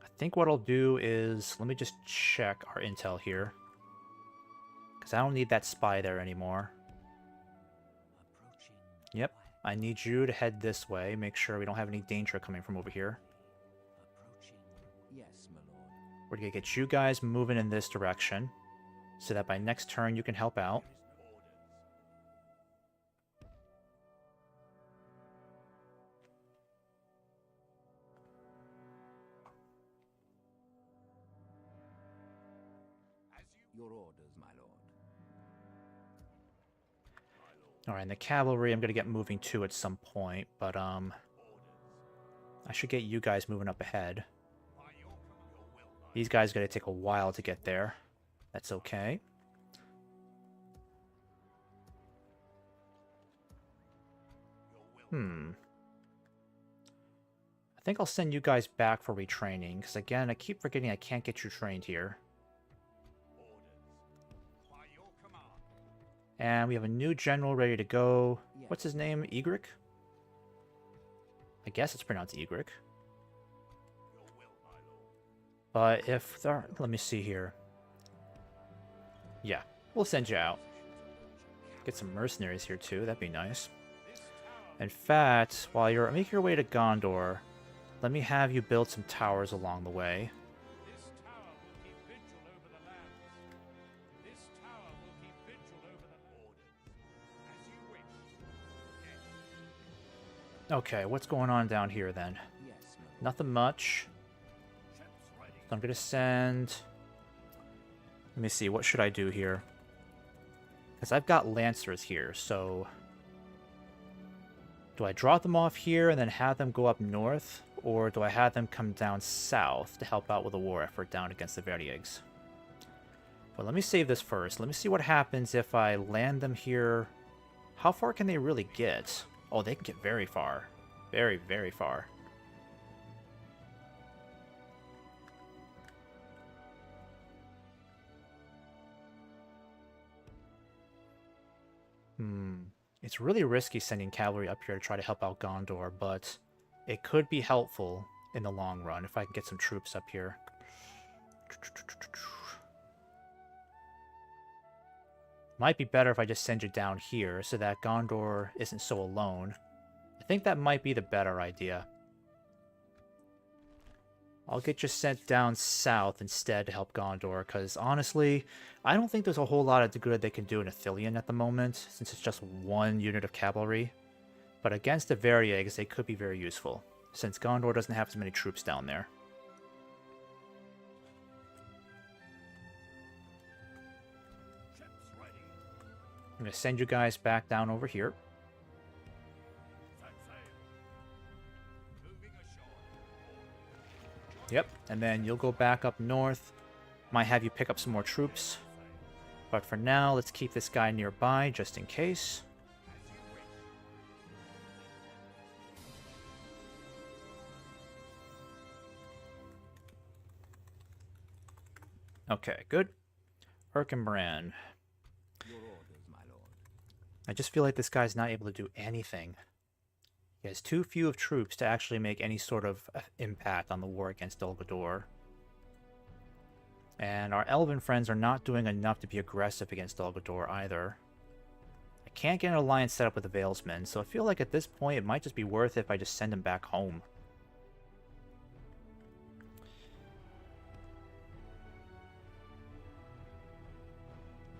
I think what I'll do is, let me just check our intel here. Because I don't need that spy there anymore. Yep, I need you to head this way. Make sure we don't have any danger coming from over here. Yes, my lord. We're going to get you guys moving in this direction, so that by next turn you can help out. Your orders, my lord. Alright, and the cavalry I'm going to get moving too at some point, but I should get you guys moving up ahead. These guys are going to take a while to get there. That's okay. I think I'll send you guys back for retraining, because again, I keep forgetting I can't get you trained here. And we have a new general ready to go. Yes. What's his name? Egric? I guess it's pronounced Egric. But if there... let me see here. Yeah, we'll send you out. Get some mercenaries here too, that'd be nice. In fact, while you're making your way to Gondor, let me have you build some towers along the way. This tower will keep vigil over the lands. This tower will keep vigil over the orders. As you wish. Yes. Okay, what's going on down here then? Yes, my lord. Nothing much. Ships ready. So I'm gonna send... let me see, what should I do here? Because I've got Lancers here, so... Do I drop them off here and then have them go up north? Or do I have them come down south to help out with the war effort down against the Verdieggs? But let me save this first. Let me see what happens if I land them here. How far can they really get? Oh, they can get very far. Very, very far. It's really risky sending cavalry up here to try to help out Gondor, but it could be helpful in the long run if I can get some troops up here. Might be better if I just send you down here so that Gondor isn't so alone. I think that might be the better idea. I'll get you sent down south instead to help Gondor, because honestly, I don't think there's a whole lot of good they can do in Ithilien at the moment, since it's just one unit of cavalry. But against the Verdieggs, they could be very useful, since Gondor doesn't have as many troops down there. I'm going to send you guys back down over here. Yep, and then you'll go back up north. Might have you pick up some more troops. But for now, let's keep this guy nearby, just in case. Okay, good. Erkenbrand. Your orders, my lord. I just feel like this guy's not able to do anything. He has too few of troops to actually make any sort of impact on the war against Dol Guldur. And our elven friends are not doing enough to be aggressive against Dol Guldur either. I can't get an alliance set up with the Valesmen, so I feel like at this point it might just be worth it if I just send him back home.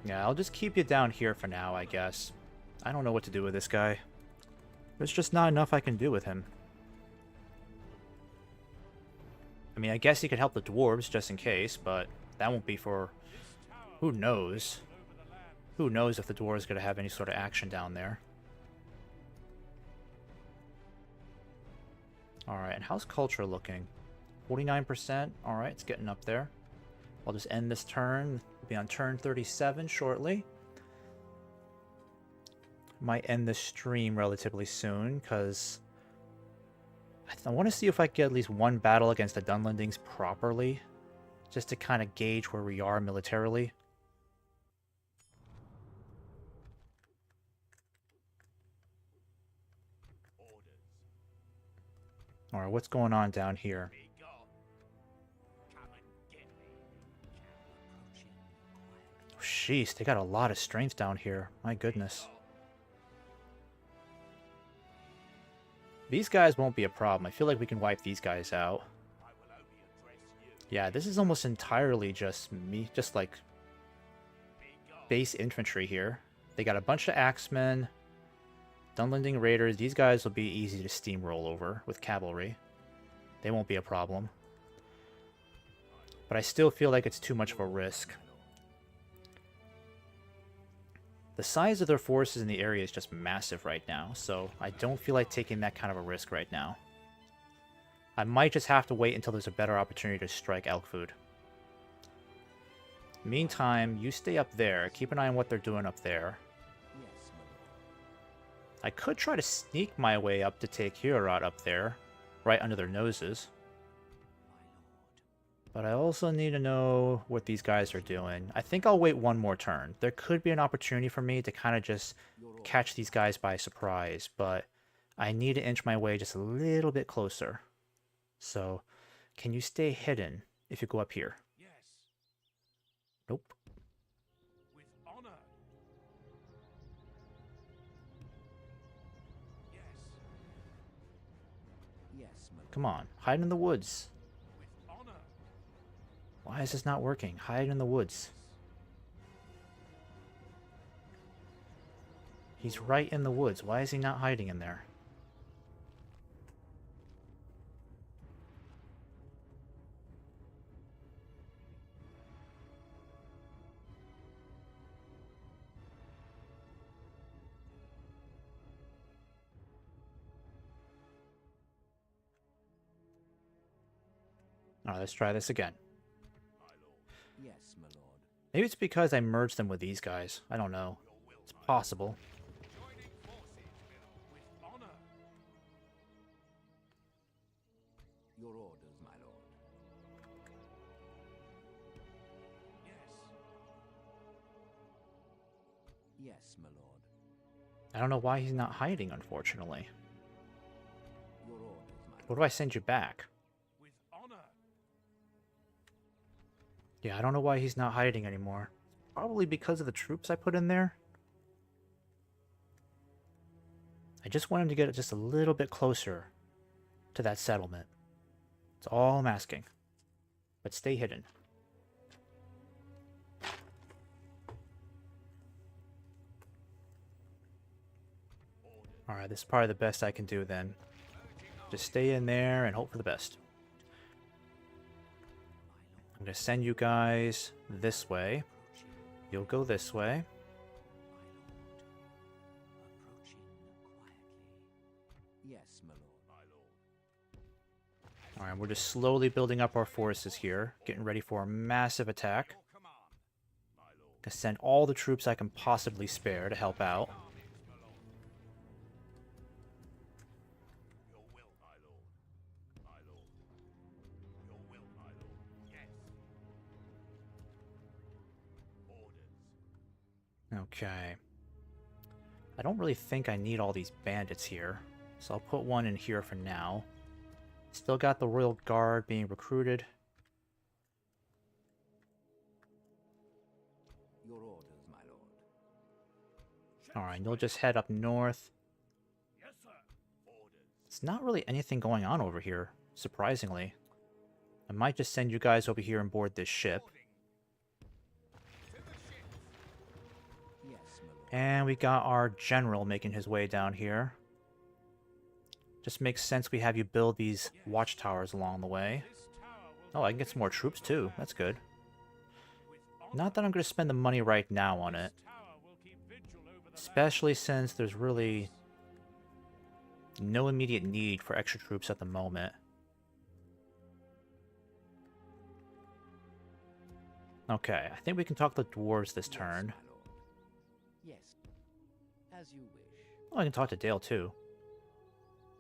Yeah, I'll just keep you down here for now, I guess. I don't know what to do with this guy. There's just not enough I can do with him. I mean, I guess he could help the dwarves just in case, but that won't be for... who knows? Who knows if the dwarves are going to have any sort of action down there. Alright, and how's culture looking? 49%? Alright, it's getting up there. I'll just end this turn. We'll be on turn 37 shortly. Might end the stream relatively soon, because I want to see if I can get at least one battle against the Dunlendings properly, just to kind of gauge where we are militarily. Alright, what's going on down here? Sheesh, they got a lot of strength down here. My goodness. These guys won't be a problem. I feel like we can wipe these guys out. Yeah, this is almost entirely just me, just like base infantry here. They got a bunch of axemen, Dunlending raiders. These guys will be easy to steamroll over with cavalry. They won't be a problem. But I still feel like it's too much of a risk. The size of their forces in the area is just massive right now, so I don't feel like taking that kind of a risk right now. I might just have to wait until there's a better opportunity to strike Elkfood. Meantime, you stay up there. Keep an eye on what they're doing up there. Yes, my lord. I could try to sneak my way up to take Heorot up there, right under their noses. But I also need to know what these guys are doing. I think I'll wait one more turn. There could be an opportunity for me to kind of just catch these guys by surprise, but I need to inch my way just a little bit closer. So, can you stay hidden if you go up here? Yes, Nope. with honor. Yes, Yes, my lord. Come on, hide in the woods. with honor. Why is this not working? Hide in the woods. He's right in the woods. Why is he not hiding in there? Alright, let's try this again. Yes, my lord. Maybe it's because I merged them with these guys. I don't know. It's possible. Joining forces with honor. Your orders, my lord. Yes. Yes, my lord. I don't know why he's not hiding, unfortunately. Your orders, my What lord. do I send you back? With honor. Yeah, I don't know why he's not hiding anymore. Probably because of the troops I put in there. I just want him to get just a little bit closer to that settlement. That's all I'm asking. But stay hidden. Alright, this is probably the best I can do then. Just stay in there and hope for the best. I'm going to send you guys this way. You'll go this way. Approaching quietly. Yes, my lord. Alright, we're just slowly building up our forces here. Getting ready for a massive attack. Your command. My lord. Gonna send all the troops I can possibly spare to help out. Armies, my lord. Your will, my lord. My lord. Your will, my lord. Yes. Orders. Okay. I don't really think I need all these bandits here, so I'll put one in here for now. Still got the Royal Guard being recruited. Your orders, my lord. Alright, you'll just head up north. Yes, sir. Orders. It's not really anything going on over here, surprisingly. I might just send you guys over here and board this ship. Yes, my lord. And we got our general making his way down here. Just makes sense we have you build these watchtowers along the way. This tower will Oh, I can get some more troops too. That's good. with honor. Not that I'm going to spend the money right now on it. This tower will keep vigil over the Especially since there's really no immediate need for extra troops at the moment. Okay, I think we can talk to the dwarves this turn. Yes, my lord. Yes. As you wish. Oh, I can talk to Dale too.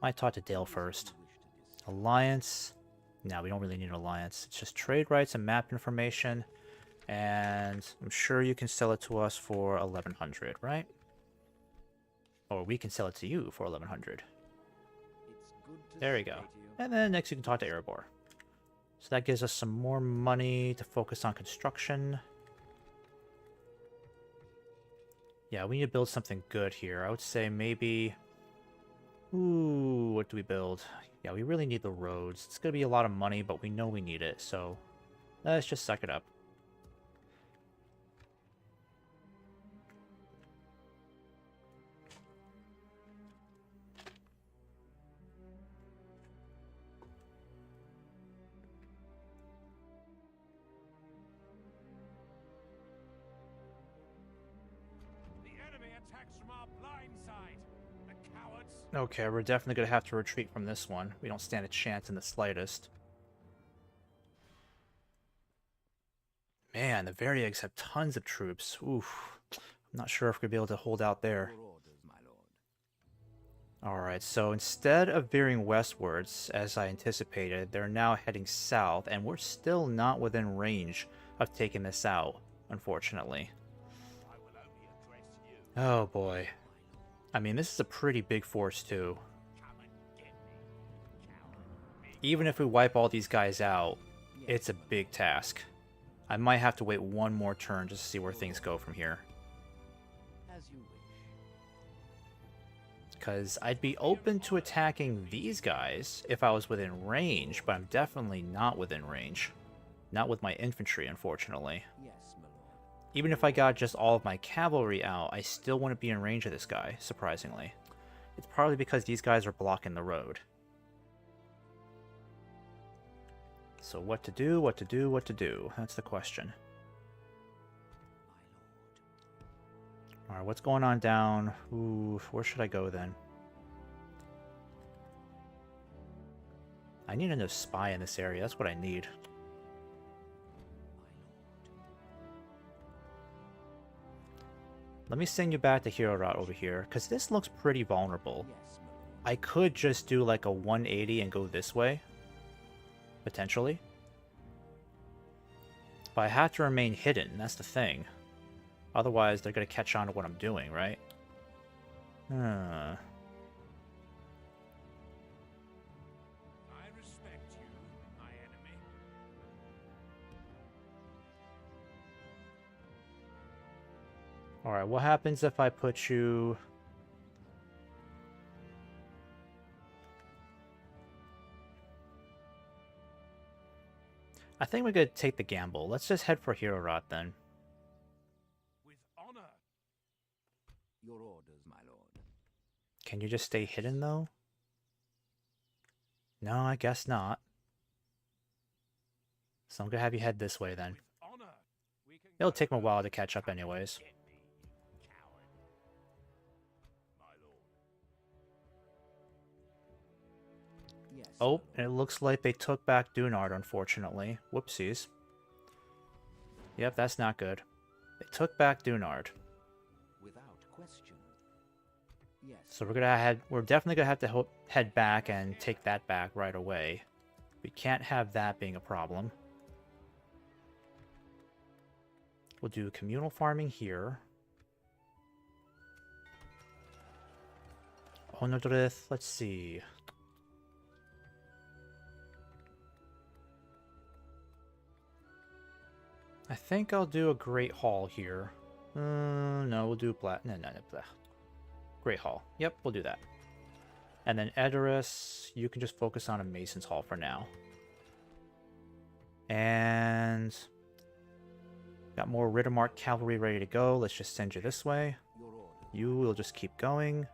Might talk to Dale first. You wish to discuss. Alliance. No, we don't really need an alliance. It's just trade rights and map information. And I'm sure you can sell it to us for 1100, right? Or we can sell it to you for 1100. It's good to There we speak go. to you. And then next you can talk to Erebor. So that gives us some more money to focus on construction. Yeah, we need to build something good here. I would say maybe... Ooh, what do we build? Yeah, we really need the roads. It's going to be a lot of money, but we know we need it, so let's just suck it up. The enemy attacks from our blind side. The cowards. Okay, we're definitely going to have to retreat from this one. We don't stand a chance in the slightest. Man, the Variags have tons of troops. Oof. I'm not sure if we're going to be able to hold out there. Your orders, my lord. Alright, so instead of veering westwards, as I anticipated, they're now heading south, and we're still not within range of taking this out, unfortunately. I will only address you. Oh boy. I mean, this is a pretty big force, too. Come and get me, coward. Even if we wipe all these guys out, it's a big task. I might have to wait one more turn just to see where things go from here. As you wish. Because I'd be open to attacking these guys if I was within range, but I'm definitely not within range. Not with my infantry, unfortunately. Yes, my lord. Even if I got just all of my cavalry out, I still wouldn't be in range of this guy, surprisingly. It's partly because these guys are blocking the road. So what to do, what to do, what to do? That's the question. My lord. Alright, what's going on down? Ooh, where should I go then? I need another spy in this area. That's what I need. Let me send you back to Hero Route over here, because this looks pretty vulnerable. Yes, my lord. I could just do like a 180 and go this way. Potentially. But I have to remain hidden, that's the thing. Otherwise, they're going to catch on to what I'm doing, right? I respect you, my enemy. Alright, what happens if I put you... I think we're going to take the gamble. Let's just head for Hero Rot then. With honor. Your orders, my lord. Can you just stay hidden though? No, I guess not. So I'm going to have you head this way then. With honor. We can It'll go take me a further. while to catch up anyways. Get me, you coward. My lord. Yes. Oh, my lord. and it looks like they took back Dunard, unfortunately. Whoopsies. Yep, that's not good. They took back Dunard. Without question. Yes. So we're definitely gonna have to head back and take that back right away. We can't have that being a problem. We'll do communal farming here. Onodrith, let's see. I think I'll do a Great Hall here. No, we'll do no, blah. Great Hall. Yep, we'll do that. And then Edoras, you can just focus on a Mason's Hall for now. And got more Riddermark cavalry ready to go. Let's just send you this way. Your orders. You will just keep going.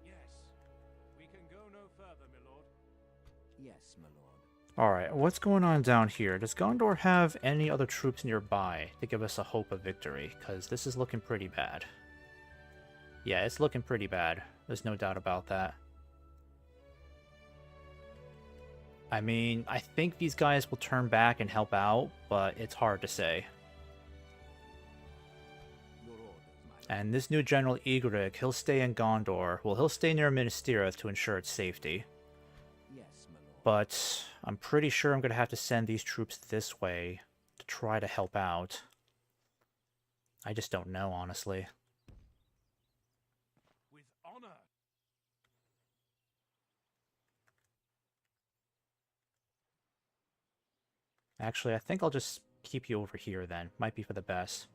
Yes. We can go no further, my lord. Yes, my lord. Alright, what's going on down here? Does Gondor have any other troops nearby to give us a hope of victory? Because this is looking pretty bad. Yeah, it's looking pretty bad. There's no doubt about that. I mean, I think these guys will turn back and help out, but it's hard to say. Your orders, my lord. And this new General Igrik, he'll stay in Gondor. Well, he'll stay near Minas Tirith to ensure its safety. Yes, my lord. But I'm pretty sure I'm going to have to send these troops this way to try to help out. I just don't know, honestly. With honor. Actually, I think I'll just keep you over here then. Might be for the best.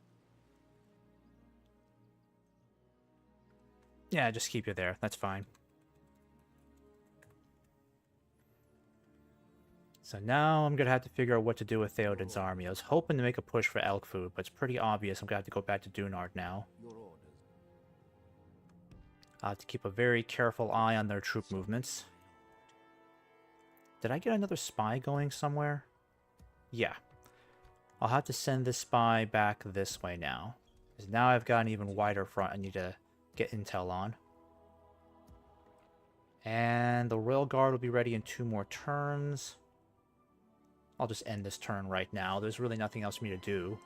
Yeah, just keep you there. That's fine. So now I'm going to have to figure out what to do with Theoden's army. I was hoping to make a push for elk food, but it's pretty obvious I'm going to have to go back to Dunard now. Your orders. I'll have to keep a very careful eye on their troop movements. Did I get another spy going somewhere? Yeah. I'll have to send this spy back this way now. Because now I've got an even wider front I need to get intel on. And the Royal Guard will be ready in 2 more turns. I'll just end this turn right now. There's really nothing else for me to do.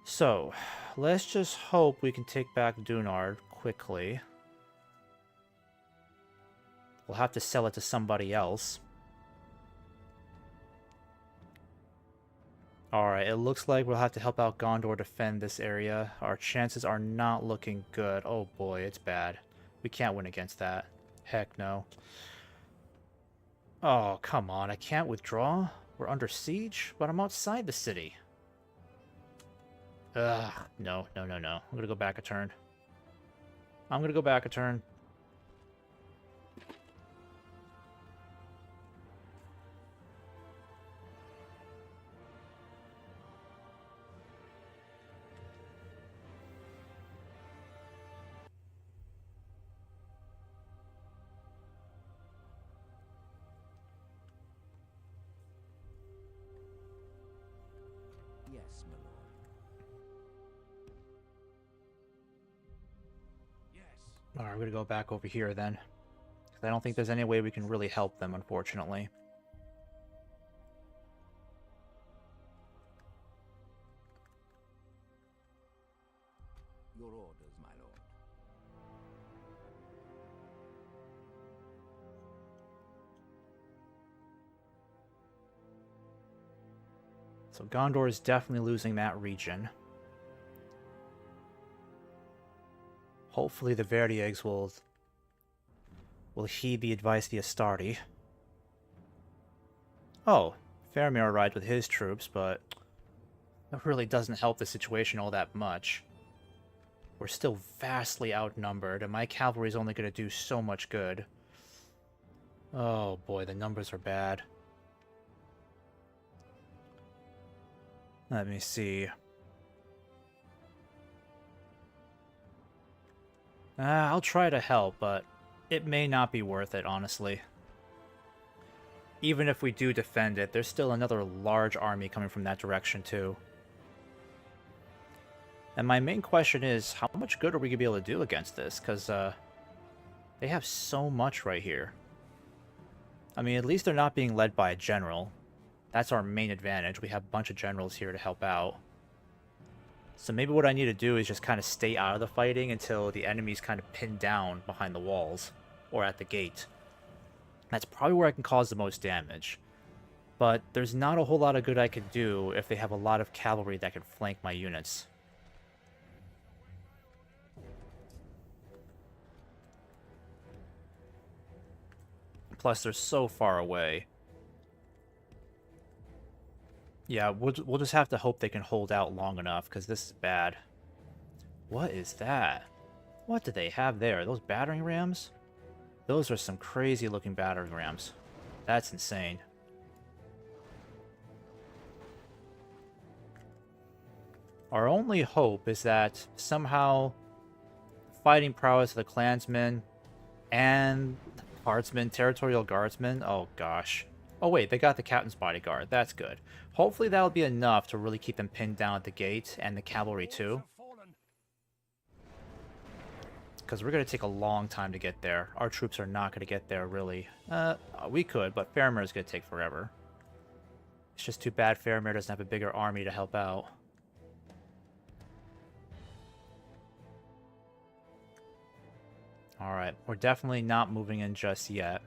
So, let's just hope we can take back Dunard quickly. We'll have to sell it to somebody else. Alright, it looks like we'll have to help out Gondor defend this area. Our chances are not looking good. Oh boy, it's bad. We can't win against that. Heck no. Oh, come on. I can't withdraw? We're under siege? But I'm outside the city. Ugh. No, no, no, no. I'm gonna go back a turn. I'm gonna go back a turn. Yes, my lord. Yes. Alright, I'm gonna go back over here then. I don't think there's any way we can really help them, unfortunately. Your orders, my lord. So Gondor is definitely losing that region. Hopefully the Verdieggs will heed the advice of the Astarte. Oh, Faramir arrived with his troops, but that really doesn't help the situation all that much. We're still vastly outnumbered, and my cavalry is only going to do so much good. Oh boy, the numbers are bad. Let me see. I'll try to help, but it may not be worth it, honestly. Even if we do defend it, there's still another large army coming from that direction, too. And my main question is, how much good are we going to be able to do against this? Because they have so much right here. I mean, at least they're not being led by a general. That's our main advantage. We have a bunch of generals here to help out. So maybe what I need to do is just kind of stay out of the fighting until the enemy's kind of pinned down behind the walls or at the gate. That's probably where I can cause the most damage. But there's not a whole lot of good I could do if they have a lot of cavalry that can flank my units. Plus, they're so far away. Yeah, we'll just have to hope they can hold out long enough, because this is bad. What is that? What do they have there? Those battering rams? Those are some crazy looking battering rams. That's insane. Our only hope is that somehow fighting prowess of the clansmen and guardsmen, territorial guardsmen, oh gosh. Oh wait, they got the captain's bodyguard. That's good. Hopefully that'll be enough to really keep them pinned down at the gate, and the cavalry too. Because we're going to take a long time to get there. Our troops are not going to get there, really. We could, but Faramir is going to take forever. It's just too bad Faramir doesn't have a bigger army to help out. Alright, we're definitely not moving in just yet.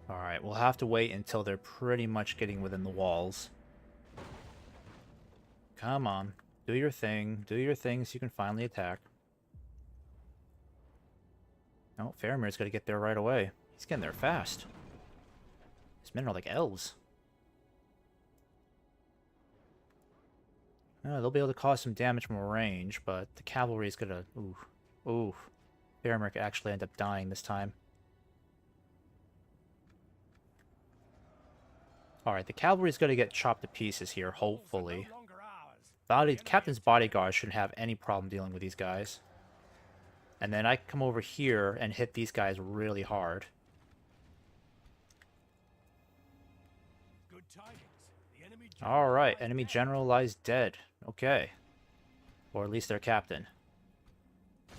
Alright, we'll have to wait until they're pretty much getting within the walls. Come on, do your thing. Do your thing so you can finally attack. Oh, Faramir's got to get there right away. He's getting there fast. These men are like elves. They'll be able to cause some damage from range, but the cavalry is gonna... Ooh. Faramir could actually end up dying this time. Alright, the cavalry's gonna get chopped to pieces here, hopefully. Captain's bodyguard shouldn't have any problem dealing with these guys. And then I can come over here and hit these guys really hard. Alright, enemy general lies dead. Okay. Or at least their captain.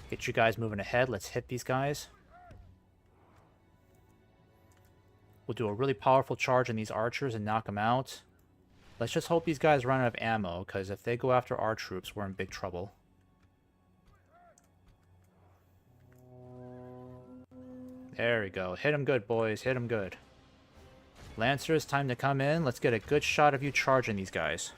Get you guys moving ahead. Let's hit these guys. We'll do a really powerful charge on these archers and knock them out. Let's just hope these guys run out of ammo, because if they go after our troops, we're in big trouble. There we go. Hit them good, boys. Hit them good. Lancers, time to come in. Let's get a good shot of you charging these guys.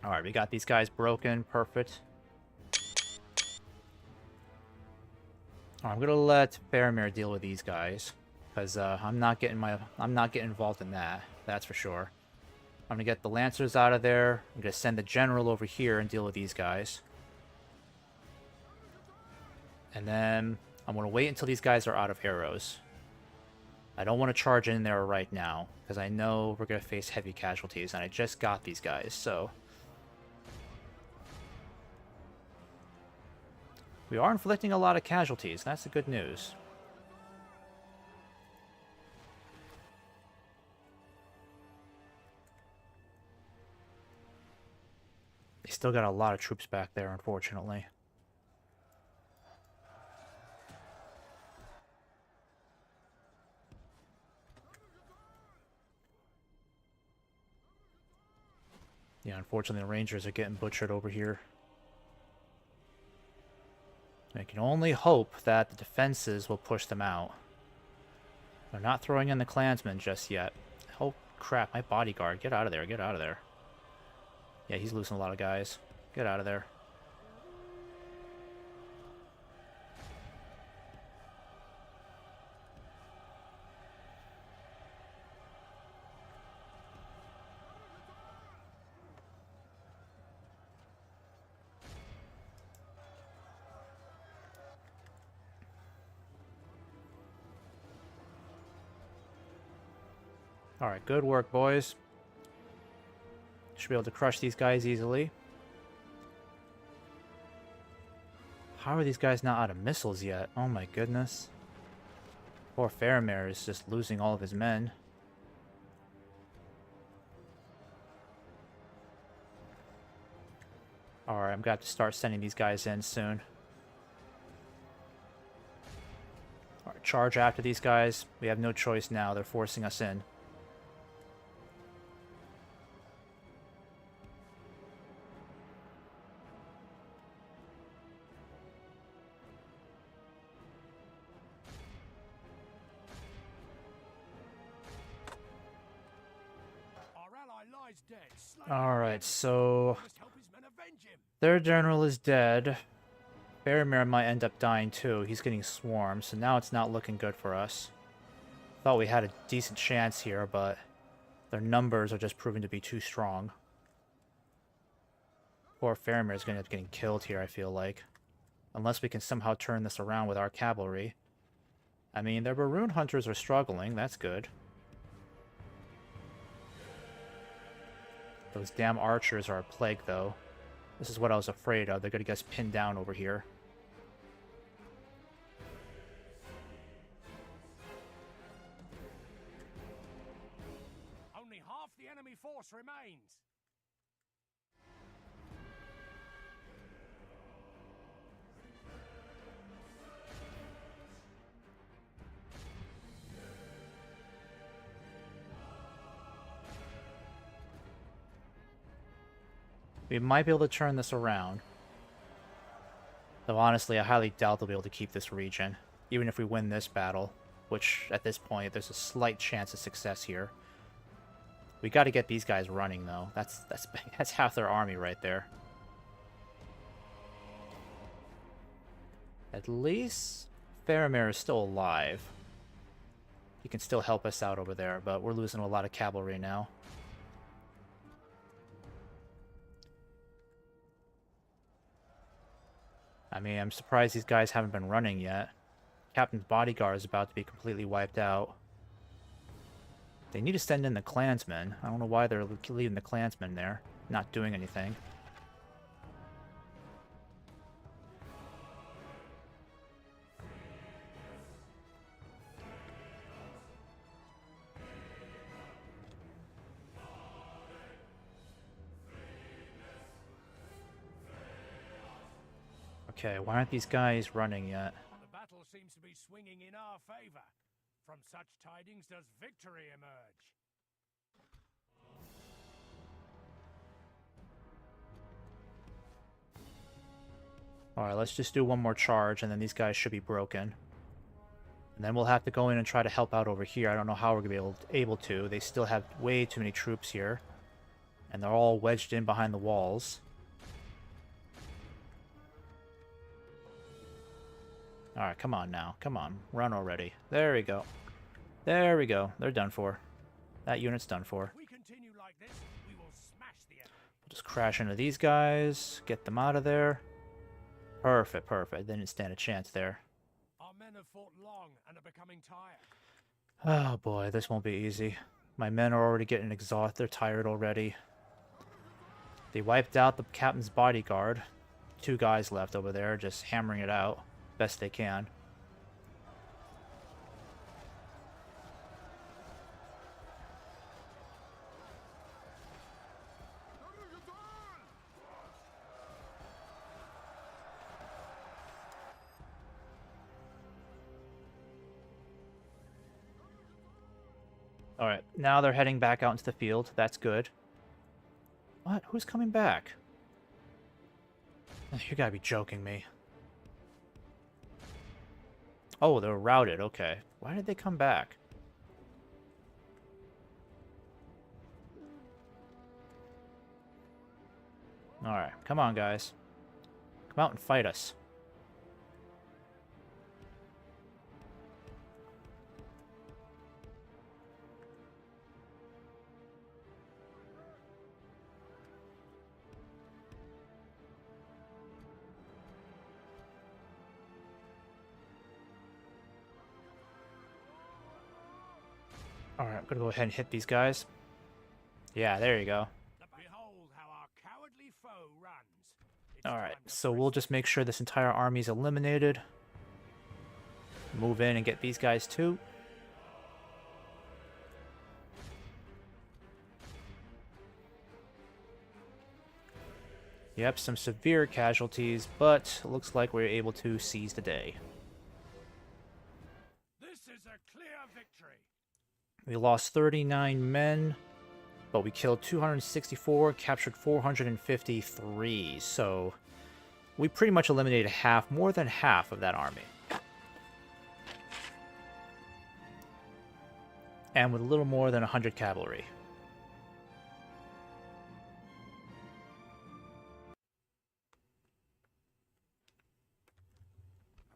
Alright, we got these guys broken. Perfect. I'm gonna let Faramir deal with these guys, because I'm not getting involved in that. That's for sure. I'm gonna get the Lancers out of there. I'm gonna send the general over here and deal with these guys. And then I'm gonna wait until these guys are out of arrows. I don't want to charge in there right now, because I know we're gonna face heavy casualties, and I just got these guys, so... We are inflicting a lot of casualties. That's the good news. They still got a lot of troops back there, unfortunately. Yeah, unfortunately the Rangers are getting butchered over here. I can only hope that the defenses will push them out. They're not throwing in the Klansmen just yet. Oh crap, my bodyguard. Get out of there, get out of there. Yeah, he's losing a lot of guys. Get out of there. Alright, good work, boys. Should be able to crush these guys easily. How are these guys not out of missiles yet? Oh my goodness. Poor Faramir is just losing all of his men. Alright, I'm gonna have to start sending these guys in soon. Alright, charge after these guys. We have no choice now. They're forcing us in. Alright, so their general is dead. Faramir might end up dying too. He's getting swarmed, so now it's not looking good for us. Thought we had a decent chance here, but their numbers are just proving to be too strong. Poor Faramir is going to end up getting killed here, I feel like. Unless we can somehow turn this around with our cavalry. I mean, their Maroon Hunters are struggling, that's good. Those damn archers are a plague, though. This is what I was afraid of. They're going to get us pinned down over here. Only half the enemy force remains. We might be able to turn this around. Though honestly, I highly doubt they'll be able to keep this region. Even if we win this battle. Which, at this point, there's a slight chance of success here. We gotta get these guys running, though. That's half their army right there. At least Faramir is still alive. He can still help us out over there, but we're losing a lot of cavalry now. I mean, I'm surprised these guys haven't been running yet. Captain's bodyguard is about to be completely wiped out. They need to send in the Klansmen. I don't know why they're leaving the Klansmen there, not doing anything. Okay, why aren't these guys running yet? The battle seems to be swinging in our favor. From such tidings does victory emerge. Alright, let's just do one more charge, and then these guys should be broken. And then we'll have to go in and try to help out over here. I don't know how we're going to be able to. They still have way too many troops here. And they're all wedged in behind the walls. Alright, come on now. Come on. Run already. There we go. There we go. They're done for. That unit's done for. If we continue like this, we will smash the enemy. We'll just crash into these guys. Get them out of there. Perfect, perfect. They didn't stand a chance there. Our men have fought long and are becoming tired. Oh boy, this won't be easy. My men are already getting exhausted. They're tired already. They wiped out the captain's bodyguard. 2 guys left over there, just hammering it out best they can. Alright, now they're heading back out into the field. That's good. What? Who's coming back? You gotta be joking me. Oh, they were routed. Okay. Why did they come back? Alright, come on, guys. Come out and fight us. Alright, I'm gonna go ahead and hit these guys. Yeah, there you go. Behold how our cowardly foe runs. It's Alright, time to so press we'll just make sure this entire army is eliminated. Move in and get these guys too. Yep, some severe casualties, but it looks like we're able to seize the day. This is a clear victory. We lost 39 men, but we killed 264, captured 453, so we pretty much eliminated half, more than half of that army. And with a little more than 100 cavalry.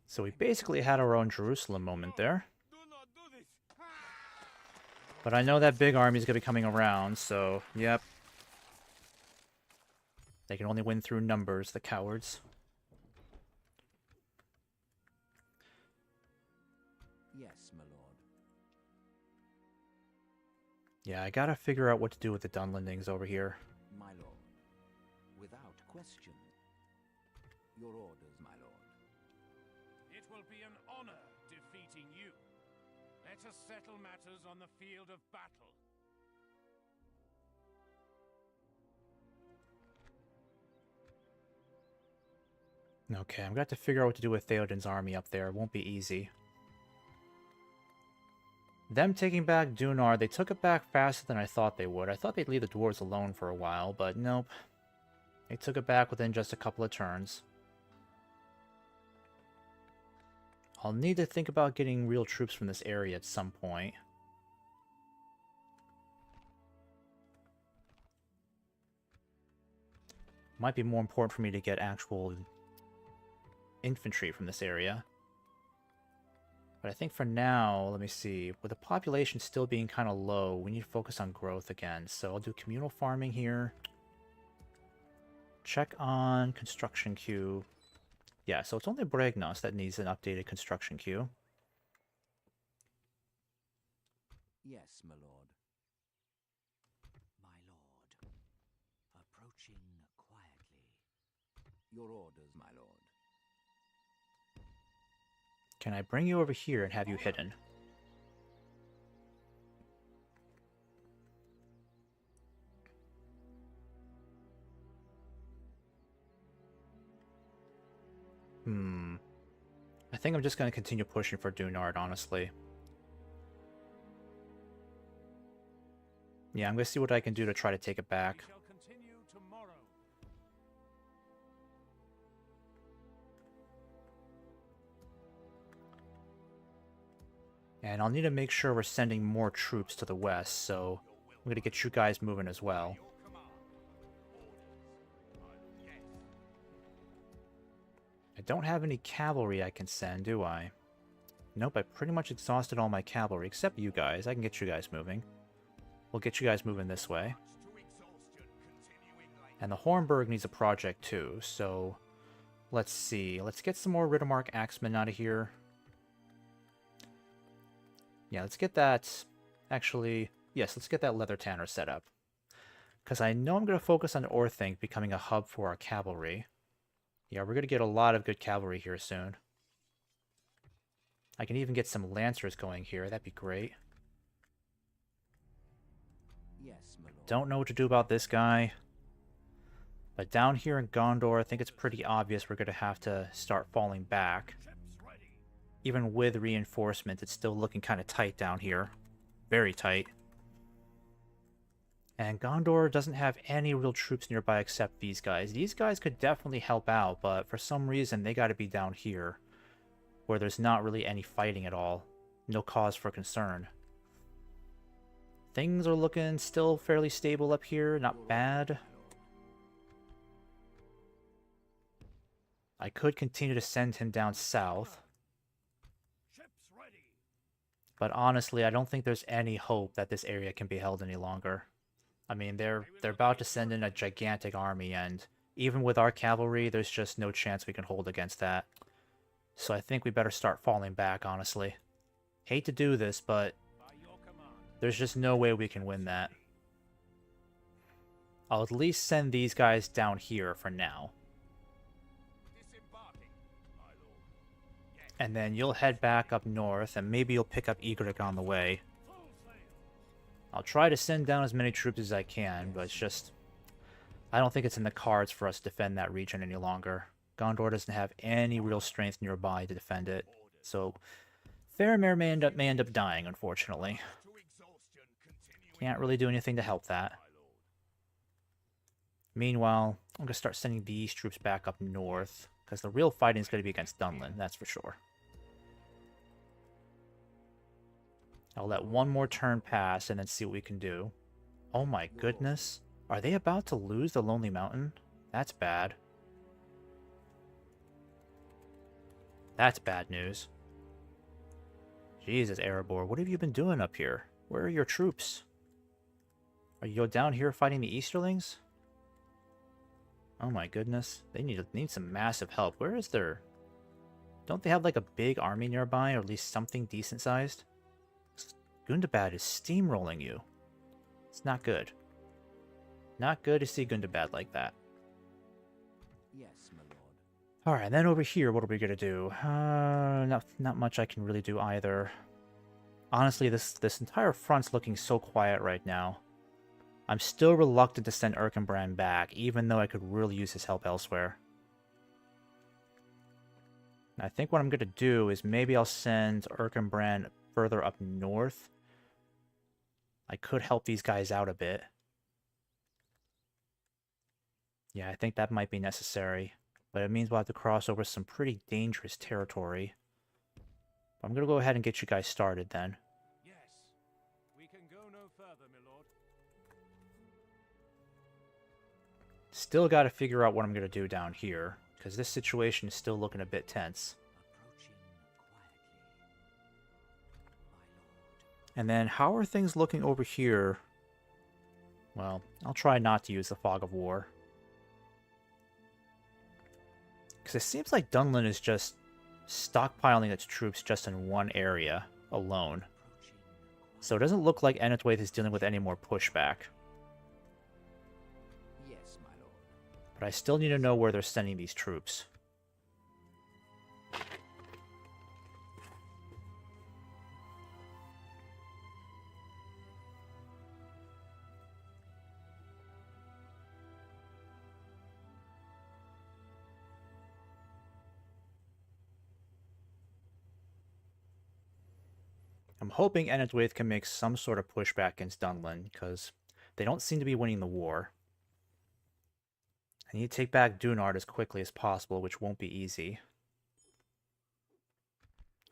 So we basically had our own Jerusalem moment there. Do not do this. But I know that big army is going to be coming around, so, yep. They can only win through numbers, the cowards. Yes, my lord. Yeah, I gotta figure out what to do with the Dunlendings over here. My lord. Without question. Your orders, my lord. It will be an honor defeating you. Let us settle matters on the field of battle. Okay, I'm gonna have to figure out what to do with Theoden's army up there. It won't be easy. Them taking back Dunar, they took it back faster than I thought they would. I thought they'd leave the dwarves alone for a while, but nope. They took it back within just a couple of turns. I'll need to think about getting real troops from this area at some point. Might be more important for me to get actual infantry from this area. But I think for now, let me see, with the population still being kind of low, we need to focus on growth again. So I'll do communal farming here. Check on construction queue. Yeah, so it's only Bregnos that needs an updated construction queue. Yes, my lord. My lord. Approaching quietly. Your orders, my lord. Can I bring you over here and have you hidden? I think I'm just going to continue pushing for Dunard, honestly. Yeah, I'm going to see what I can do to try to take it back. We shall continue tomorrow. And I'll need to make sure we're sending more troops to the west, so I'm going to get you guys moving as well. Your command. Orders. Yes. I don't have any cavalry I can send, do I? Nope, I pretty much exhausted all my cavalry, except you guys. I can get you guys moving. We'll get you guys moving this way. To exhaustion, continuing like And the Hornburg needs a project too, so let's see. Let's get some more Riddermark Axemen out of here. Yeah, let's get that... Actually, yes, let's get that Leather Tanner set up. Because I know I'm going to focus on Orthanc becoming a hub for our cavalry. Yeah, we're going to get a lot of good cavalry here soon. I can even get some lancers going here. That'd be great. Yes, my lord. Don't know what to do about this guy. But down here in Gondor, I think it's pretty obvious we're going to have to start falling back. Ships ready. Even with reinforcements, it's still looking kind of tight down here. Very tight. And Gondor doesn't have any real troops nearby except these guys. These guys could definitely help out, but for some reason they got to be down here, where there's not really any fighting at all. No cause for concern. Things are looking still fairly stable up here, not bad. I could continue to send him down south, Ships ready. but honestly, I don't think there's any hope that this area can be held any longer. I mean, they're about to send in a gigantic army, and even with our cavalry, there's just no chance we can hold against that. So I think we better start falling back, honestly. Hate to do this, but By your command. there's just no way we can win that. I'll at least send these guys down here for now. Disembarking. My lord. Yes. And then you'll head back up north, and maybe you'll pick up Egric on the way. Full sail. I'll try to send down as many troops as I can, but it's just... I don't think it's in the cards for us to defend that region any longer. Gondor doesn't have any real strength nearby to defend it, so Faramir may end up dying, unfortunately. To exhaustion. Continuing. Can't really do anything to help that. My lord. Meanwhile, I'm going to start sending these troops back up north, because the real fighting is going to be against Dunlin, that's for sure. I'll let one more turn pass and then see what we can do. Oh my goodness. Are they about to lose the Lonely Mountain? That's bad. That's bad news. Jesus, Erebor, what have you been doing up here? Where are your troops? Are you down here fighting the Easterlings? Oh my goodness. They need some massive help. Where is their... Don't they have like a big army nearby, or at least something decent sized? Gundabad is steamrolling you. It's not good. Not good to see Gundabad like that. Yes, my lord. Alright, and then over here, what are we gonna do? Not much I can really do either. Honestly, this entire front's looking so quiet right now. I'm still reluctant to send Erkenbrand back, even though I could really use his help elsewhere. And I think what I'm gonna do is maybe I'll send Erkenbrand further up north. I could help these guys out a bit. Yeah, I think that might be necessary. But it means we'll have to cross over some pretty dangerous territory. I'm going to go ahead and get you guys started then. Yes. We can go no further, my lord. Still got to figure out what I'm going to do down here, because this situation is still looking a bit tense. Approaching quietly. My lord. And then how are things looking over here? Well, I'll try not to use the Fog of War. Because it seems like Dunlin is just stockpiling its troops just in one area alone. Approaching So it doesn't look like Enethwaith is dealing with any more pushback. Yes, my lord. But I still need to know where they're sending these troops. I'm hoping Enethwaith can make some sort of pushback against Dunlin, because they don't seem to be winning the war. I need to take back Dunard as quickly as possible, which won't be easy.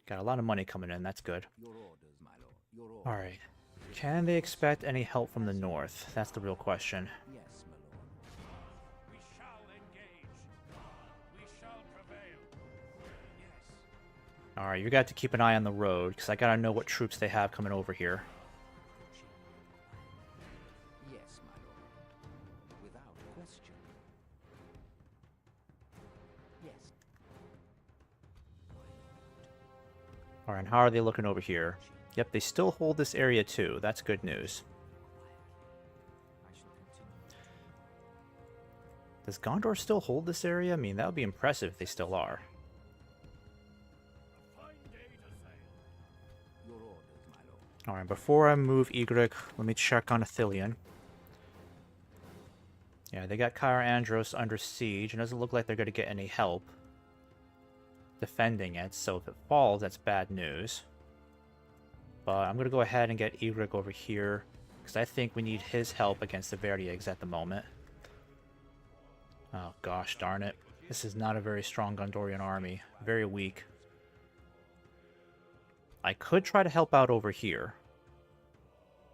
Got a lot of money coming in, that's good. Your orders, my lord. Your orders. Alright. Can they expect any help from the north? That's the real question. Yes, my lord. We shall engage. We shall prevail. Yes. Alright, you got to keep an eye on the road, because I gotta know what troops they have coming over here. Yes, my lord. Without question. Yes. Alright, and how are they looking over here? Yep, they still hold this area too. That's good news. I shall continue. Does Gondor still hold this area? I mean, that would be impressive if they still are. A fine day to sail. Your orders, my lord. Alright, before I move Egric, let me check on Athelion. Yeah, they got Cair Andros under siege, and it doesn't look like they're going to get any help defending it, so if it falls, that's bad news. But I'm going to go ahead and get Egric over here, because I think we need his help against the Verdiags at the moment. Oh gosh, darn it. This is not a very strong Gondorian army. Very weak. I could try to help out over here,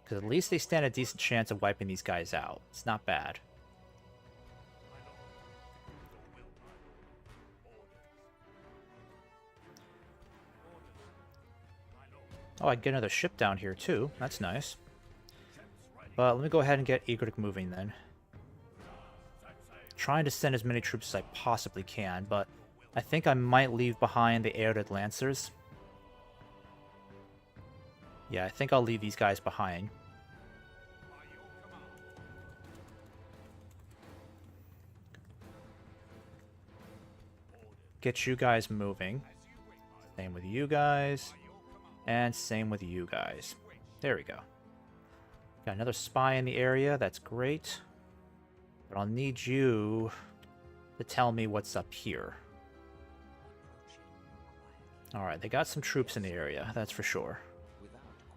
because at least they stand a decent chance of wiping these guys out. It's not bad. Oh, I can get another ship down here too. That's nice. But let me go ahead and get Egric moving then. Trying to send as many troops as I possibly can, but I think I might leave behind the aired Lancers. Yeah, I think I'll leave these guys behind. Get you guys moving. Same with you guys. And same with you guys. There we go. Got another spy in the area. That's great. But I'll need you to tell me what's up here. Alright, they got some troops in the area. That's for sure.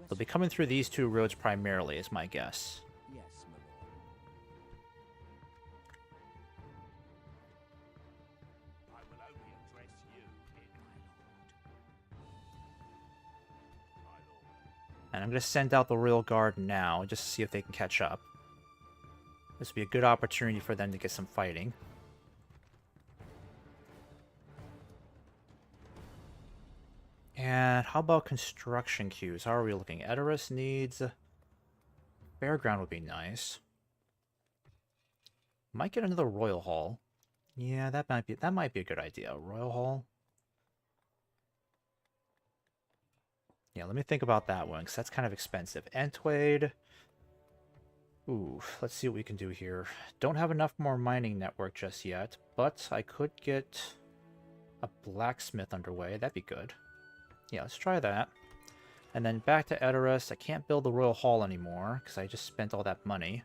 They'll be coming through these two roads primarily, is my guess. Yes, my lord. I will only address you in my lord. And I'm going to send out the Royal Guard now, just to see if they can catch up. This would be a good opportunity for them to get some fighting. And how about construction queues? How are we looking? Edoras needs... Fairground would be nice. Might get another Royal Hall. Yeah, that might be a good idea. Royal Hall. Yeah, let me think about that one, because that's kind of expensive. Entwade. Ooh, let's see what we can do here. Don't have enough more mining network just yet, but I could get a blacksmith underway. That'd be good. Yeah, let's try that. And then back to Edoras. I can't build the Royal Hall anymore, because I just spent all that money.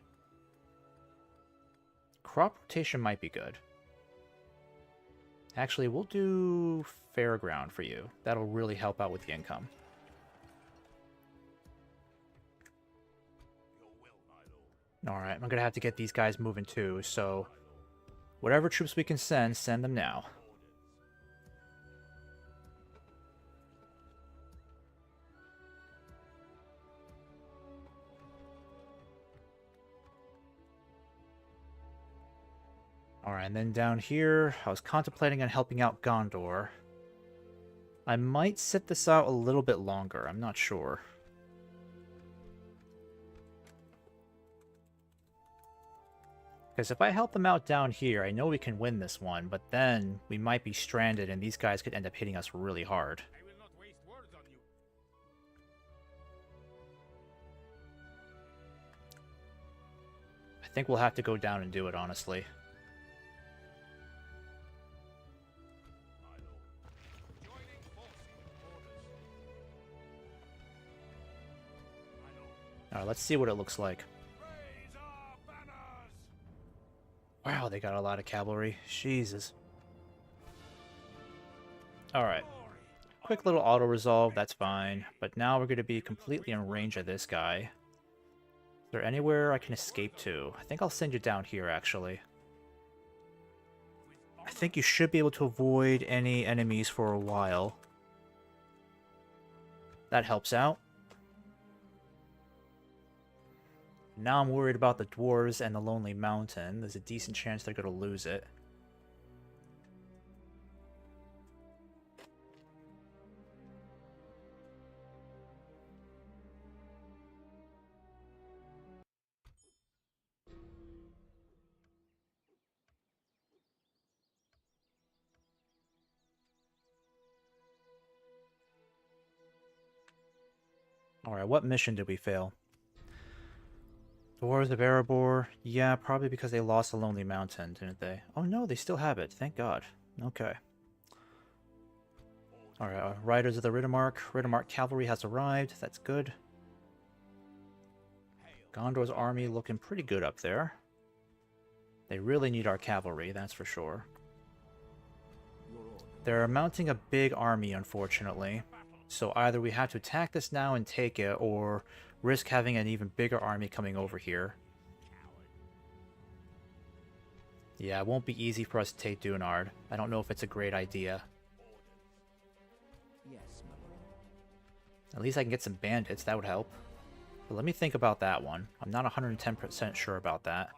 Crop rotation might be good. Actually, we'll do Fairground for you. That'll really help out with the income. Alright, I'm going to have to get these guys moving too, so whatever troops we can send them now. Alright, and then down here, I was contemplating on helping out Gondor. I might sit this out a little bit longer, I'm not sure. Because if I help them out down here, I know we can win this one, but then we might be stranded and these guys could end up hitting us really hard. I will not waste words on you. I think we'll have to go down and do it, honestly. Joining forces. Orders. Alright, let's see what it looks like. Raise our banners. Wow, they got a lot of cavalry. Jesus. Alright. Quick little auto-resolve, that's fine. But now we're going to be completely in range of this guy. Is there anywhere I can escape to? I think I'll send you down here, actually. I think you should be able to avoid any enemies for a while. That helps out. Now I'm worried about the dwarves and the Lonely Mountain. There's a decent chance they're going to lose it. Alright, what mission did we fail? Dwarves of Erebor. Yeah, probably because they lost the Lonely Mountain, didn't they? Oh no, they still have it. Thank God. Okay. Alright, Riders of the Riddermark. Riddermark cavalry has arrived. That's good. Gondor's army looking pretty good up there. They really need our cavalry, that's for sure. They're mounting a big army, unfortunately. So either we have to attack this now and take it, or risk having an even bigger army coming over here. Yeah, it won't be easy for us to take Dunard. I don't know if it's a great idea. Yes, my lord. At least I can get some bandits, that would help. But let me think about that one. I'm not 110% sure about that.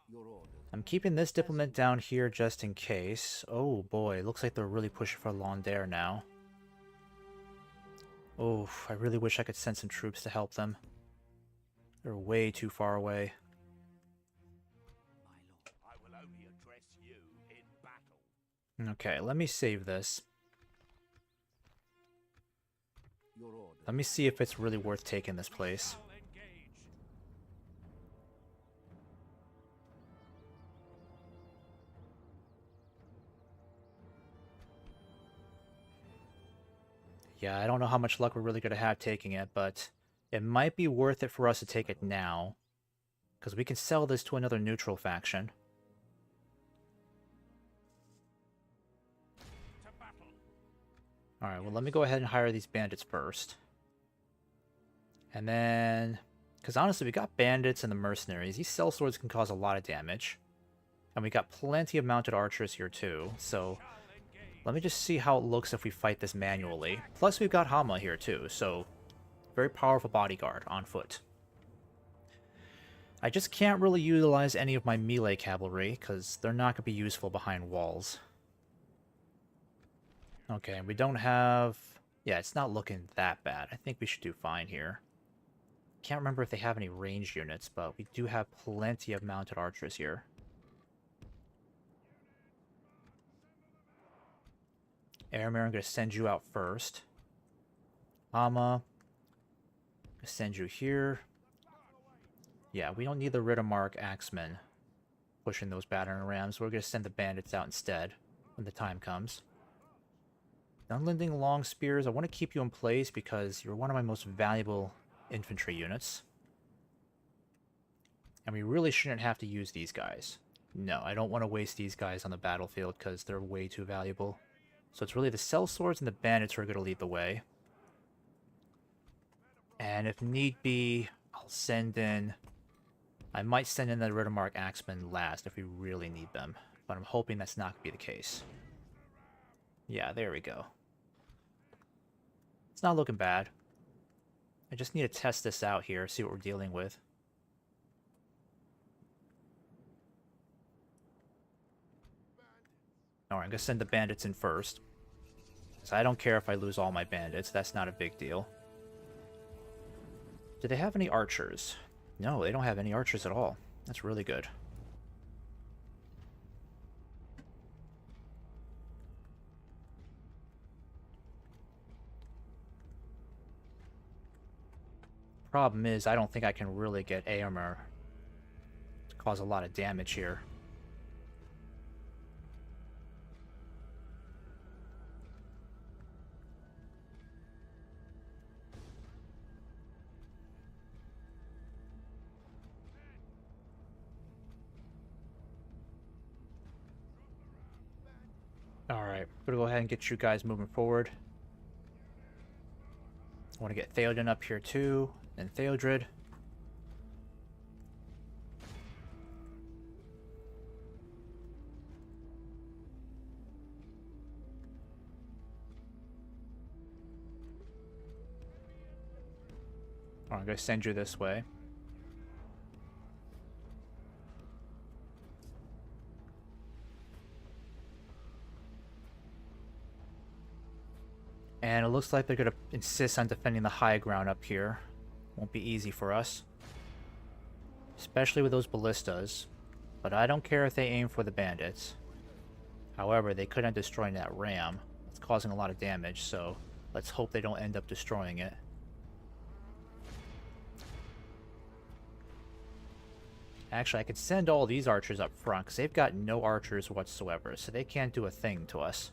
Your orders. I'm keeping this diplomat down here just in case. Oh boy, looks like they're really pushing for Londair now. Oh, I really wish I could send some troops to help them. They're way too far away. I will only address you in battle. Okay, let me save this. Your orders. Let me see if it's really worth taking this place. Shall engage. Yeah, I don't know how much luck we're really going to have taking it, but it might be worth it for us to take it now. Because we can sell this to another neutral faction. To battle. Alright, well let me go ahead and hire these bandits first. And then... Because honestly, we got bandits and the mercenaries. These sellswords can cause a lot of damage. And we got plenty of mounted archers here too, so... Let me just see how it looks if we fight this manually. Plus we've got Hama here too, so... Very powerful bodyguard on foot. I just can't really utilize any of my melee cavalry, because they're not going to be useful behind walls. Okay, we don't have... Yeah, it's not looking that bad. I think we should do fine here. Can't remember if they have any ranged units, but we do have plenty of mounted archers here. Aramir, I'm going to send you out first. Hama, send you here. Yeah, we don't need the Riddermark axemen pushing those battering rams. We're going to send the bandits out instead when the time comes. Dunlending long spears, I want to keep you in place because you're one of my most valuable infantry units. And we really shouldn't have to use these guys. No, I don't want to waste these guys on the battlefield because they're way too valuable. So it's really the sellswords and the bandits who are going to lead the way. And if need be, I'll send in... I might send in the Riddermark axemen last if we really need them. But I'm hoping that's not going to be the case. Yeah, there we go. It's not looking bad. I just need to test this out here, see what we're dealing with. Alright, I'm going to send the bandits in first. So I don't care if I lose all my bandits, that's not a big deal. Do they have any archers? No, they don't have any archers at all. That's really good. Problem is, I don't think I can really get Aomer to cause a lot of damage here. Alright, I'm gonna go ahead and get you guys moving forward. I want to get Theoden up here too, and Theodred. Alright, I'm gonna send you this way. And it looks like they're going to insist on defending the high ground up here. Won't be easy for us. Especially with those ballistas. But I don't care if they aim for the bandits. However, they could end up destroying that ram. It's causing a lot of damage, so let's hope they don't end up destroying it. Actually, I could send all these archers up front, because they've got no archers whatsoever, so they can't do a thing to us.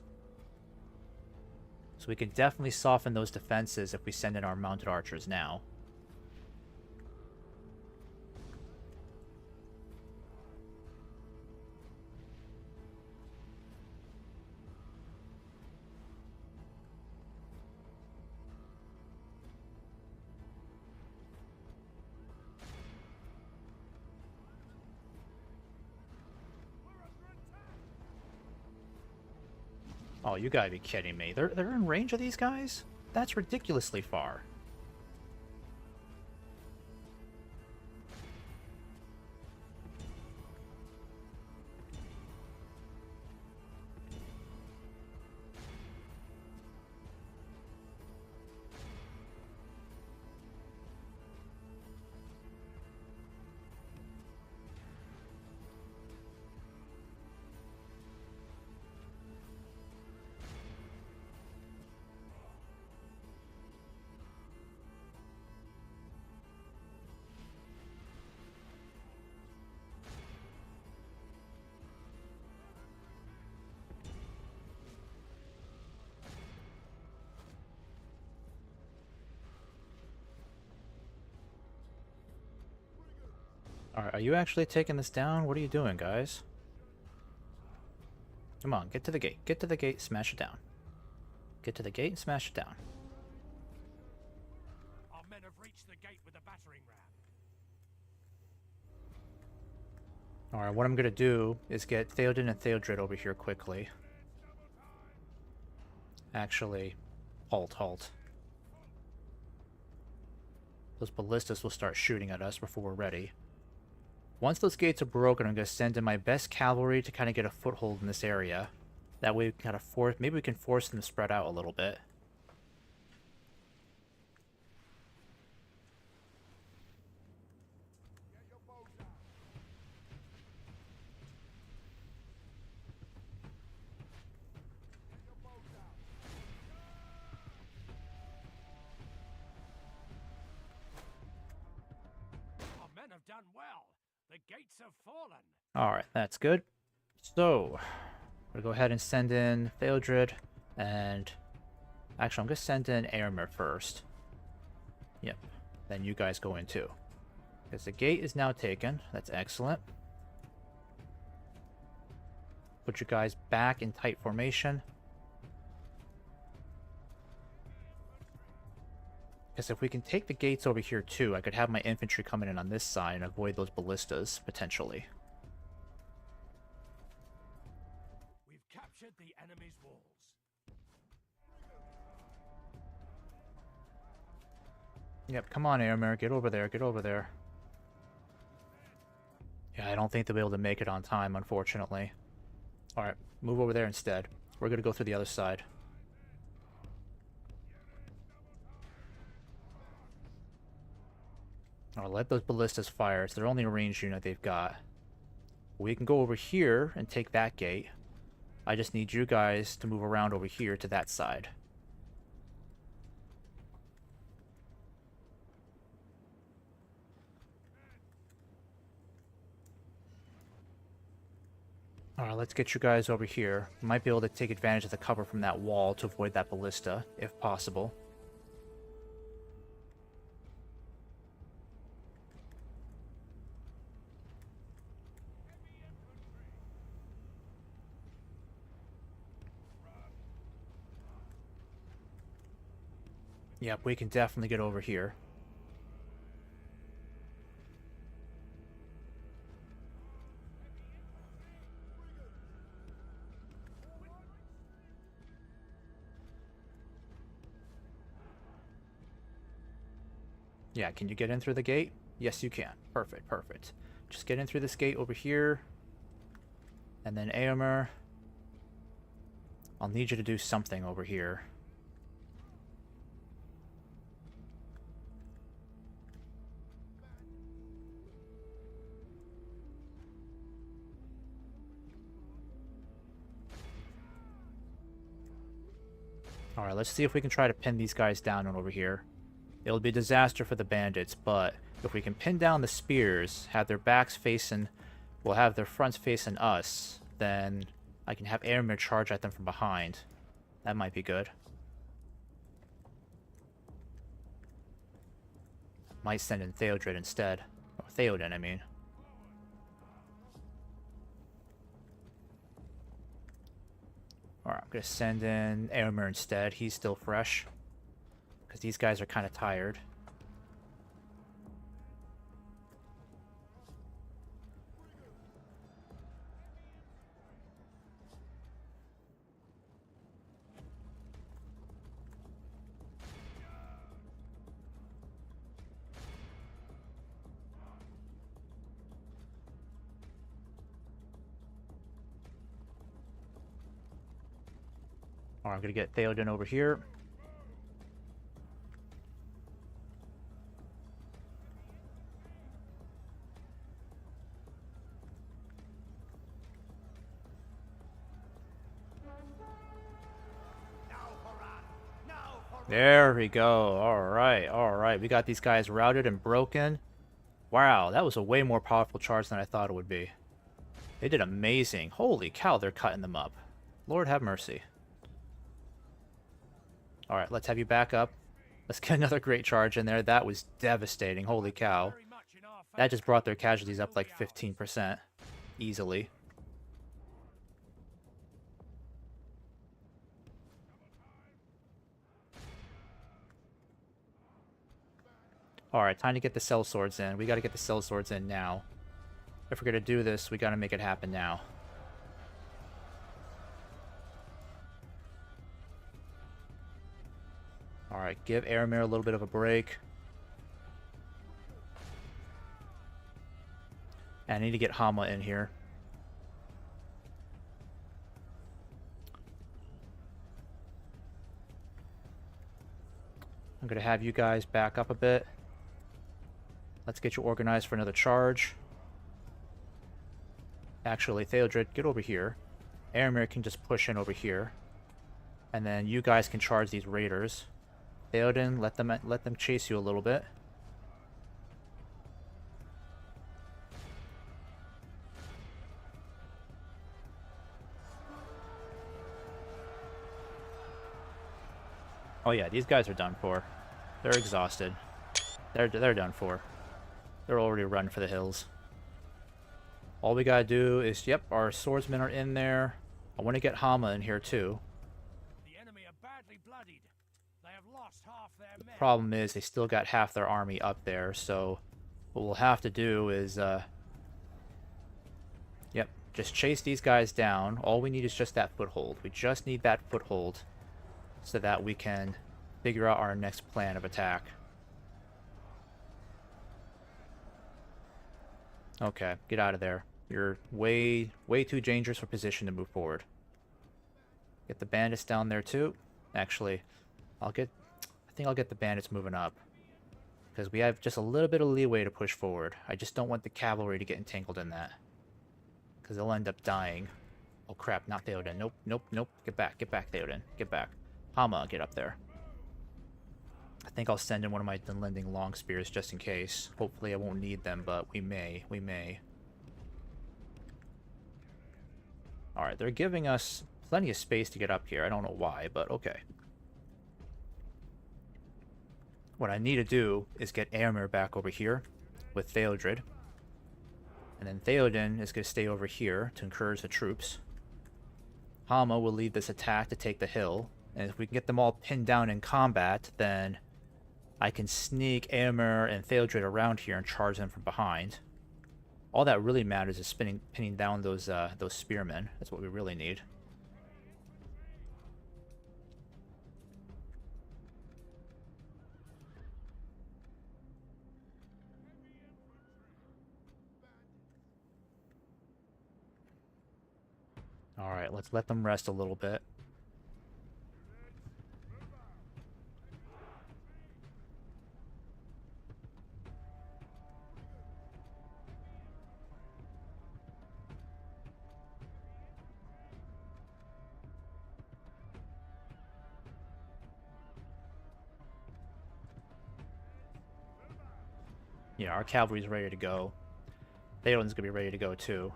So we can definitely soften those defenses if we send in our mounted archers now. Oh, you gotta be kidding me. They're in range of these guys? That's ridiculously far. Alright, are you actually taking this down? What are you doing, guys? Come on, get to the gate. Get to the gate, smash it down. Get to the gate and smash it down. Our men have reached the gate with a battering ram. Alright, what I'm gonna do is get Theoden and Theodred over here quickly. Actually, halt. Those ballistas will start shooting at us before we're ready. Once those gates are broken, I'm going to send in my best cavalry to kind of get a foothold in this area. That way we can kind of force, maybe we can force them to spread out a little bit. Our men have done well. The gates have fallen. Alright, that's good. So, I'm going to go ahead and send in Theodred, and actually I'm going to send in Eomer first. Yep, then you guys go in too. Because the gate is now taken, that's excellent. Put you guys back in tight formation. Because if we can take the gates over here too, I could have my infantry coming in on this side and avoid those ballistas, potentially. We've captured the enemy's walls. Yep, come on, Eomer, get over there, get over there. Yeah, I don't think they'll be able to make it on time, unfortunately. Alright, move over there instead. We're gonna go through the other side. I'll let those ballistas fire. It's their only ranged unit they've got. We can go over here and take that gate. I just need you guys to move around over here to that side. Alright, let's get you guys over here. Might be able to take advantage of the cover from that wall to avoid that ballista, if possible. Yep, we can definitely get over here. Yeah, can you get in through the gate? Yes, you can. Perfect, perfect. Just get in through this gate over here. And then Eomer, I'll need you to do something over here. Alright, let's see if we can try to pin these guys down over here. It'll be a disaster for the bandits, but if we can pin down the spears, have their backs facing, we'll have their fronts facing us, then I can have Airmere charge at them from behind. That might be good. Might send in Theodred instead. Or Theoden, I mean. Alright, I'm going to send in Airmere instead. He's still fresh. Because these guys are kind of tired. Alright, I'm going to get Theoden over here. There we go. Alright, alright. We got these guys routed and broken. Wow, that was a way more powerful charge than I thought it would be. They did amazing. Holy cow, they're cutting them up. Lord have mercy. Alright, let's have you back up. Let's get another great charge in there. That was devastating. Holy cow. That just brought their casualties up like 15%. Easily. Alright, time to get the cell swords in. We gotta get the cell swords in now. If we're gonna do this, we gotta make it happen now. Alright, give Aramir a little bit of a break. And I need to get Hama in here. I'm gonna have you guys back up a bit. Let's get you organized for another charge. Actually, Theodred, get over here. Aramir can just push in over here. And then you guys can charge these raiders. Theoden, let them chase you a little bit. Oh yeah, these guys are done for. They're exhausted. They're done for. They're already run for the hills. All we gotta do is, yep, our swordsmen are in there. I want to get Hama in here too. The enemy are badly bloodied. They have lost half their men. Problem is, they still got half their army up there, so what we'll have to do is, yep, just chase these guys down. All we need is just that foothold. We just need that foothold so that we can figure out our next plan of attack. Okay, get out of there. You're way too dangerous for position to move forward. Get the bandits down there too. Actually, I think I'll get the bandits moving up. Because we have just a little bit of leeway to push forward. I just don't want the cavalry to get entangled in that. Because they'll end up dying. Oh crap, not Theoden. Nope, nope, nope. Get back, Theoden. Get back. Hama, get up there. I think I'll send in one of my Dunlending long spears just in case. Hopefully I won't need them, but we may. We may. Alright, they're giving us plenty of space to get up here. I don't know why, but okay. What I need to do is get Aramir back over here with Theodred. And then Theoden is going to stay over here to encourage the troops. Hama will lead this attack to take the hill. And if we can get them all pinned down in combat, then I can sneak Aramir and Theodred around here and charge them from behind. All that really matters is pinning down those spearmen. That's what we really need. Alright, let's let them rest a little bit. Yeah, our cavalry's ready to go. Theoden's gonna be ready to go too.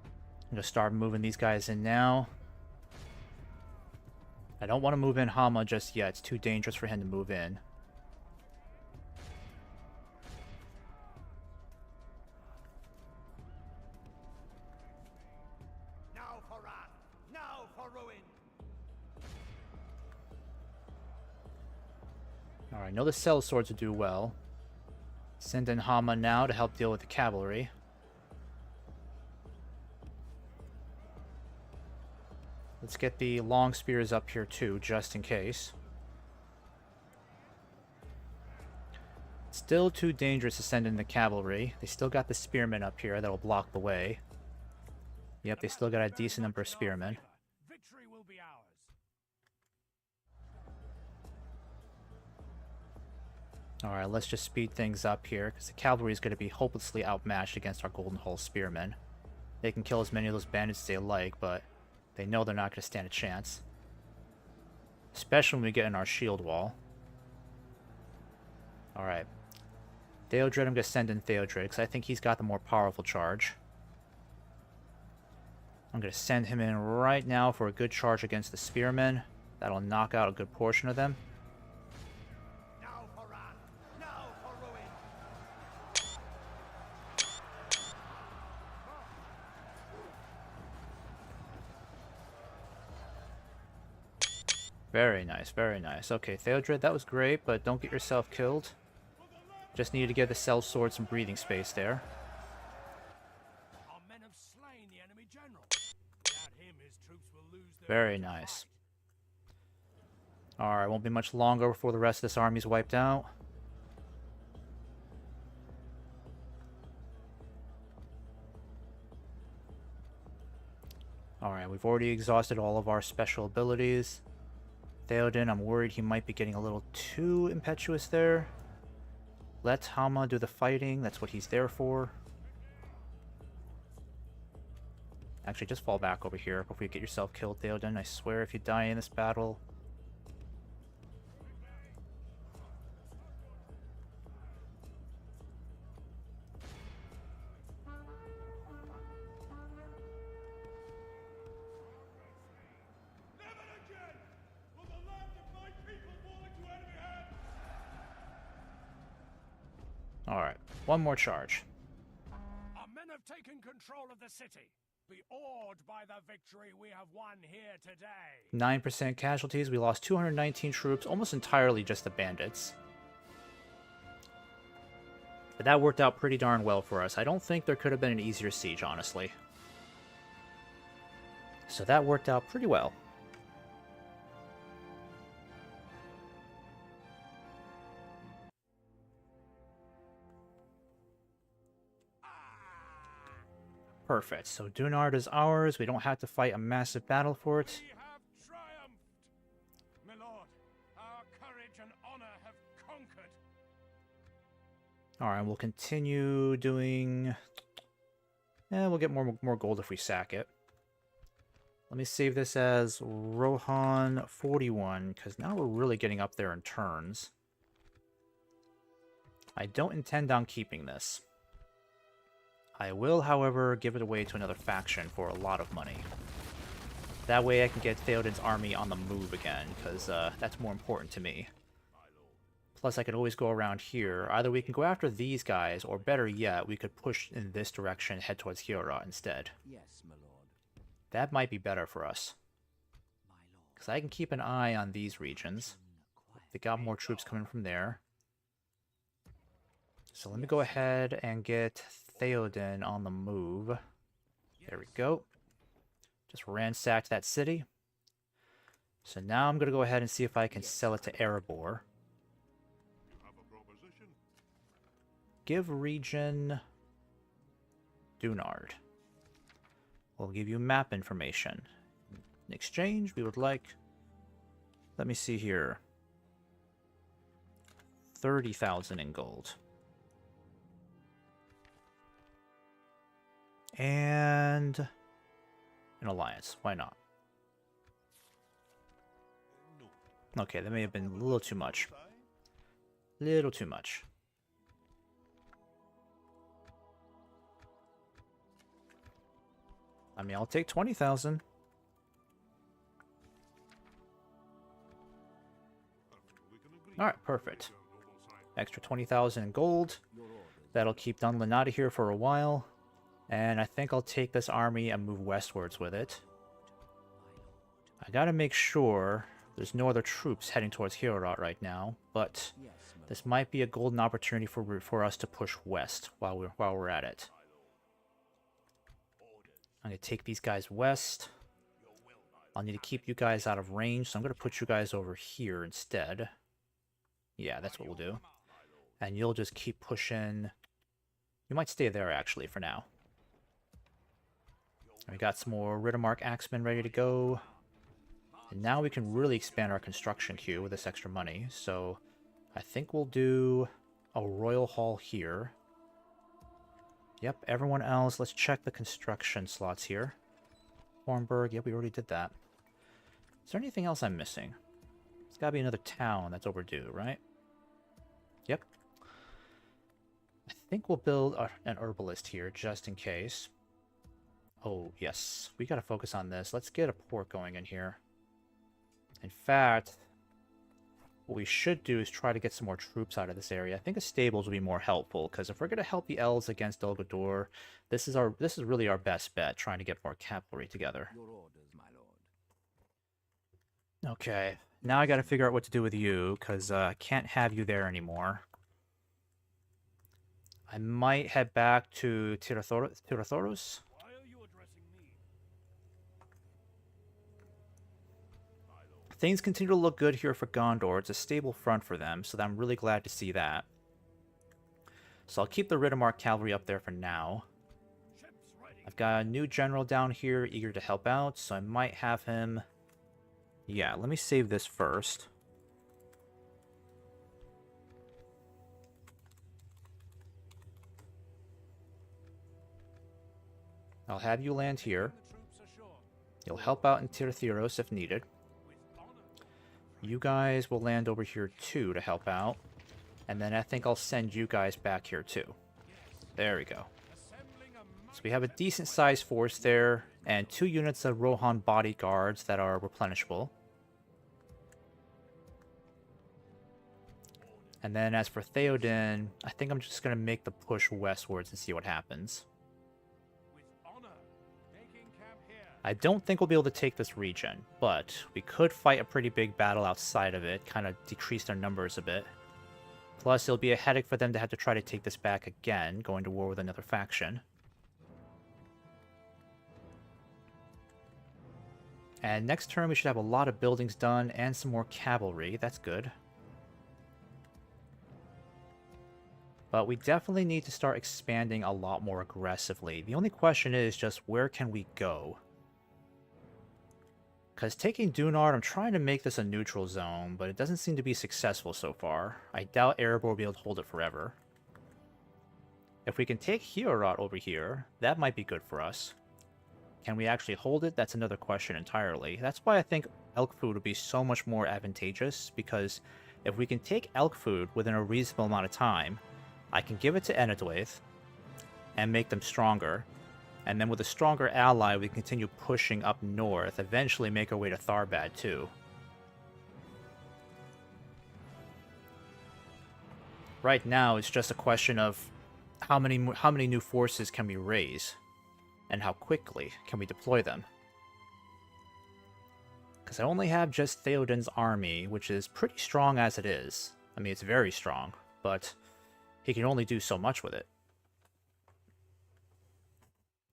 I'm gonna start moving these guys in now. I don't want to move in Hama just yet. It's too dangerous for him to move in. Now for wrath! Now for ruin! Alright, I know the cell swords will do well. Send in Hama now to help deal with the cavalry. Let's get the long spears up here too, just in case. Still too dangerous to send in the cavalry. They still got the spearmen up here that'll block the way. Yep, they still got a decent number of spearmen. Victory will be ours. Alright, let's just speed things up here, because the cavalry is going to be hopelessly outmatched against our Golden Hull spearmen. They can kill as many of those bandits as they like, but they know they're not going to stand a chance. Especially when we get in our shield wall. Alright. Theodred, I'm going to send in Theodred, because I think he's got the more powerful charge. I'm going to send him in right now for a good charge against the spearmen. That'll knock out a good portion of them. Now for wrath! Now for ruin! Very nice, very nice. Okay, Theodred, that was great, but don't get yourself killed. Just needed to give the cell sword some breathing space there. Our men have slain the enemy general. Without him, his troops will lose their Very way to nice. fight. Alright, won't be much longer before the rest of this army's wiped out. Alright, we've already exhausted all of our special abilities. Theoden, I'm worried he might be getting a little too impetuous there. Let Hama do the fighting, that's what he's there for. Actually, just fall back over here before you get yourself killed, Theoden. I swear if you die in this battle... Never again will the land of my people fall into enemy hands! Alright, one more charge. Our men have taken control of the city. Be awed by the victory we have won here today. 9% casualties, we lost 219 troops, almost entirely just the bandits. But that worked out pretty darn well for us. I don't think there could have been an easier siege, honestly. So that worked out pretty well. Perfect. So Dunard is ours. We don't have to fight a massive battle for it. We have triumphed! My lord, our courage and honor have conquered. Alright, we'll continue doing... we'll get more gold if we sack it. Let me save this as Rohan 41, because now we're really getting up there in turns. I don't intend on keeping this. I will, however, give it away to another faction for a lot of money. That way I can get Theoden's army on the move again, because that's more important to me. Plus, I could always go around here. Either we can go after these guys, or better yet, we could push in this direction and head towards EUR instead. Yes, my lord. That might be better for us. My lord. Because I can keep an eye on these regions. They got more troops coming from there. So let me go ahead and get Theoden on the move. There we go. Just ransacked that city. So now I'm going to go ahead and see if I can sell it to Erebor. Give region Dunard. We'll give you map information. In exchange, we would like... Let me see here. 30,000 in gold. And an alliance. Why not? Okay, that may have been a little too much. Little too much. I mean, I'll take 20,000. Alright, perfect. Extra 20,000 in gold. That'll keep Dunlin out of here for a while. And I think I'll take this army and move westwards with it. I gotta make sure there's no other troops heading towards Heorot right now, but this might be a golden opportunity for us to push west while we're at it. I'm gonna take these guys west. I'll need to keep you guys out of range, so I'm gonna put you guys over here instead. Yeah, that's what we'll do. And you'll just keep pushing. You might stay there, actually, for now. We got some more Riddermark axemen ready to go. And now we can really expand our construction queue with this extra money. So I think we'll do a royal hall here. Yep, everyone else, let's check the construction slots here. Hornburg, yep, we already did that. Is there anything else I'm missing? There's gotta be another town that's overdue, right? Yep. I think we'll build an herbalist here, just in case. Oh, yes. We gotta focus on this. Let's get a port going in here. In fact, what we should do is try to get some more troops out of this area. I think the stables will be more helpful, because if we're gonna help the elves against Dolgador, this is really our best bet, trying to get more cavalry together. Your orders, my lord. Okay. Now I gotta figure out what to do with you, because I can't have you there anymore. I might head back to Tirathoros. Why are you addressing me? Things continue to look good here for Gondor. It's a stable front for them, so I'm really glad to see that. So I'll keep the Riddermark cavalry up there for now. Ships ready. I've got a new general down here eager to help out, so I might have him... Yeah, let me save this first. I'll have you land here. The troops ashore. You'll help out in Tirathoros if needed. With honor. You guys will land over here too to help out. And then I think I'll send you guys back here too. There we go. Assembling a So we have a decent sized force there, and 2 units of Rohan bodyguards that are replenishable. And then as for Theoden, I think I'm just going to make the push westwards and see what happens. with honor. Taking camp here. I don't think we'll be able to take this region, but we could fight a pretty big battle outside of it, kind of decrease their numbers a bit. Plus, it'll be a headache for them to have to try to take this back again, going to war with another faction. And next turn we should have a lot of buildings done and some more cavalry. That's good. But we definitely need to start expanding a lot more aggressively. The only question is just where can we go? Because taking Dunard, I'm trying to make this a neutral zone, but it doesn't seem to be successful so far. I doubt Erebor will be able to hold it forever. If we can take Heorot over here, that might be good for us. Can we actually hold it? That's another question entirely. That's why I think elk food would be so much more advantageous, because if we can take elk food within a reasonable amount of time, I can give it to Enedwaith and make them stronger. And then with a stronger ally, we continue pushing up north, eventually make our way to Tharbad too. Right now, it's just a question of how many new forces can we raise, and how quickly can we deploy them. Because I only have just Theoden's army, which is pretty strong as it is. I mean, it's very strong, but he can only do so much with it.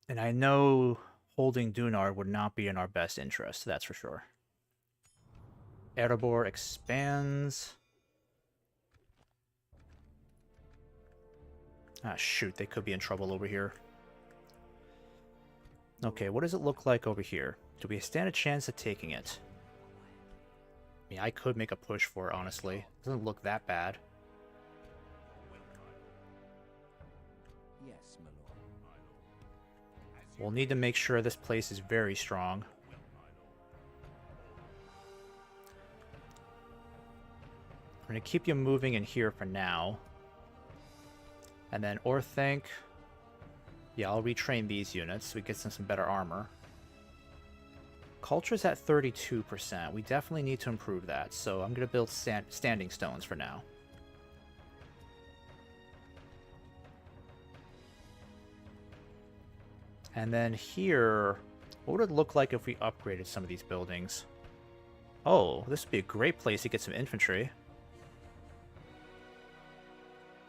And I know holding Dunard would not be in our best interest, that's for sure. Erebor expands. Ah, shoot, they could be in trouble over here. Okay, what does it look like over here? Do we stand a chance at taking it? I mean, I could make a push for it, honestly. It doesn't look that bad. Yes, my lord. We'll need to make sure this place is very strong. I'm going to keep you moving in here for now. And then Orthanc. Yeah, I'll retrain these units so we get some better armor. Culture's at 32%. We definitely need to improve that, so I'm going to build standing stones for now. And then here, what would it look like if we upgraded some of these buildings? Oh, this would be a great place to get some infantry.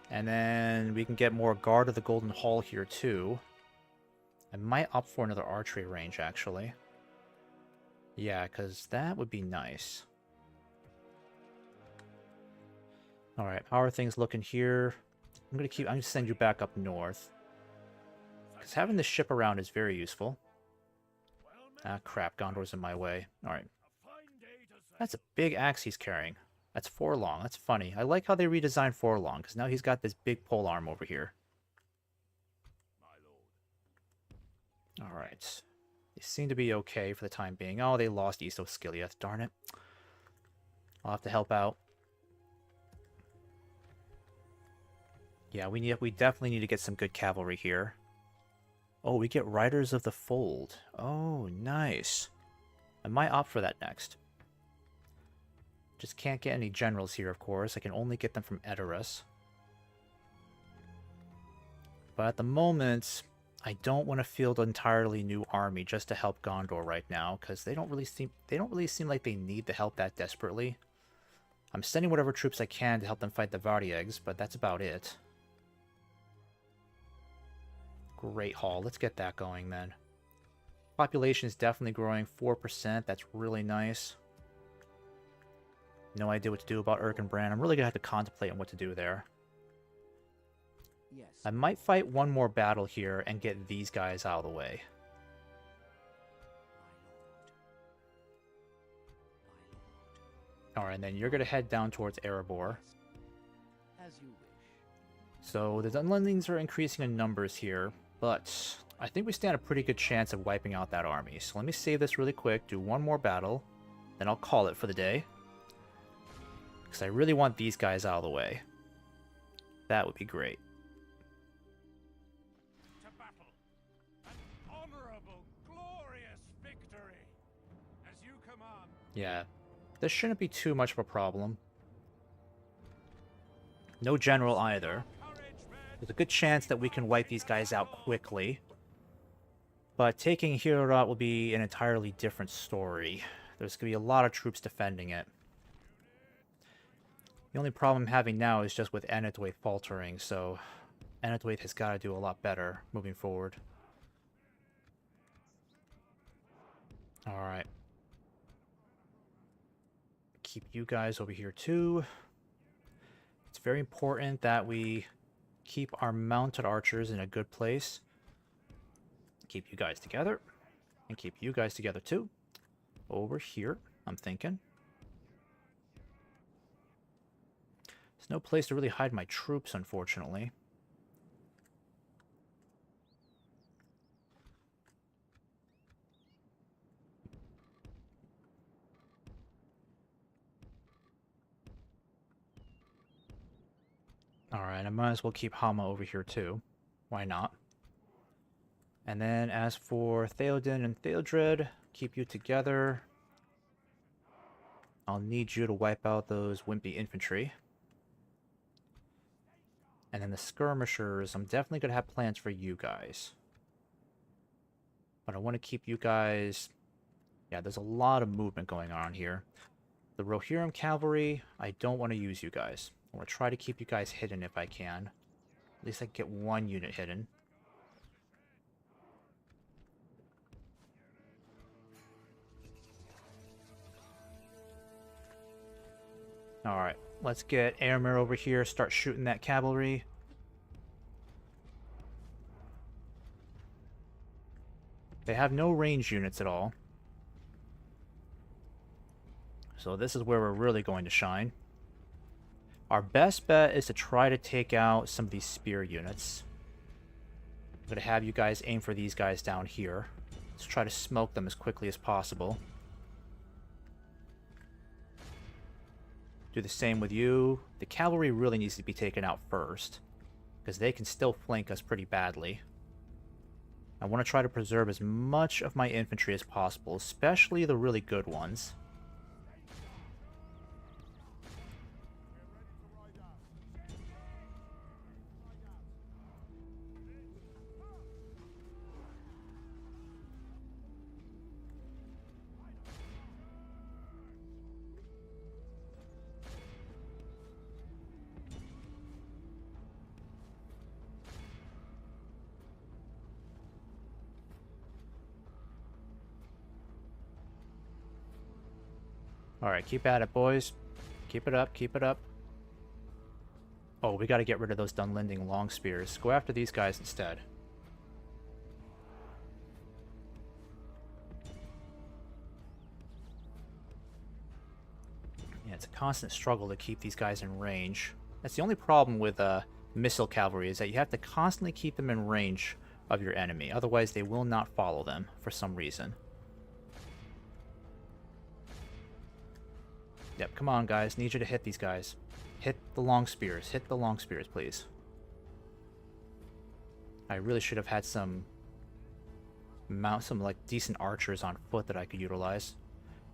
And then we can get more Guard of the Golden Hall here too. I might opt for another archery range, actually. Yeah, because that would be nice. Alright, how are things looking here? I'm gonna send you back up north. Because having the ship around is very useful. Ah, crap, Gondor's in my way. Alright. That's a big axe he's carrying. That's Forlong. That's funny. I like how they redesigned Forlong, because now he's got this big polearm over here. Alright. They seem to be okay for the time being. Oh, they lost East Osgiliath. Darn it. I'll have to help out. Yeah, we definitely need to get some good cavalry here. Oh, we get Riders of the Fold. Oh, nice. I might opt for that next. Just can't get any generals here, of course. I can only get them from Edoras. But at the moment, I don't want to field an entirely new army just to help Gondor right now, because they don't really seem like they need the help that desperately. I'm sending whatever troops I can to help them fight the Variegs, but that's about it. Great Hall. Let's get that going then. Population is definitely growing 4%. That's really nice. No idea what to do about Erkenbrand. I'm really going to have to contemplate on what to do there. Yes. I might fight one more battle here and get these guys out of the way. Alright, and then you're going to head down towards Erebor. As you wish. So the Dunlendings are increasing in numbers here, but I think we stand a pretty good chance of wiping out that army. So let me save this really quick, do one more battle, then I'll call it for the day. Because I really want these guys out of the way. That would be great. To battle. An honorable, glorious victory. As you command. Yeah, this shouldn't be too much of a problem. No general either. There's a good chance that we can wipe these guys out quickly. But taking Heorot will be an entirely different story. There's going to be a lot of troops defending it. The only problem I'm having now is just with Anadwaith faltering, so Anadwaith has got to do a lot better moving forward. Alright. Keep you guys over here too. It's very important that we keep our mounted archers in a good place. Keep you guys together. And keep you guys together too. Over here, I'm thinking. There's no place to really hide my troops, unfortunately. Alright, I might as well keep Hama over here too. Why not? And then as for Theoden and Theodred, keep you together. I'll need you to wipe out those wimpy infantry. And then the skirmishers, I'm definitely going to have plans for you guys. But I want to keep you guys... Yeah, there's a lot of movement going on here. The Rohirrim cavalry, I don't want to use you guys. I'm going to try to keep you guys hidden if I can. At least I can get one unit hidden. Alright, let's get Aramir over here, start shooting that cavalry. They have no range units at all. So this is where we're really going to shine. Our best bet is to try to take out some of these spear units. I'm going to have you guys aim for these guys down here. Let's try to smoke them as quickly as possible. Do the same with you. The cavalry really needs to be taken out first, because they can still flank us pretty badly. I want to try to preserve as much of my infantry as possible, especially the really good ones. Alright, keep at it, boys. Keep it up, keep it up. Oh, we gotta get rid of those Dunlending long spears. Go after these guys instead. Yeah, it's a constant struggle to keep these guys in range. That's the only problem with missile cavalry, is that you have to constantly keep them in range of your enemy. Otherwise, they will not follow them for some reason. Yep, come on, guys. Need you to hit these guys. Hit the long spears. Hit the long spears, please. I really should have had some like decent archers on foot that I could utilize.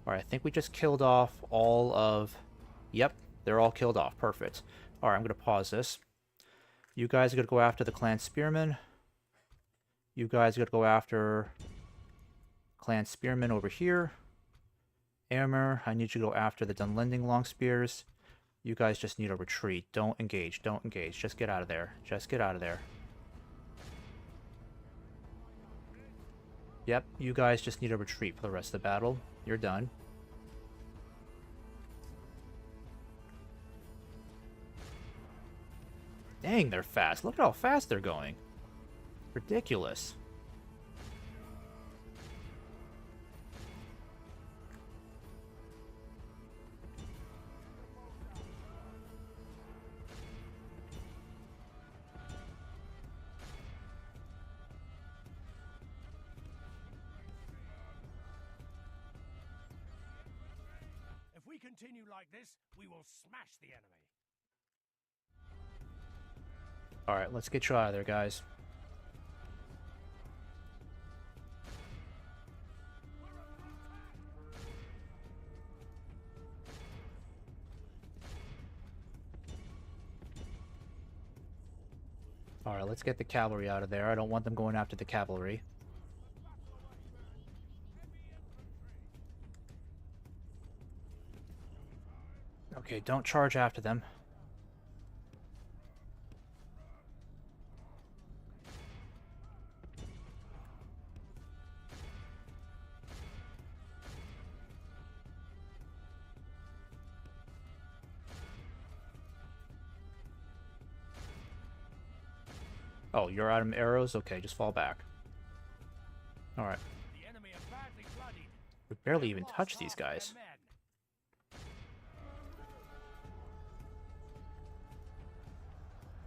Alright, I think we just killed off all of... Yep, they're all killed off. Perfect. Alright, I'm going to pause this. You guys are going to go after the clan spearmen. You guys are going to go after clan spearmen over here. Aylmer, I need you to go after the Dunlending long spears. You guys just need a retreat. Don't engage. Don't engage. Just get out of there. Just get out of there. Yep, you guys just need a retreat for the rest of the battle. You're done. Dang, they're fast. Look at how fast they're going. Ridiculous. If we continue like this, we will smash the enemy. Alright, let's get you out of there, guys. Alright, let's get the cavalry out of there. I don't want them going after the cavalry. Okay, don't charge after them. Oh, you're out of arrows? Okay, just fall back. Alright. The enemy are badly bloodied. We barely even touched these guys.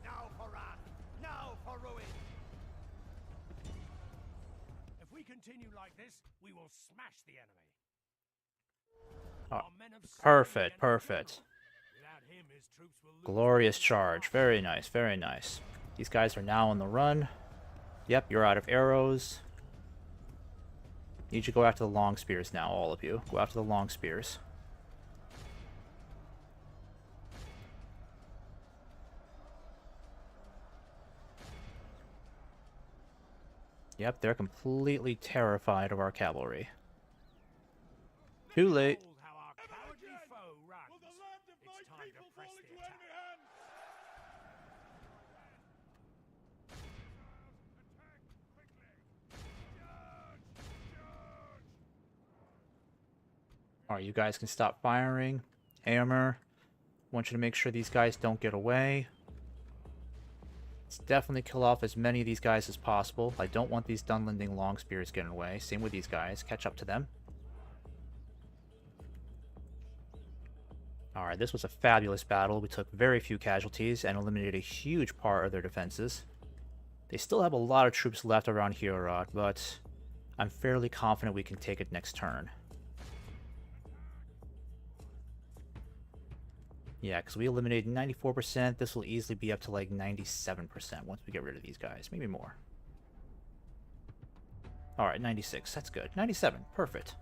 Now for wrath! Now for ruin! If we continue like this, we will smash the enemy. Oh, Our men have slain perfect, the enemy perfect. general. Without him, his troops will lose Glorious their charge. Very nice, very nice. These guys are now on the run. Yep, you're out of arrows. Need you to go after the long spears now, all of you. Go after the long spears. Yep, they're completely terrified of our cavalry. Too late. Behold how our cowardly foe runs. It's time to press the attack. Alright, you guys can stop firing. Aylmer, want you to make sure these guys don't get away. Let's definitely kill off as many of these guys as possible. I don't want these Dunlending long spears getting away. Same with these guys. Catch up to them. Alright, this was a fabulous battle. We took very few casualties and eliminated a huge part of their defenses. They still have a lot of troops left around here, but I'm fairly confident we can take it next turn. Yeah, because we eliminated 94%. This will easily be up to like 97% once we get rid of these guys. Maybe more. Alright, 96. That's good. 97. Perfect.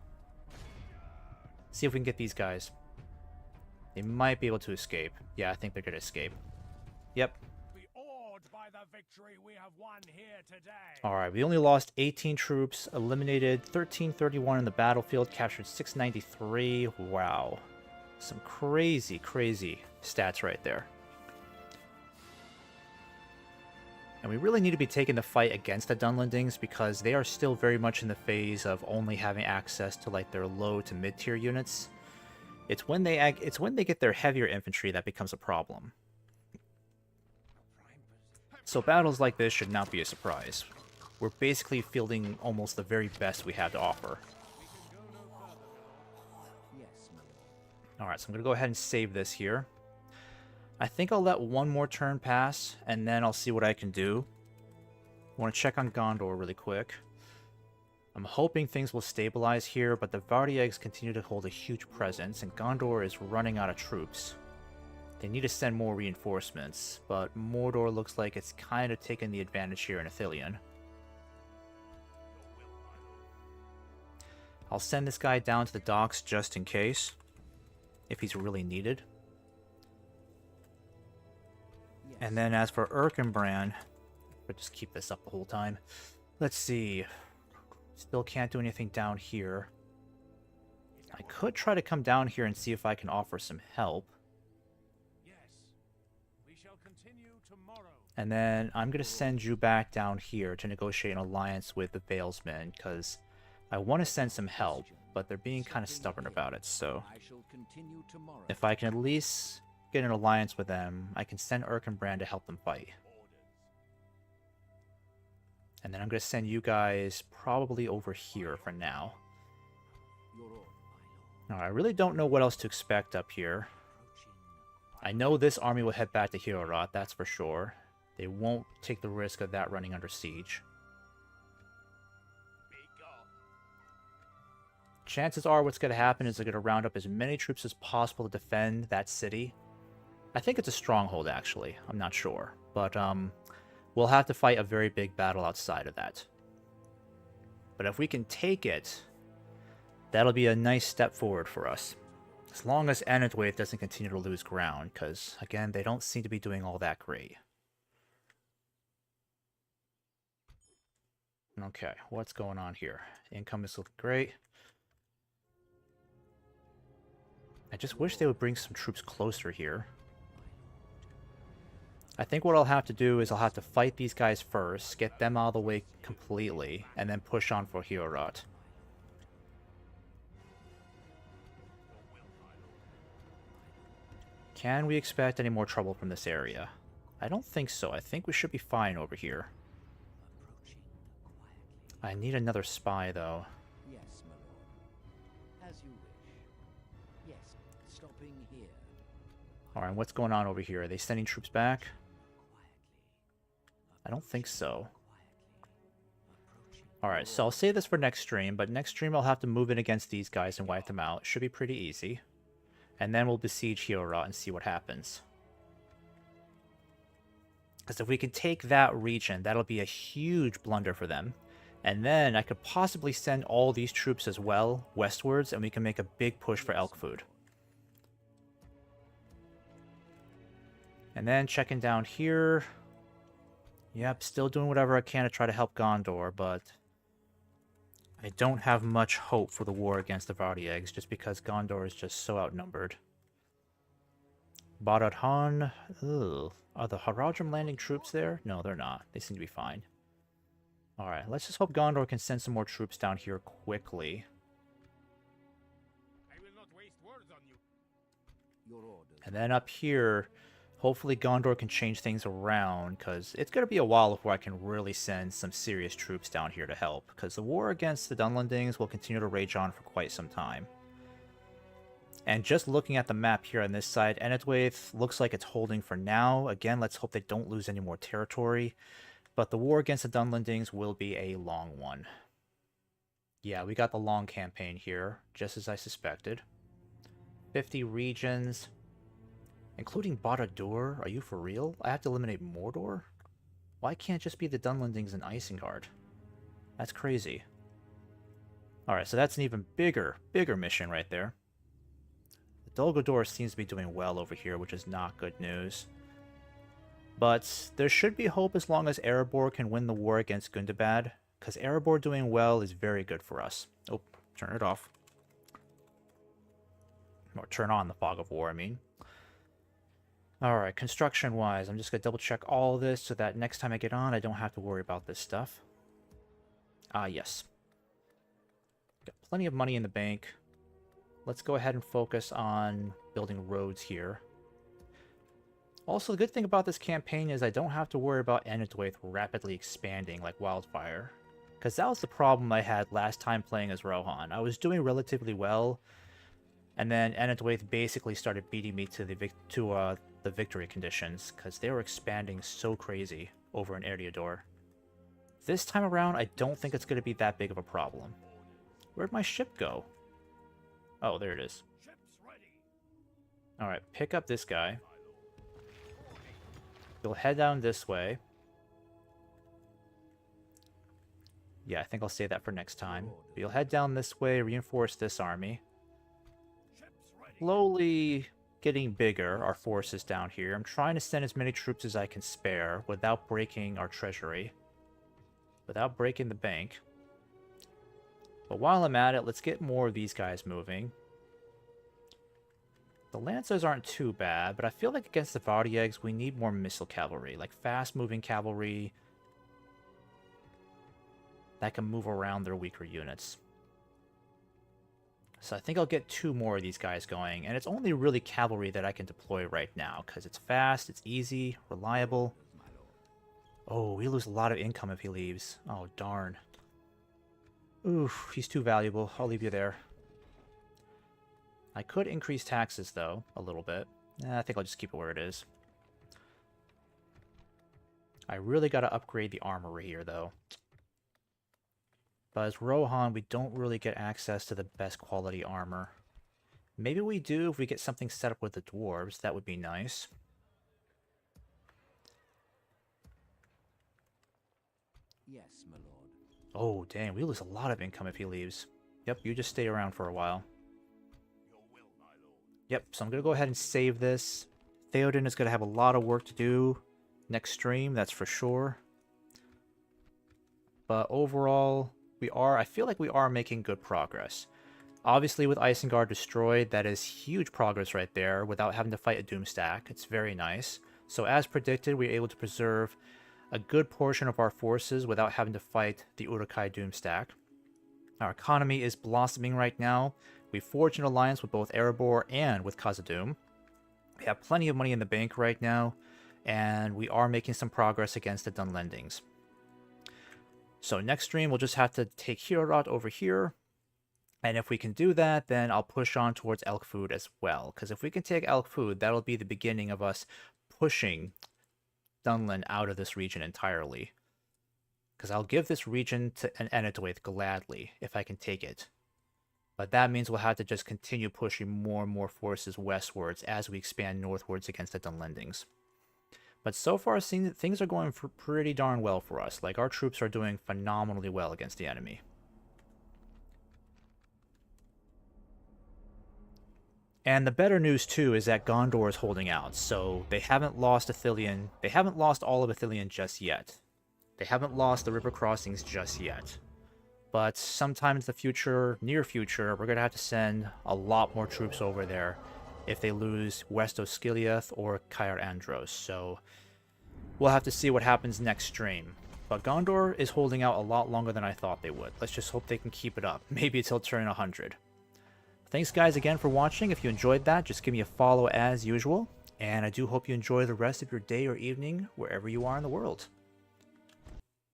See if we can get these guys. They might be able to escape. Yeah, I think they're going to escape. Yep. Be awed by the victory we have won here today. Alright, we only lost 18 troops, eliminated 1331 in the battlefield, captured 693. Wow. Some crazy, crazy stats right there. And we really need to be taking the fight against the Dunlendings because they are still very much in the phase of only having access to like their low to mid-tier units. It's when they get their heavier infantry that becomes a problem. So battles like this should not be a surprise. We're basically fielding almost the very best we have to offer. Alright, so I'm going to go ahead and save this here. I think I'll let one more turn pass, and then I'll see what I can do. I want to check on Gondor really quick. I'm hoping things will stabilize here, but the Vardiags continue to hold a huge presence, and Gondor is running out of troops. They need to send more reinforcements, but Mordor looks like it's kind of taking the advantage here in Ithilien. I'll send this guy down to the docks just in case, if he's really needed. And then as for Erkenbrand, we'll just keep this up the whole time. Let's see. Still can't do anything down here. I could try to come down here and see if I can offer some help. Yes, we shall continue tomorrow. And then I'm going to send you back down here to negotiate an alliance with the Valesmen, because I want to send some help, but they're being kind of stubborn about it, so if I can at least get an alliance with them, I can send Erkenbrand to help them fight. And then I'm going to send you guys probably over here for now. Now, I really don't know what else to expect up here. I know this army will head back to Heorot, that's for sure. They won't take the risk of that running under siege. Chances are what's going to happen is they're going to round up as many troops as possible to defend that city. I think it's a stronghold, actually. I'm not sure. But we'll have to fight a very big battle outside of that. But if we can take it, that'll be a nice step forward for us. As long as Enedwaith doesn't continue to lose ground, because, again, they don't seem to be doing all that great. Okay, what's going on here? Income is looking great. I just wish they would bring some troops closer here. I think what I'll have to do is I'll have to fight these guys first, get them out of the way completely, and then push on for Heorot. Can we expect any more trouble from this area? I don't think so. I think we should be fine over here. I need another spy, though. Yes, my lord. As you wish. Yes, stopping here. Alright, what's going on over here? Are they sending troops back? I don't think so. Alright, so I'll save this for next stream, but next stream I'll have to move in against these guys and wipe them out. It should be pretty easy. And then we'll besiege Heorot and see what happens. Because if we can take that region, that'll be a huge blunder for them. And then I could possibly send all these troops as well westwards, and we can make a big push for Elkfood. And then checking down here. Yep, still doing whatever I can to try to help Gondor, but I don't have much hope for the war against the Vardiags, just because Gondor is just so outnumbered. Barad-Han. Are the Haradrim landing troops there? No, they're not. They seem to be fine. Alright, let's just hope Gondor can send some more troops down here quickly. I will not waste words on you. Your orders. And then up here, hopefully Gondor can change things around, because it's going to be a while before I can really send some serious troops down here to help, because the war against the Dunlendings will continue to rage on for quite some time. And just looking at the map here on this side, Enedwaith looks like it's holding for now. Again, let's hope they don't lose any more territory. But the war against the Dunlendings will be a long one. Yeah, we got the long campaign here, just as I suspected. 50 regions. Including Barad-dûr? Are you for real? I have to eliminate Mordor? Why can't it just be the Dunlendings and Isengard? That's crazy. Alright, so that's an even bigger mission right there. The Dol Guldur seems to be doing well over here, which is not good news. But there should be hope as long as Erebor can win the war against Gundabad, because Erebor doing well is very good for us. Oh, turn it off. Or turn on the Fog of War, I mean. Alright, construction-wise, I'm just going to double-check all this so that next time I get on, I don't have to worry about this stuff. Ah, yes. Got plenty of money in the bank. Let's go ahead and focus on building roads here. Also, the good thing about this campaign is I don't have to worry about Enedwaith rapidly expanding like wildfire. Because that was the problem I had last time playing as Rohan. I was doing relatively well, and then Enedwaith basically started beating me to the victory conditions, because they were expanding so crazy over in Eriador. This time around, I don't think it's going to be that big of a problem. Where'd my ship go? Oh, there it is. Alright, pick up this guy. You'll head down this way. Yeah, I think I'll save that for next time. But you'll head down this way, reinforce this army. Slowly getting bigger, our forces down here. I'm trying to send as many troops as I can spare without breaking our treasury. Without breaking the bank. But while I'm at it, let's get more of these guys moving. The Lancers aren't too bad, but I feel like against the Vardiegs, we need more missile cavalry, like fast-moving cavalry that can move around their weaker units. So I think I'll get 2 more of these guys going, and it's only really cavalry that I can deploy right now, because it's fast, it's easy, reliable. Oh, we lose a lot of income if he leaves. Oh, darn. Oof, he's too valuable. I'll leave you there. I could increase taxes, though, a little bit. I think I'll just keep it where it is. I really got to upgrade the armory here, though. But as Rohan, we don't really get access to the best quality armor. Maybe we do if we get something set up with the dwarves. That would be nice. Yes, my lord. Oh, dang, we lose a lot of income if he leaves. Yep, you just stay around for a while. Yep, so I'm going to go ahead and save this. Theoden is going to have a lot of work to do next stream, that's for sure. But overall, I feel like we are making good progress. Obviously, with Isengard destroyed, that is huge progress right there without having to fight a Doomstack. It's very nice. So as predicted, we were able to preserve a good portion of our forces without having to fight the Uruk-hai Doomstack. Our economy is blossoming right now. We forged an alliance with both Erebor and with Khazad-dûm. We have plenty of money in the bank right now, and we are making some progress against the Dunlendings. So next stream, we'll just have to take Heorot over here, and if we can do that, then I'll push on towards Elkfood as well, because if we can take Elkfood, that'll be the beginning of us pushing Dunland out of this region entirely. Because I'll give this region to an Enedwaith gladly, if I can take it. But that means we'll have to just continue pushing more and more forces westwards as we expand northwards against the Dunlendings. But so far, things are going pretty darn well for us. Like, our troops are doing phenomenally well against the enemy. And the better news, too, is that Gondor is holding out. So they haven't lost Ithilien. They haven't lost all of Ithilien just yet. They haven't lost the river crossings just yet. But sometime in the future, near future, we're going to have to send a lot more troops over there if they lose West Osgiliath or Caer Andros. So we'll have to see what happens next stream. But Gondor is holding out a lot longer than I thought they would. Let's just hope they can keep it up. Maybe until turn 100. Thanks guys again for watching. If you enjoyed that, just give me a follow as usual. And I do hope you enjoy the rest of your day or evening wherever you are in the world.